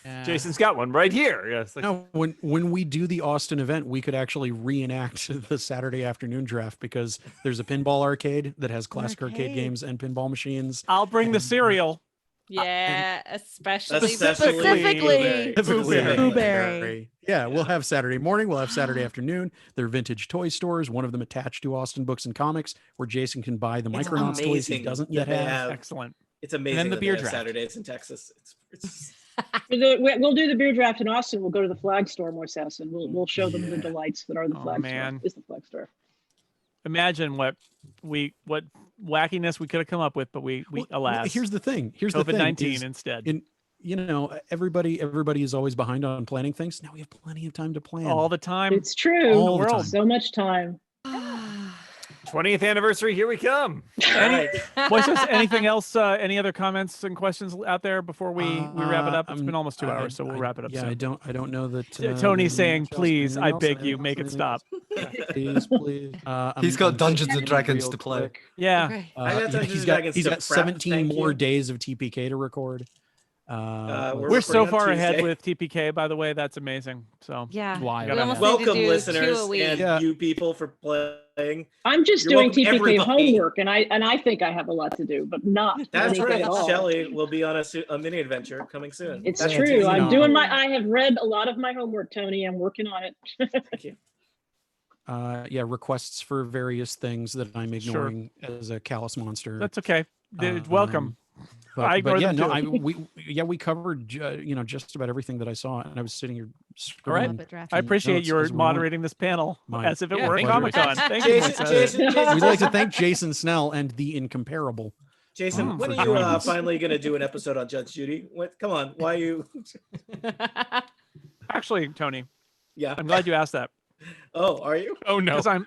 Yes. Jason's got one right here. Yes. No, when we do the Austin event, we could actually reenact the Saturday afternoon draft because there's a pinball arcade that has classic arcade games and pinball machines. I'll bring the cereal. Yeah, especially Specifically Blueberry. Yeah, we'll have Saturday morning. We'll have Saturday afternoon. They're vintage toy stores. One of them attached to Austin Books and Comics, where Jason can buy the It's Micronauts toys he amazing doesn't that yet they have. Excellent. It's amazing. then the that beer they have draft. Saturdays in Texas. It's We'll do the beer draft in Austin. We'll go to the flag store, Moises, and we'll show them the delights that are the flag man. store. Is the flag store. Imagine what wackiness we could have come up with, but we alas. Here's the thing. Here's the thing. COVID-19 is instead. Everybody is always behind on planning things. Now we have plenty of time to plan. All the time. It's true. All the time. So much time. 20th anniversary, here we come. Anything else? Any other comments and questions out there before we wrap it up? It's been almost 2 hours, so we'll wrap it up. Yeah, soon. I don't know that. Tony's there's saying, much else. please, Anything I else? beg Anything you, else? make it Anything stop. Please, please. He's got I'm Dungeons and checking Dragons real to play. quick. Yeah. Okay. I got Dungeons He's and got Dragons he's to got prep, 17 thank more you. days of TPK to record. We're so recording on far ahead Tuesday. with TPK, by the way. That's amazing. So Yeah. Wild. We almost need to Welcome, do 2 listeners, a week. and you people for playing. I'm just You're doing welcome, TPK everybody. homework, and I think I have a lot to do, but not That's anything right. at all. Shelley will be on a mini adventure coming soon. It's That's true. easy. I'm doing I have read a lot of my homework, Tony. I'm working on it. Thank you. Requests for various things that I'm Sure. ignoring as a callous monster. that's okay. Welcome. I But ignore yeah, them no, too. we covered just about everything that I saw, and I was sitting here. All right. scribbling I appreciate notes your as we went. moderating this panel My as if it Yeah, were a thank you. Comic Con. Thank you. Jason, We'd like to thank Jason Snell and the Incomparable. Jason, when for are you joining us. finally going to do an episode on Judge Judy? Come on, why are you? Actually, Tony, Yeah. I'm glad you asked that. Oh, are you? Oh no. Because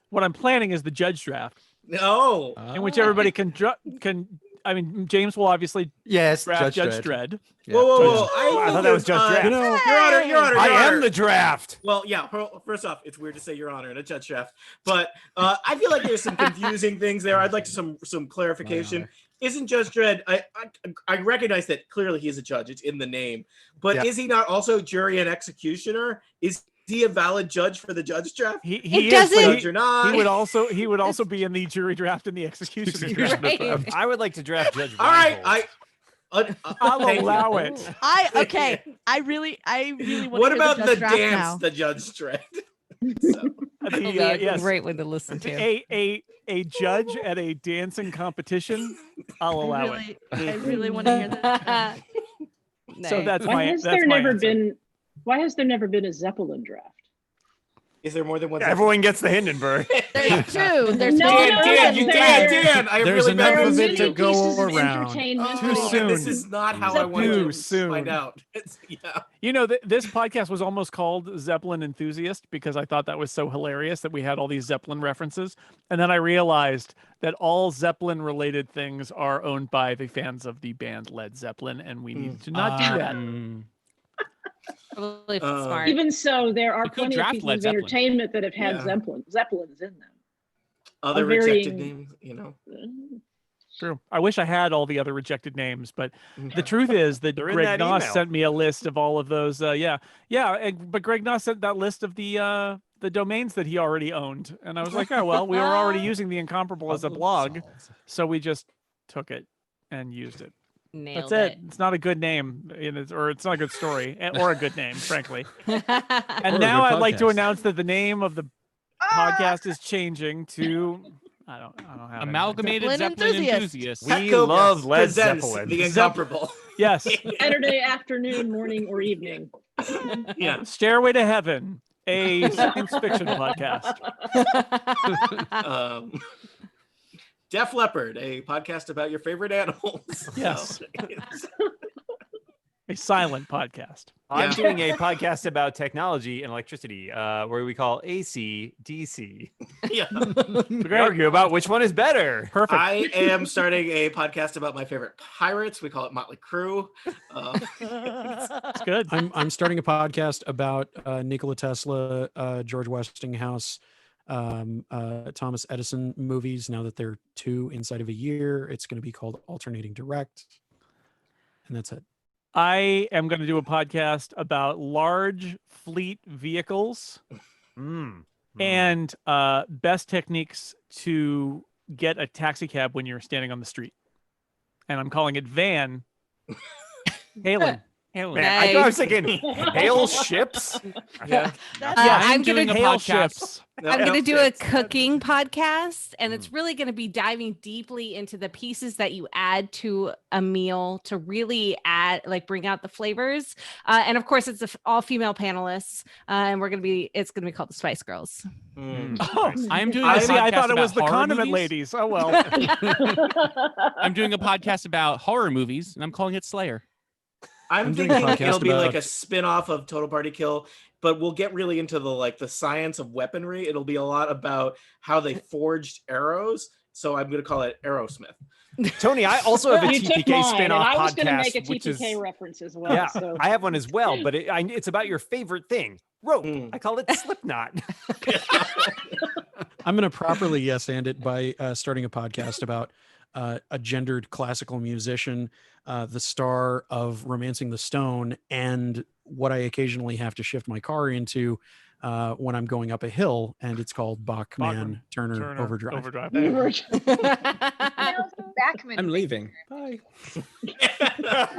what I'm planning is the judge draft, No. in which everybody can. I mean, James will obviously Yes, draft Judge Judge Dredd. Dredd. Yeah. Whoa! I thought that was Judge Draft. Your Honor, Your Honor, I Your am Honor. the draft. Well, yeah. First off, it's weird to say Your Honor in a judge draft, but I feel like there's some confusing things there. I'd like some clarification. Isn't Judge Dredd? I recognize that clearly he's a judge. It's in the name, but Yeah. is he not also jury and executioner? Is he a valid judge for the judge draft? He It is, doesn't- but Judge or not? he would also be in the jury draft and the executioner draft. Right. I would like to draft Judge All right, Reinhold. I'll thank you. allow it. I really want What to about the draft dance now. the judge dread? That'll be a Yes. great one to listen to. A judge at a dancing competition, I'll allow it. I really want to hear that. So that's Why my has that's there my never answer. been? Why has there never been a Zeppelin draft? Is there more than one? Everyone gets the Hindenburg. There's two. There's No, two. no, Dan, I There's really enough better of than it you. to go around. Too soon. This is not how I wanted Too to soon. find out. Yeah. You know, this podcast was almost called Zeppelin Enthusiast because I thought that was so hilarious that we had all these Zeppelin references. And then I realized that all Zeppelin related things are owned by the fans of the band Led Zeppelin, and we need to not do that. Probably smart. Even so, there are You could plenty of draft pieces Led of Zeppelin. entertainment that have had Yeah. Zeppelins in them. Other A rejected varying- names, you know. True. I wish I had all the other rejected names, but the truth is that They're in Greg that Noss email. sent me a list of all of those. But Greg Noss sent that list of the domains that he already owned, and I was like, oh well, we were already using the Incomparable as a blog, so we just took it and used it. Nailed That's it. It's not a good name, or it's not a good story, or a good name, frankly. And now I'd like to podcast. announce that the name of the podcast is changing to I don't have anything. Amalgamated Zeppelin Zeppelin enthusiast. enthusiast. We Petco love Led presents Zeppelin. The Incomparable. Yes. Saturday afternoon, morning, or evening. Yeah. Stairway to Heaven, a science fiction podcast. Def Leppard, a podcast about your favorite animals. Yes. So, A silent podcast. I'm Yeah. doing a podcast about technology and electricity, where we call AC DC. yeah. We argue about which one is better. Perfect. I am starting a podcast about my favorite pirates. We call it Motley Crue. It's good. I'm starting a podcast about Nikola Tesla, George Westinghouse, Thomas Edison movies. Now that they're 2 inside of a year, it's going to be called Alternating Direct. And that's it. I am going to do a podcast about large fleet vehicles and best techniques to get a taxi cab when you're standing on the street. And I'm calling it Van Halen. Man, I thought I was thinking hail ships. Yeah. I'm doing gonna a hail podcast. ships. I'm going to do a cooking podcast, and it's really going to be diving deeply into the pieces that you add to a meal to really add, like, bring out the flavors. And of course, it's all female panelists, and it's going to be called the Spice Girls. Oh, I'm doing. I a see. I thought podcast it was about the horror condiment movies. ladies. Oh well. I'm doing a podcast about horror movies, and I'm calling it Slayer. I'm doing a thinking podcast it'll be like a about- spin-off of Total Party Kill, but we'll get really into the science of weaponry. It'll be a lot about how they forged arrows. So I'm going to call it Aerosmith. Tony, I also have a You took TPK mine, and spin-off I was going to podcast, make a which is TPK reference as well. yeah, So. I have one as well, but it's about your favorite thing, rope. I call it Slipknot. I'm going to properly yes and it by starting a podcast about a gendered classical musician, the star of Romancing the Stone, and what I occasionally have to shift my car into when I'm going up a hill, and it's called Bachman Turner Overdrive. I'm leaving. Bye.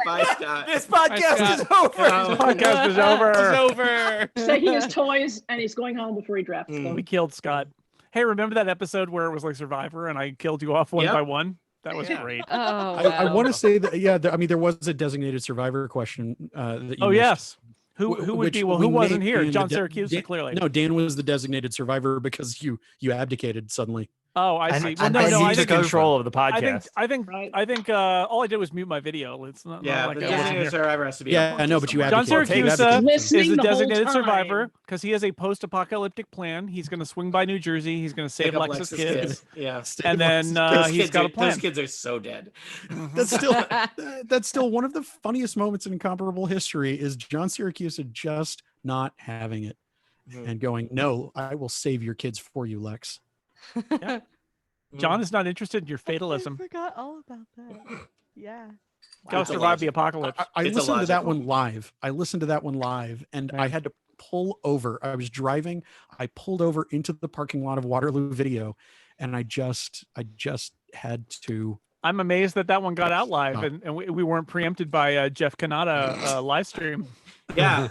Bye, Scott. This podcast is over. This podcast is over. It's over. He's taking his toys and he's going home before he drafts them. We killed Scott. Hey, remember that episode where it was like Survivor and I killed you off one by one? That was great. Oh, I want to say that, yeah, I mean, there was a designated survivor question that you Oh, missed. yes. Who would be? Well, who wasn't here? John Syracuse, Dan, clearly. No, Dan was the designated survivor because you abdicated suddenly. Oh, I see. Well, And no, I no, need I to think control of the podcast. I think all I did was mute my video. It's not Yeah, like the I wasn't designated here. survivor has to be. Yeah, I know, but you John abdicated. Syracuse Listening is the the whole designated time. survivor because he has a post-apocalyptic plan. He's going to swing by New Jersey. He's going to save Pick up Lexus Lexus kids. Yeah. And then he's got a plan. Those kids are so dead. That's still one of the funniest moments in Incomparable history is John Syracuse just not having it and going, "No, I will save your kids for you, Lex." Yeah. John is not interested in your fatalism. I forgot all about that. Yeah. Gotta survive the apocalypse. I It's listened to that illogical. one live. And I had to pull over. I was driving. I pulled over into the parking lot of Waterloo Video, and I just had to. I'm amazed that one got out live Oh. and we weren't preempted by Jeff Kanata live stream. Yeah.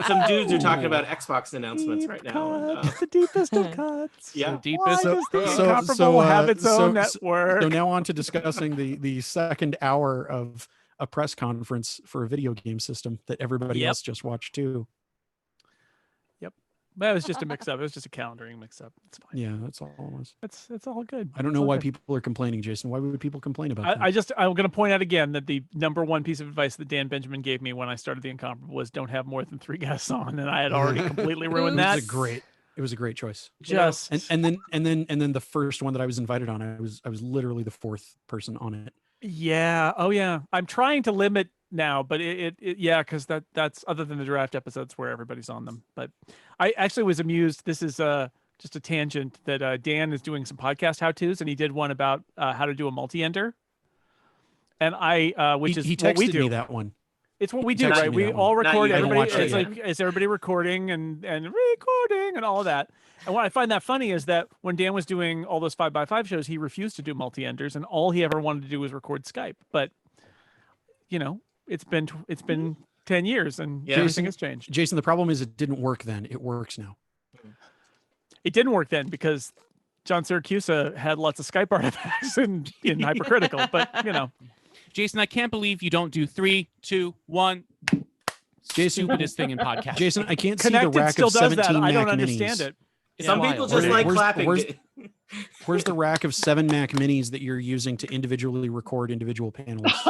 Some dudes are talking about Xbox announcements right now. And, the deepest of cuts. Yeah. Deepest. Why does the Incomparable have its own network? So now on to discussing the second hour of a press conference for a video game system that everybody else just watched too. That was just a mix-up. It was just a calendaring mix-up. It's fine. Yeah, that's all it was. It's all good. I don't know why people are complaining, Jason. Why would people complain about that? I'm going to point out again that the number one piece of advice that Dan Benjamin gave me when I started the Incomparable was don't have more than 3 guests on, and I had already completely ruined that. It was a great choice. Just and then the first one that I was invited on, I was literally the 4th person on it. Yeah. Oh yeah. I'm trying to limit now, but yeah, because that's other than the draft episodes where everybody's on them. But I actually was amused. This is just a tangent that Dan is doing some podcast how-tos, and he did one about how to do a multi-ender. And he texted what we do. me that one. It's what we He do, texted right? me We that all one. record. I haven't Everybody, watched it it's yet. like is everybody recording and recording and all of that. And what I find that funny is that when Dan was doing all those 5x5 shows, he refused to do multi-enders, and all he ever wanted to do was record Skype. But it's been 10 years, and everything has changed. Jason, the problem is it didn't work then. It works now. It didn't work then because John Syracuse had lots of Skype artifacts in hypercritical. But Jason, I can't believe you don't do 3, 2, 1. Jason, Stupidest thing in podcast. Jason, I can't see Connected the rack still of does 17 that. I don't Mac understand Minis. it. Some people just like clapping. Where's the rack of 7 Mac Minis that you're using to individually record individual panelists?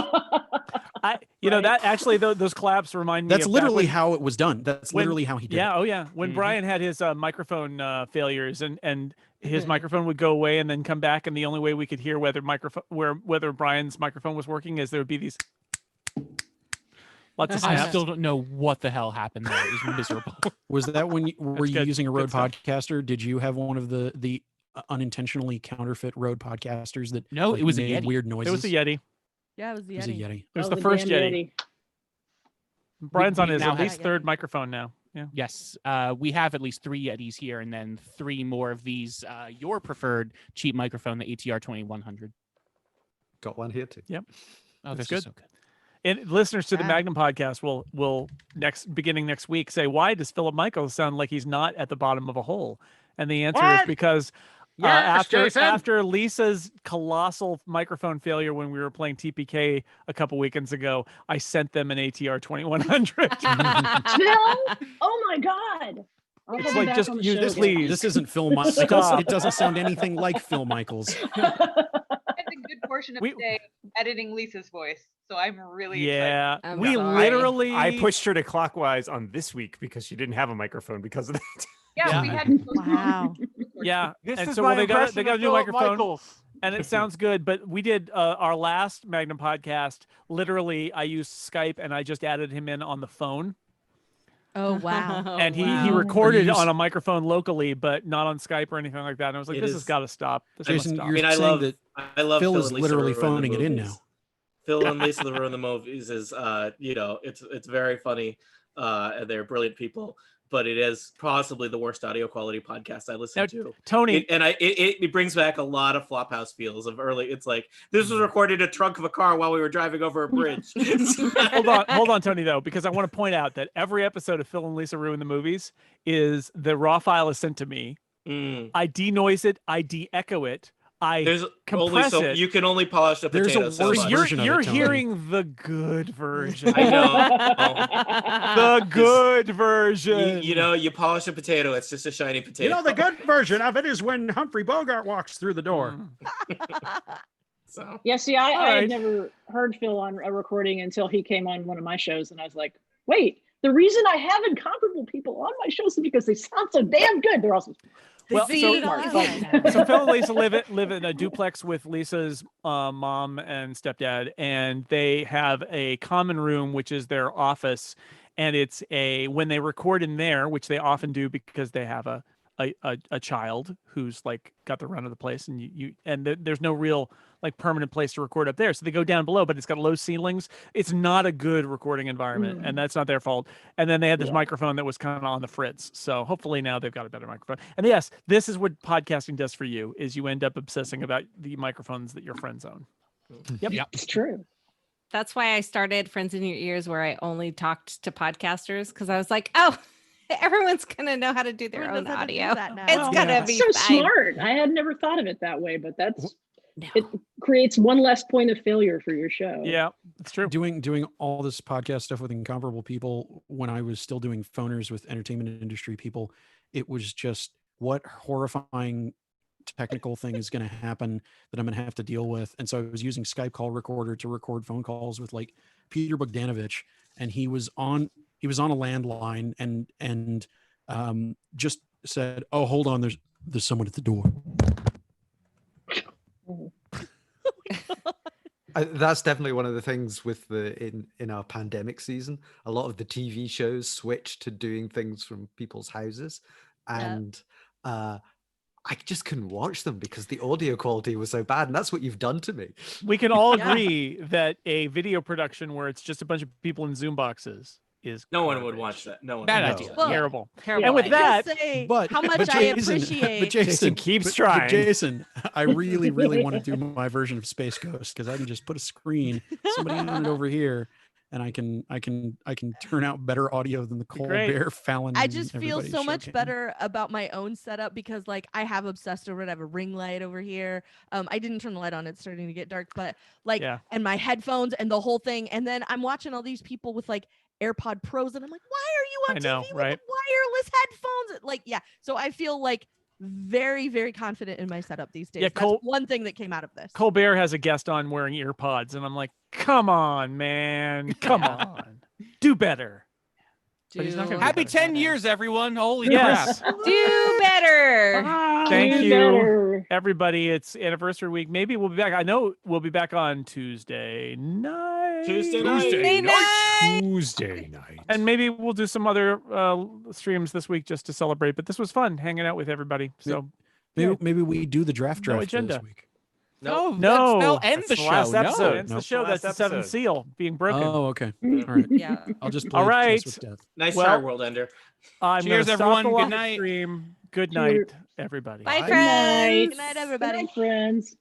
That actually those claps remind me. That's of literally back how it was done. That's literally how he did Yeah. it. Oh yeah. When Brian had his microphone failures and his microphone would go away and then come back, and the only way we could hear whether Brian's microphone was working is there would be these. Lots of I snaps. still don't know what the hell happened there. It was miserable. Was that when were you good. using a Good Rode stuff. podcaster? Did you have one of the unintentionally counterfeit Rode podcasters that No, like, it was a made Yeti. weird noises? It was a Yeti. Yeah, it was the It was a Yeti. Yeti. It was Oh, the the first damn Yeti. Brian's on his now at have- least third microphone now. Yeah. Yes, we have at least 3 Yetis here, and then 3 more of these. Your preferred cheap microphone, the ATR 2100. Got one here too. Yep. Oh, That's this is good. so good. And listeners to the Yeah. Magnum podcast will beginning next week say, why does Philip Michaels sound like he's not at the bottom of a hole? And the answer is What? because Yes, Jason. after Lisa's colossal microphone failure when we were playing TPK a couple weekends ago, I sent them an ATR 2100. Phil? Oh my God. I'll It's have him like, back just on the use show this again. lead. This isn't Phil Michaels. Stop. It doesn't sound anything like Phil Michaels. I spent a good portion of the day editing Lisa's voice, so I'm really Yeah, excited. we literally. I pushed her to clockwise on this week because she didn't have a microphone because of that. Yeah, we had to postpone. Wow. Yeah, This and is so my well, they got impression a of new Philip microphone, Michaels. and it sounds good. But we did our last Magnum podcast. Literally, I used Skype, and I just added him in on the phone, Oh wow. and he Are recorded you on a microphone locally, but not on Skype or anything like that. And I was like, It this is- has got to stop. This Jason, must stop. you're I mean, saying that I love Phil Phil is and Lisa literally Ruin the phoning it in movies. now. Phil and Lisa the Ruin the movies is it's very funny, and they're brilliant people. But it is possibly the worst audio quality podcast I listen Now, to. Tony, It brings back a lot of Flophouse feels of early. It's like this was recorded in a trunk of a car while we were driving over a bridge. hold on, Tony, though, because I want to point out that every episode of Phil and Lisa Ruin the Movies is the raw file is sent to me. I denoise it, I de-echo it, I There's only compress so it. you can only polish a There's a potato so worse much. version of You're it, Tony. hearing the good version. I know. The good version. You know, you polish a potato, it's just a shiny potato. You know, the good version of it is when Humphrey Bogart walks through the door. So Yeah, see, I right. had never heard Phil on a recording until he came on one of my shows, and I was like, wait, the reason I have incomparable people on my shows is because they sound so damn good. They're also Well, See, so, that's so Phil and Lisa live in a duplex with Lisa's mom and stepdad, and they have a common room, which is their office. And it's when they record in there, which they often do because they have a child who's like got the run of the place, and there's no real like permanent place to record up there, so they go down below, but it's got low ceilings. It's not a good recording environment, and that's not their fault. And then they had this microphone that was kind of on the fritz, so hopefully now they've got a better microphone. And yes, this is what podcasting does for you: is you end up obsessing about the microphones that your friends own. Yep. It's true. That's why I started Friends in Your Ears, where I only talked to podcasters, because I was like, oh, everyone's gonna know how to do their Everyone own knows how to do audio. that now. It's Well, gonna That's be so fine. smart. I had never thought of it that way, but it creates one less point of failure for your show. Yeah, it's true. Doing all this podcast stuff with incomparable people when I was still doing phoners with entertainment industry people, it was just what horrifying technical thing is going to happen that I'm going to have to deal with. And so I was using Skype call recorder to record phone calls with like Peter Bogdanovich, and he was on a landline and just said, "Oh, hold on, there's someone at the door." That's definitely one of the things with in our pandemic season. A lot of the TV shows switched to doing things from people's houses, and I just couldn't watch them because the audio quality was so bad, and that's what you've done to me. We can all agree that a video production where it's just a bunch of people in Zoom boxes is no one would watch that. No one. bad would. idea. Well, terrible. Terrible And with idea. that, say But how much but I Jason- appreciate. But Jason keeps but trying. Jason, I really, really want to do my version of Space Ghost because I can just put a screen, somebody on it over here, and I can turn out better audio than the Great. Colbert, Fallon. I and just feel everybody's so show much can. better about my own setup because like I have obsessed over it. I have a ring light over here. I didn't turn the light on. It's starting to get dark, but like, Yeah. and my headphones and the whole thing. And then I'm watching all these people with like AirPod Pros and I'm like, why are you on I know, TV right? with the wireless headphones? Like, yeah. So I feel like very, very confident in my setup these days. Yeah, That's Col- one thing that came out of this. Colbert has a guest on wearing ear pods, and I'm like, come on, man, come on, do better. But he's not gonna do Happy better. 10 years, everyone. Holy Yes. crap. Do better. Thank Do you, better. everybody. It's anniversary week. Maybe we'll be back. I know we'll be back on Tuesday night. Tuesday night. Tuesday night. Tuesday night. And maybe we'll do some other streams this week just to celebrate. But this was fun hanging out with everybody. So Maybe we do the draft no draft agenda. this week. No, No, end the the last show. episode. No. Ends the Nope. show. That's the Last seventh episode. seal being broken. Oh, okay. All right. Yeah. I'll just play All right. chess with death. Nice Well- try, World Ender. I'm Cheers, gonna stop everyone. the Good live night. stream. Good Cheers. night, everybody. Bye, Good friends. night. Good night, everybody. Good night, friends.